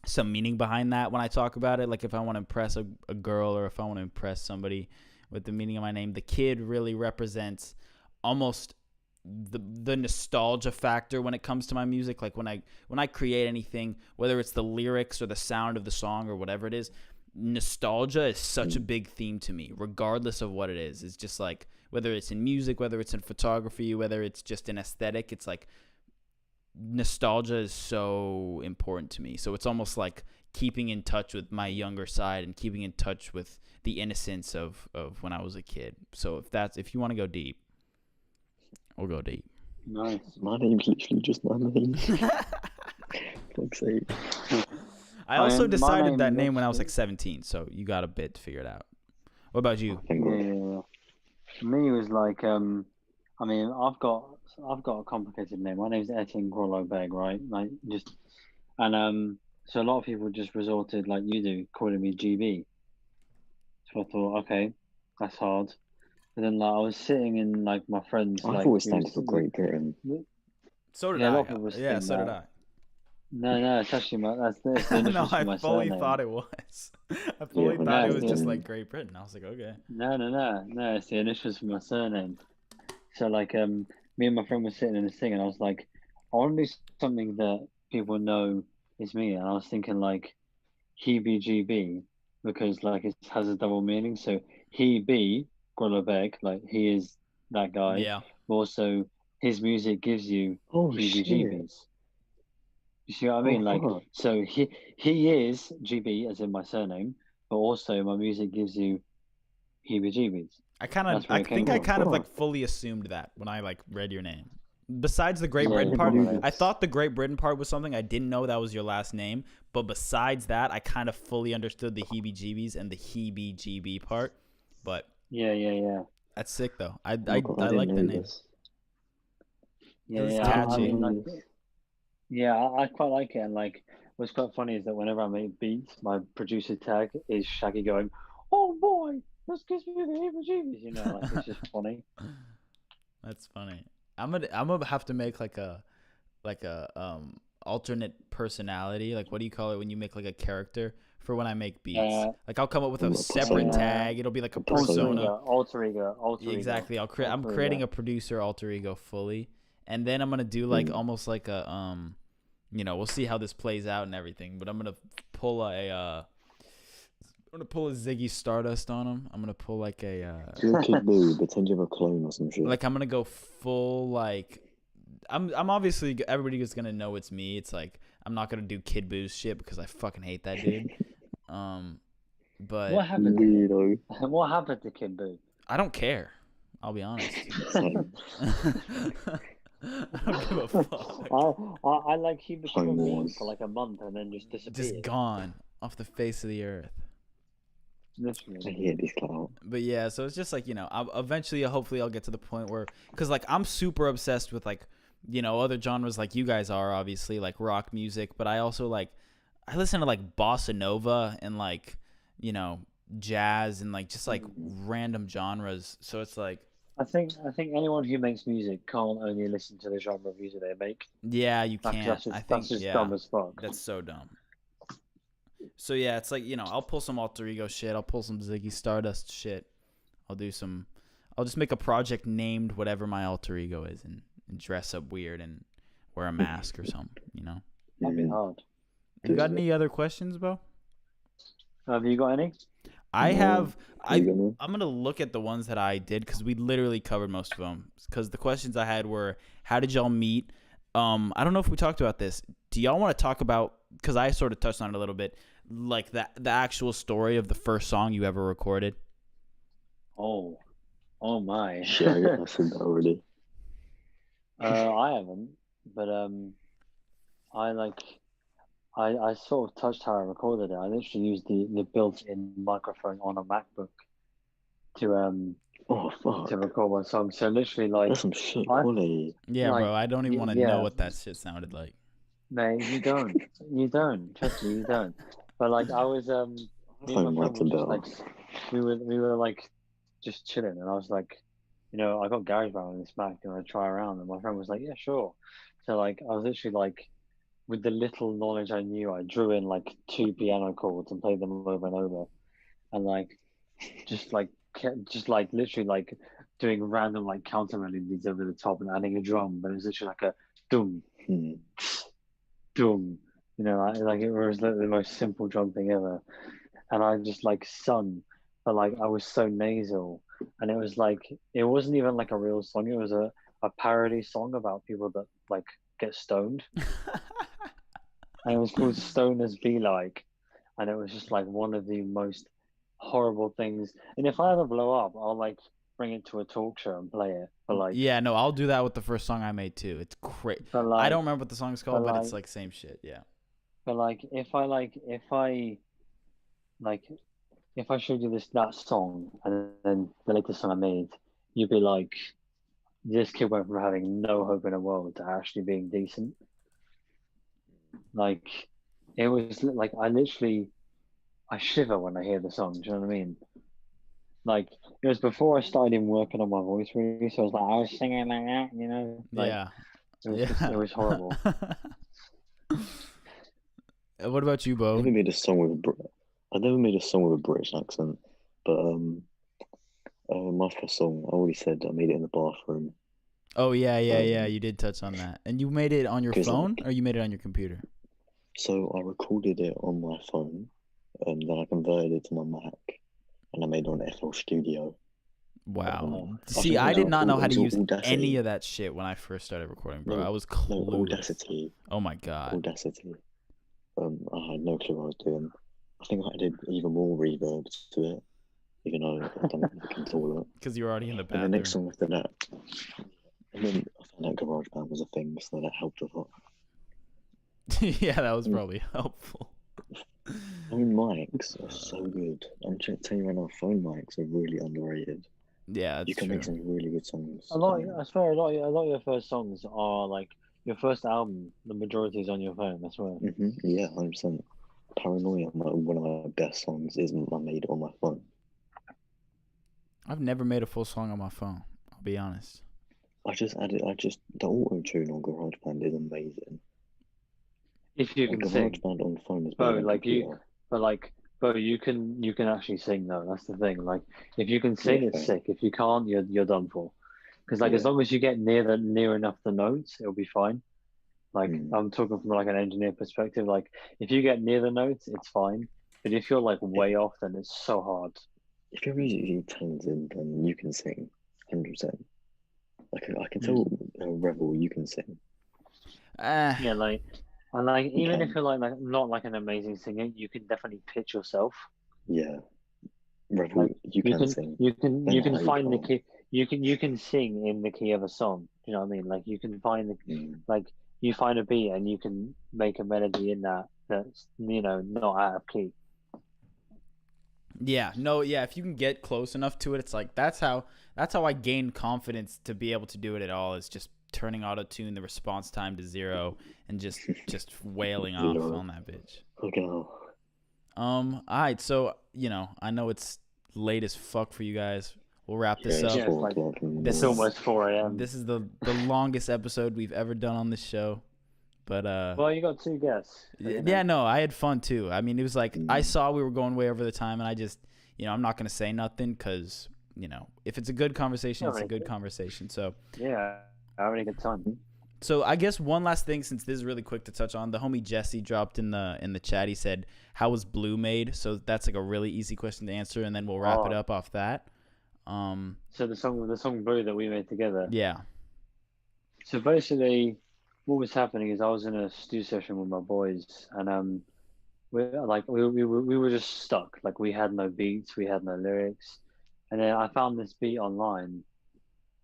Speaker 1: some meaning behind that when I talk about it, like if I want to impress a girl or if I want to impress somebody with the meaning of my name, the Kid really represents almost the nostalgia factor when it comes to my music. Like when I create anything, whether it's the lyrics or the sound of the song or whatever it is, nostalgia is such a big theme to me, regardless of what it is. It's just like, whether it's in music, whether it's in photography, whether it's just an aesthetic, it's like nostalgia is so important to me. So it's almost like keeping in touch with my younger side and keeping in touch with the innocence of when I was a kid. So if you want to go deep, we'll go deep.
Speaker 2: Nice.
Speaker 3: My name's literally just my name. Fuck's sake.
Speaker 1: I also decided that name when I was like 17, so you got a bit to figure it out. What about you?
Speaker 2: Yeah. Me was like, I mean, I've got a complicated name. My name's Etienne Grolobeg, right? Like so a lot of people just resorted, like you do, calling me GB. So I thought, okay, that's hard. But then like I was sitting in like my friends.
Speaker 3: I've always stands for Great Britain.
Speaker 1: So did
Speaker 2: Yeah, a lot
Speaker 1: I.
Speaker 2: of people
Speaker 1: Yeah,
Speaker 2: think
Speaker 1: so did
Speaker 2: that.
Speaker 1: I.
Speaker 2: No, it's actually that's the initials
Speaker 1: No,
Speaker 2: for my
Speaker 1: I fully
Speaker 2: surname.
Speaker 1: thought it was. I fully
Speaker 3: Yeah,
Speaker 1: thought it
Speaker 2: no,
Speaker 1: was
Speaker 2: it's
Speaker 1: just
Speaker 2: the-
Speaker 1: like Great Britain. I was like, okay.
Speaker 2: No, it's the initials for my surname. So like me and my friend were sitting in this thing and I was like, I want to do something that people know is me, and I was thinking like heebie-jeebie, because like it has a double meaning. So he be Grolobeg, like he is that guy.
Speaker 1: Yeah.
Speaker 2: But also his music gives you
Speaker 3: Oh shit.
Speaker 2: heebie-jeebies. You see what I mean? Like,
Speaker 3: fuck.
Speaker 2: so he is GB, as in my surname, but also my music gives you heebie-jeebies.
Speaker 1: I
Speaker 2: That's where it came from.
Speaker 1: kind of like fully assumed that when I like read your name. Besides the Great
Speaker 2: Yeah,
Speaker 1: Britain
Speaker 2: you
Speaker 1: part,
Speaker 2: probably-
Speaker 1: I thought the Great Britain part was something. I didn't know that was your last name. But besides that, I kind of fully understood the heebie-jeebies and the heebie-jeebie part. But
Speaker 2: Yeah.
Speaker 1: that's sick though. I
Speaker 3: God, I
Speaker 1: like
Speaker 3: didn't
Speaker 1: the
Speaker 3: know
Speaker 1: name.
Speaker 3: this.
Speaker 2: Yeah,
Speaker 1: It's
Speaker 2: yeah. I
Speaker 1: catchy.
Speaker 2: mean, like, yeah, I quite like it. And like, what's quite funny is that whenever I make beats, my producer tag is Shaggy going, "Oh boy, this gives me the heebie-jeebies." You know, like it's just funny.
Speaker 1: That's funny. I'm gonna have to make like a alternate personality. Like, what do you call it when you make like a character for when I make beats? Like, I'll come up with a separate tag. It'll be like a persona.
Speaker 2: Alter ego.
Speaker 1: Exactly. I'm creating a producer alter ego fully, and then I'm gonna do like almost like a we'll see how this plays out and everything. But I'm gonna pull a Ziggy Stardust on him. I'm gonna pull like a
Speaker 3: Do a Kid BEAU, pretend you have a clone or some shit.
Speaker 1: like I'm gonna go full like I'm obviously everybody is gonna know it's me. It's like I'm not gonna do Kid BEAU's shit because I fucking hate that dude. But
Speaker 2: What happened?
Speaker 3: Weirdo.
Speaker 2: What happened to Kid BEAU?
Speaker 1: I don't care. I'll be honest.
Speaker 3: Same.
Speaker 1: I don't give a fuck.
Speaker 2: I like he became a meme
Speaker 3: Homeless.
Speaker 2: for like a month and then just disappeared.
Speaker 1: Just gone off the face of the earth.
Speaker 3: I
Speaker 2: Literally.
Speaker 3: hate this clown.
Speaker 1: But yeah, so it's just like, eventually, hopefully I'll get to the point where, because like I'm super obsessed with like, other genres like you guys are, obviously, like rock music, but I also like, I listen to like bossa nova and like, jazz and like just like random genres. So it's like,
Speaker 2: I think anyone who makes music can't only listen to the genre of music they make.
Speaker 1: yeah, you can't.
Speaker 2: That's just dumb as fuck.
Speaker 1: That's so dumb. So yeah, it's like, I'll pull some alter ego shit. I'll pull some Ziggy Stardust shit. I'll just make a project named whatever my alter ego is and dress up weird and wear a mask or something,
Speaker 2: That'd be hard.
Speaker 1: You got any other questions, Bo?
Speaker 2: Have you got any?
Speaker 1: I have.
Speaker 3: You
Speaker 1: I'm gonna look at the ones that I did because we literally covered most of them. Because the questions I had were, how did y'all meet? I don't know if we talked about this. Do y'all want to talk about? Because I sort of touched on it a little bit, like the actual story of the first song you ever recorded.
Speaker 2: Oh my.
Speaker 3: Shit, I said that already.
Speaker 2: I haven't, but I sort of touched how I recorded it. I literally used the built-in microphone on a MacBook to
Speaker 3: Oh fuck,
Speaker 2: record my song. So literally,
Speaker 3: that's
Speaker 2: like,
Speaker 3: some shit
Speaker 2: I
Speaker 3: quality.
Speaker 1: Yeah,
Speaker 2: like
Speaker 1: bro. I don't even want to know
Speaker 2: yeah,
Speaker 1: what that shit sounded like.
Speaker 2: mate, you don't. Trust me, you don't. But like, I was me and my
Speaker 3: Phone
Speaker 2: friend
Speaker 3: mics
Speaker 2: were
Speaker 3: are
Speaker 2: just
Speaker 3: better.
Speaker 2: like, we were like just chilling, and I was like, I got GarageBand on this Mac, and I try around, and my friend was like, yeah, sure. So like, I was literally like, with the little knowledge I knew, I drew in like two piano chords and played them over and over, and like just like kept just like literally like doing random like counter melodies over the top and adding a drum, but it was literally like a dum
Speaker 3: Hmm.
Speaker 2: dum, like it was the most simple drum thing ever, and I just like sung, but like I was so nasal, and it was like it wasn't even like a real song. It was a parody song about people that like get stoned, and it was called Stoners Be Like, and it was just like one of the most horrible things. And if I ever blow up, I'll like bring it to a talk show and play it. But like,
Speaker 1: Yeah, no, I'll do that with the first song I made too. It's great.
Speaker 2: but
Speaker 1: I
Speaker 2: like,
Speaker 1: don't remember what the song's
Speaker 2: but
Speaker 1: called, but it's
Speaker 2: like,
Speaker 1: like same shit. Yeah.
Speaker 2: but like, like, if I showed you that song and then the latest song I made, you'd be like, this kid went from having no hope in the world to actually being decent. Like, it was like I shiver when I hear the song. Do you know what I mean? Like it was before I started even working on my voice really, so I was like I was singing like that. Like
Speaker 1: Yeah.
Speaker 2: it
Speaker 1: Yeah.
Speaker 2: was horrible.
Speaker 1: What about you,
Speaker 3: I
Speaker 1: Bo?
Speaker 3: never made a song with a I never made a song with a British accent, but my first song, I already said I made it in the bathroom.
Speaker 1: Oh yeah, yeah, yeah.
Speaker 3: Um,
Speaker 1: You did touch on that, and you made it on your
Speaker 3: because
Speaker 1: phone, or you made it on your computer?
Speaker 3: so I recorded it on my phone, then I converted it to my Mac, and I made it on FL Studio.
Speaker 1: Wow.
Speaker 3: I
Speaker 1: See,
Speaker 3: think
Speaker 1: I did not know
Speaker 3: it
Speaker 1: how to
Speaker 3: was
Speaker 1: use any
Speaker 3: Audacity.
Speaker 1: of that shit when I first started recording, bro. I
Speaker 3: No,
Speaker 1: was
Speaker 3: no,
Speaker 1: clueless.
Speaker 3: Audacity,
Speaker 1: Oh my god.
Speaker 3: Audacity. I had no clue what I was doing. I think I added even more reverb to it, even though I've done it with the controller.
Speaker 1: Because you're already in the
Speaker 3: And the next
Speaker 1: bathroom.
Speaker 3: song after that, and then I found out GarageBand was a thing, so that helped a lot.
Speaker 1: Yeah, that was
Speaker 3: Mm.
Speaker 1: probably helpful.
Speaker 3: Phone mics are so good. I'm telling you right now, phone mics are really underrated.
Speaker 1: Yeah,
Speaker 3: You
Speaker 1: that's
Speaker 3: can
Speaker 1: true.
Speaker 3: make some really good songs.
Speaker 2: I swear a lot of your first songs are like your first album. The majority is on your phone. I swear.
Speaker 3: Yeah, 100%. Paranoia, one of my best songs, is I made on my phone.
Speaker 1: I've never made a full song on my phone. I'll be honest.
Speaker 3: The auto tune on GarageBand is amazing.
Speaker 2: If you
Speaker 3: And
Speaker 2: can sing,
Speaker 3: GarageBand on the phone is better
Speaker 2: but
Speaker 3: than
Speaker 2: like
Speaker 3: computer.
Speaker 2: you can actually sing though. That's the thing. Like if you can
Speaker 3: Yeah,
Speaker 2: sing, it's
Speaker 3: fair.
Speaker 2: sick. If you can't, you're done for. Because like as
Speaker 3: Yeah.
Speaker 2: long as you get near enough the notes, it'll be fine. Like
Speaker 3: Mm.
Speaker 2: I'm talking from like an engineer perspective. Like if you get near the notes, it's fine. But if you're like
Speaker 3: If,
Speaker 2: way off, then it's so hard.
Speaker 3: if you're musically talented, then you can sing, 100%. Like I can tell
Speaker 2: Hmm.
Speaker 3: Revel, you can sing.
Speaker 2: Yeah, like and like
Speaker 3: You
Speaker 2: even if
Speaker 3: can.
Speaker 2: you're like not like an amazing singer, you can definitely pitch yourself.
Speaker 3: Yeah. Revel,
Speaker 2: Like
Speaker 3: you can sing.
Speaker 2: you
Speaker 3: Don't know
Speaker 2: can
Speaker 3: how you
Speaker 2: find the
Speaker 3: can't.
Speaker 2: key. You can sing in the key of a song. You know what I mean? Like you can find the
Speaker 3: Mm.
Speaker 2: like you find a beat and you can make a melody in that's not out of key.
Speaker 1: Yeah, no, yeah. If you can get close enough to it, it's like that's how I gained confidence to be able to do it at all. Is just turning auto tune the response time to 0 and just wailing off
Speaker 3: Zero.
Speaker 1: on that bitch.
Speaker 3: Okay. Oh.
Speaker 1: All right. So I know it's late as fuck for you guys. We'll wrap this
Speaker 3: Yeah, it's
Speaker 1: up.
Speaker 2: Yeah, it's
Speaker 3: 4
Speaker 2: like
Speaker 3: o'clock in the
Speaker 1: This
Speaker 2: it's
Speaker 3: morning.
Speaker 1: is
Speaker 2: almost 4 a.m.
Speaker 1: this is the longest episode we've ever done on this show. But
Speaker 2: Well, you got two guests. So,
Speaker 1: yeah, no, I had fun too. I mean, it was like I
Speaker 3: Mm.
Speaker 1: saw we were going way over the time, and I just, I'm not gonna say nothing because if it's a good conversation, it's a good conversation. So
Speaker 2: Yeah, having a good time.
Speaker 1: so I guess one last thing, since this is really quick to touch on, the homie Jesse dropped in the chat. He said, "How was BEAU made?" So that's like a really easy question to answer, and then we'll wrap it up off that.
Speaker 2: So the song "Blue" that we made together.
Speaker 1: Yeah.
Speaker 2: So basically, what was happening is I was in a studio session with my boys, and we were just stuck. Like we had no beats, we had no lyrics, And then I found this beat online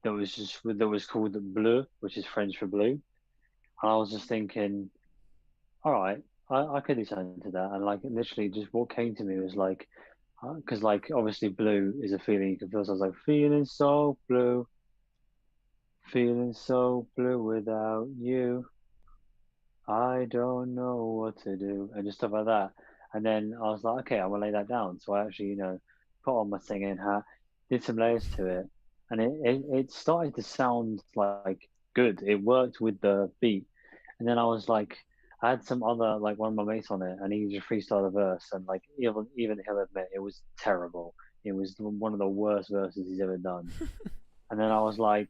Speaker 2: that was called BEAU, which is French for blue. And I was just thinking, all right, I could do something to that. And like literally, just what came to me was like, because like obviously blue is a feeling you can feel. So I was like, feeling so blue without you. I don't know what to do, and just stuff like that. And then I was like, okay, I'm gonna lay that down. So I actually, put on my singing hat, did some layers to it, and it started to sound like good. It worked with the beat. And then I was like, I had some other like one of my mates on it, and he just freestyled a verse, and like even he'll admit it was terrible. It was one of the worst verses he's ever done. And then I was like,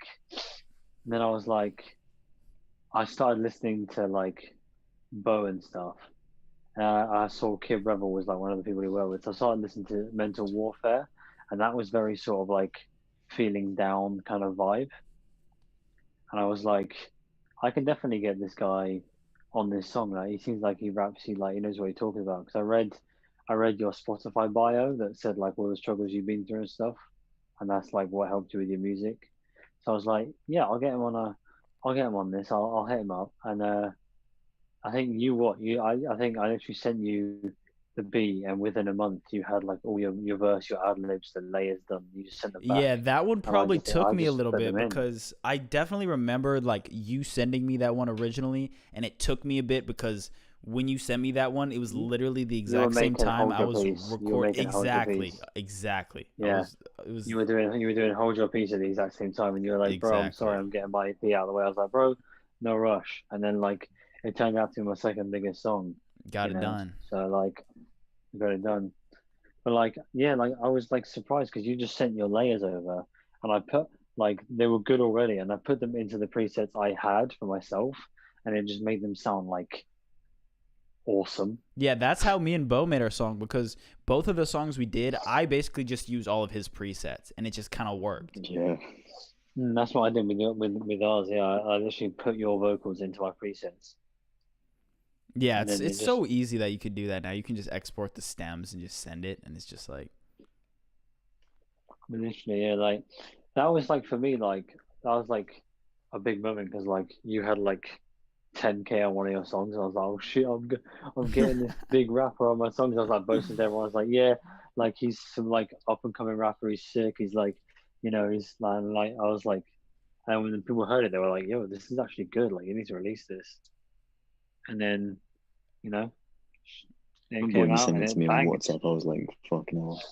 Speaker 2: I started listening to like BEAU and stuff. I saw Kid Revel was like one of the people he worked with. So I started listening to Mental Warfare, and that was very sort of like feeling down kind of vibe. And I was like, I can definitely get this guy on this song. Like he seems like he raps, he knows what he's talking about. Because I read your Spotify bio that said like all the struggles you've been through and stuff, and that's like what helped you with your music. So I was like, yeah, I'll get him on this. I'll hit him up. And I think I think I actually sent you the beat, and within a month you had like all your verse, your ad libs, the layers done. You just sent them back,
Speaker 1: Yeah, that one probably took
Speaker 2: I
Speaker 1: me a
Speaker 2: just
Speaker 1: little
Speaker 2: put
Speaker 1: bit
Speaker 2: them in.
Speaker 1: because I definitely remember like you sending me that one originally, and it took me a bit because when you sent me that one, it was literally the
Speaker 2: You were
Speaker 1: exact same
Speaker 2: making
Speaker 1: time
Speaker 2: hold
Speaker 1: I
Speaker 2: your
Speaker 1: was
Speaker 2: piece. You were
Speaker 1: record
Speaker 2: making hold your
Speaker 1: exactly,
Speaker 2: piece.
Speaker 1: exactly.
Speaker 2: Yeah,
Speaker 1: It was
Speaker 2: you were doing hold your piece at the exact same time, and you were like, "Bro, I'm sorry,
Speaker 1: exactly
Speaker 2: I'm getting my EP out of the way." I was like, "Bro, no rush." And then like it turned out to be my second biggest song,
Speaker 1: got it done.
Speaker 2: So like got it done. But like, yeah, like I was like surprised because you just sent your layers over, and I put like they were good already, and I put them into the presets I had for myself, and it just made them sound like awesome.
Speaker 1: Yeah, that's how me and Bo made our song because both of the songs we did, I basically just used all of his presets, and it just kind of worked.
Speaker 3: Yeah.
Speaker 2: That's what I did with ours. Yeah, I literally put your vocals into my presets,
Speaker 1: Yeah,
Speaker 2: and then
Speaker 1: it's so easy that you could do that now. You can just export the stems and just send it, and it's just like
Speaker 2: literally, yeah, like that was like for me, like that was like a big moment because like you had like 10K on one of your songs. I was like, oh shit, I'm getting this big rapper on my songs. I was like boasting to everyone. I was like, yeah, like he's some like up and coming rapper. He's sick. He's like, he's like I was like, and when the people heard it, they were like, yo, this is actually good. Like you need to release this. And then, you know,
Speaker 3: I
Speaker 2: it
Speaker 3: remember
Speaker 2: came
Speaker 3: when you
Speaker 2: out
Speaker 3: sent
Speaker 2: and
Speaker 3: it to
Speaker 2: it
Speaker 3: me on
Speaker 2: banged.
Speaker 3: WhatsApp, I was like, fucking hell.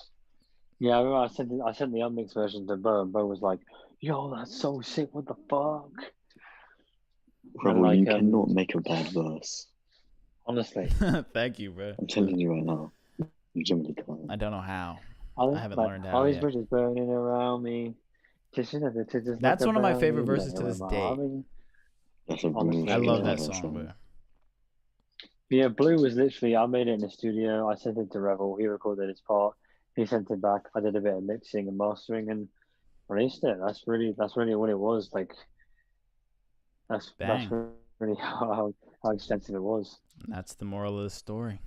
Speaker 2: Yeah, I remember I sent the unmixed version to Bo, and Bo was like, "Yo, that's so sick! What the fuck?" And
Speaker 3: Revel, you
Speaker 2: like,
Speaker 3: cannot make a bad verse.
Speaker 2: honestly,
Speaker 1: thank you, bro.
Speaker 3: I'm telling you right now. You generally can't.
Speaker 1: I don't know how. I haven't
Speaker 2: like
Speaker 1: learned
Speaker 2: all
Speaker 1: how
Speaker 2: these
Speaker 1: yet.
Speaker 2: bridges burning around me, just just like
Speaker 1: That's
Speaker 2: a
Speaker 1: one of my
Speaker 2: brownie
Speaker 1: favorite verses to
Speaker 2: laying
Speaker 1: this
Speaker 2: my
Speaker 1: date.
Speaker 2: army.
Speaker 3: That's a really
Speaker 1: I
Speaker 2: Honestly,
Speaker 3: fucking
Speaker 1: love
Speaker 2: yeah.
Speaker 1: that
Speaker 3: hard
Speaker 1: song,
Speaker 3: song.
Speaker 1: bro.
Speaker 2: Yeah, Blue was literally. I made it in the studio. I sent it to Revel. He recorded his part. He sent it back. I did a bit of mixing and mastering and released it. That's really what it was. Like that's
Speaker 1: Bang.
Speaker 2: really how extensive it was.
Speaker 1: That's the moral of the story.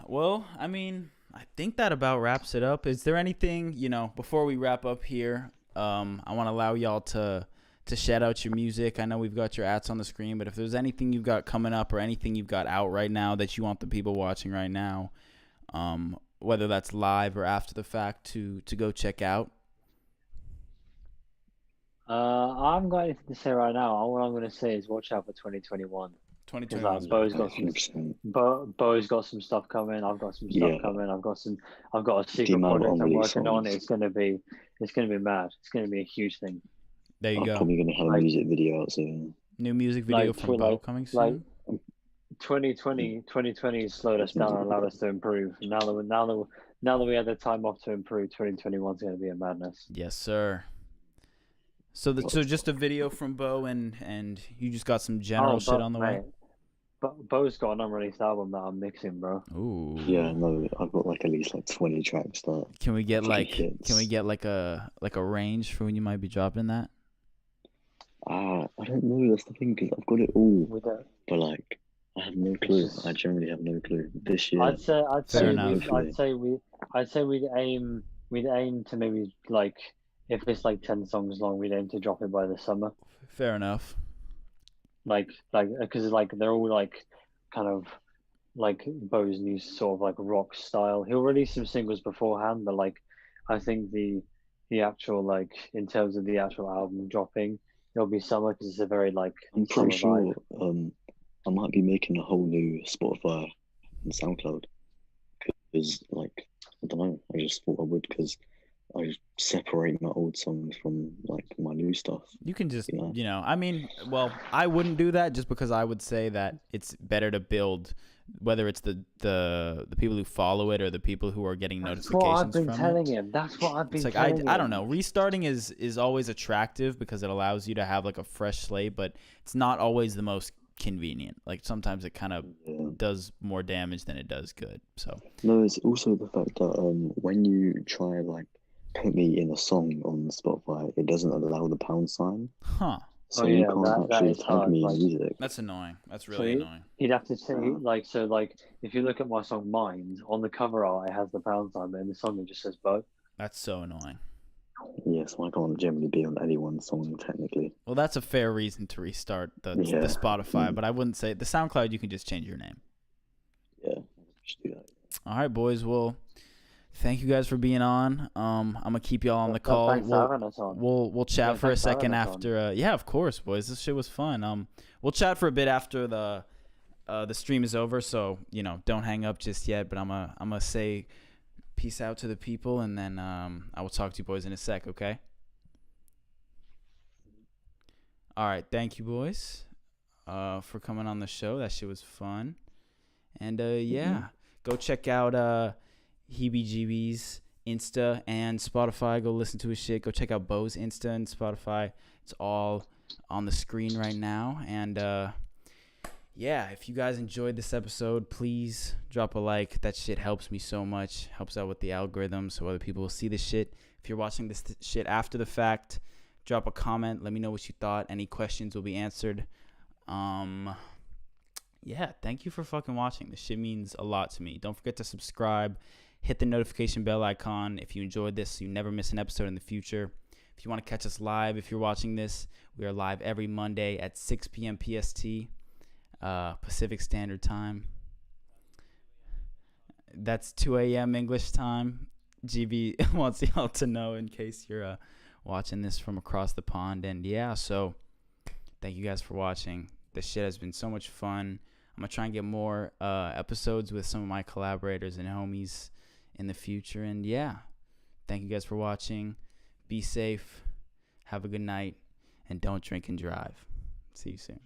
Speaker 1: Well, I mean, I think that about wraps it up. Is there anything, before we wrap up here, I want to allow y'all to shout out your music. I know we've got your ads on the screen, but if there's anything you've got coming up or anything you've got out right now that you want the people watching right now, whether that's live or after the fact to go check out.
Speaker 2: I haven't got anything to say right now. All I'm going to say is watch out for 2021 because
Speaker 1: 2021's
Speaker 2: Bo's
Speaker 1: been
Speaker 2: got some
Speaker 3: 100%.
Speaker 2: Bo's got some stuff coming. I've got some stuff
Speaker 3: Yeah.
Speaker 2: coming. I've got a
Speaker 3: The
Speaker 2: secret
Speaker 3: amount of
Speaker 2: project I'm
Speaker 3: unreleased
Speaker 2: working on.
Speaker 3: songs.
Speaker 2: It's gonna be mad. It's gonna be a huge thing.
Speaker 1: There you
Speaker 3: I'm
Speaker 1: go.
Speaker 3: probably going to have a
Speaker 2: Like-
Speaker 3: music video out soon.
Speaker 1: New music video from Bo coming soon.
Speaker 2: 2020 slowed us down and allowed us to improve. Now that we had the time off to improve, 2021 is going to be a madness.
Speaker 1: Yes, sir. So just a video from Bo and you just got some general shit on the way.
Speaker 2: But Bo's got an unreleased album that I'm mixing, bro.
Speaker 1: Ooh.
Speaker 3: Yeah, no, I've got like at least like 20 tracks that.
Speaker 1: Can we get like
Speaker 3: hits.
Speaker 1: like a range for when you might be dropping that?
Speaker 3: I don't know. That's the thing because I've got it all,
Speaker 2: We don't.
Speaker 3: but like I have no clue. I generally have no clue. This year,
Speaker 2: I'd say
Speaker 1: Fair enough.
Speaker 2: we'd aim we'd aim to maybe like if it's like 10 songs long, we'd aim to drop it by the summer.
Speaker 1: Fair enough.
Speaker 2: Like because like they're all like kind of like BEAU's new sort of like rock style. He'll release some singles beforehand, but like I think the actual like in terms of the actual album dropping, it'll be summer because it's a very like
Speaker 3: I'm pretty
Speaker 2: summer vibe.
Speaker 3: sure I might be making a whole new Spotify and SoundCloud because like I don't know, I just thought I would because I just separate my old songs from like my new stuff.
Speaker 1: You can just,
Speaker 3: You know?
Speaker 1: I mean, well, I wouldn't do that just because I would say that it's better to build, whether it's the people who follow it or the people who are getting
Speaker 2: That's what I've
Speaker 1: notifications
Speaker 2: been
Speaker 1: from
Speaker 2: telling
Speaker 1: it.
Speaker 2: him. That's what I've been
Speaker 1: It's like
Speaker 2: telling
Speaker 1: I don't
Speaker 2: him.
Speaker 1: know. Restarting is always attractive because it allows you to have like a fresh slate, but it's not always the most convenient. Like sometimes it kind of does more damage than it does good. So
Speaker 3: no, it's also the fact that when you try like put me in a song on Spotify, it doesn't allow the pound sign,
Speaker 1: huh.
Speaker 3: so
Speaker 2: Oh
Speaker 3: you
Speaker 2: yeah,
Speaker 3: can't
Speaker 2: that
Speaker 3: actually
Speaker 2: is
Speaker 3: tag
Speaker 2: hard.
Speaker 3: me in
Speaker 2: Like
Speaker 3: music.
Speaker 1: That's annoying. That's
Speaker 2: so
Speaker 1: really annoying.
Speaker 2: he'd have to say like so like if you look at my song Mind on the cover art, it has the pound sign, but in the song it just says BEAU.
Speaker 1: That's so annoying.
Speaker 3: Yeah, so I can't generally be on anyone's song technically.
Speaker 1: Well, that's a fair reason to restart the
Speaker 3: Yeah.
Speaker 1: Spotify, but I wouldn't say the SoundCloud. You can just change your name.
Speaker 3: Yeah, just do that.
Speaker 1: All right, boys. Well, thank you guys for being on. I'm gonna keep y'all on the call.
Speaker 2: Thanks for having us on.
Speaker 1: We'll chat
Speaker 2: Yeah,
Speaker 1: for a
Speaker 2: thanks for having
Speaker 1: second
Speaker 2: us on.
Speaker 1: after. Yeah, of course, boys. This shit was fun. We'll chat for a bit after the stream is over. So don't hang up just yet. But I'm gonna say peace out to the people, and then I will talk to you boys in a sec. Okay. All right. Thank you, boys, for coming on the show. That shit was fun. And yeah, go check out HeebieGeebies Insta and Spotify. Go listen to his shit. Go check out BEAU's Insta and Spotify. It's all on the screen right now. And yeah, if you guys enjoyed this episode, please drop a like. That shit helps me so much. Helps out with the algorithm so other people will see this shit. If you're watching this shit after the fact, drop a comment. Let me know what you thought. Any questions will be answered. Yeah, thank you for fucking watching. This shit means a lot to me. Don't forget to subscribe. Hit the notification bell icon if you enjoyed this so you never miss an episode in the future. If you want to catch us live, if you're watching this, we are live every Monday at 6 p.m. PST, Pacific Standard Time. That's 2 a.m. English time. GB wants y'all to know in case you're watching this from across the pond. And yeah, so thank you guys for watching. This shit has been so much fun. I'm going to try and get more episodes with some of my collaborators and homies in the future. And yeah, thank you guys for watching. Be safe. Have a good night. And don't drink and drive. See you soon.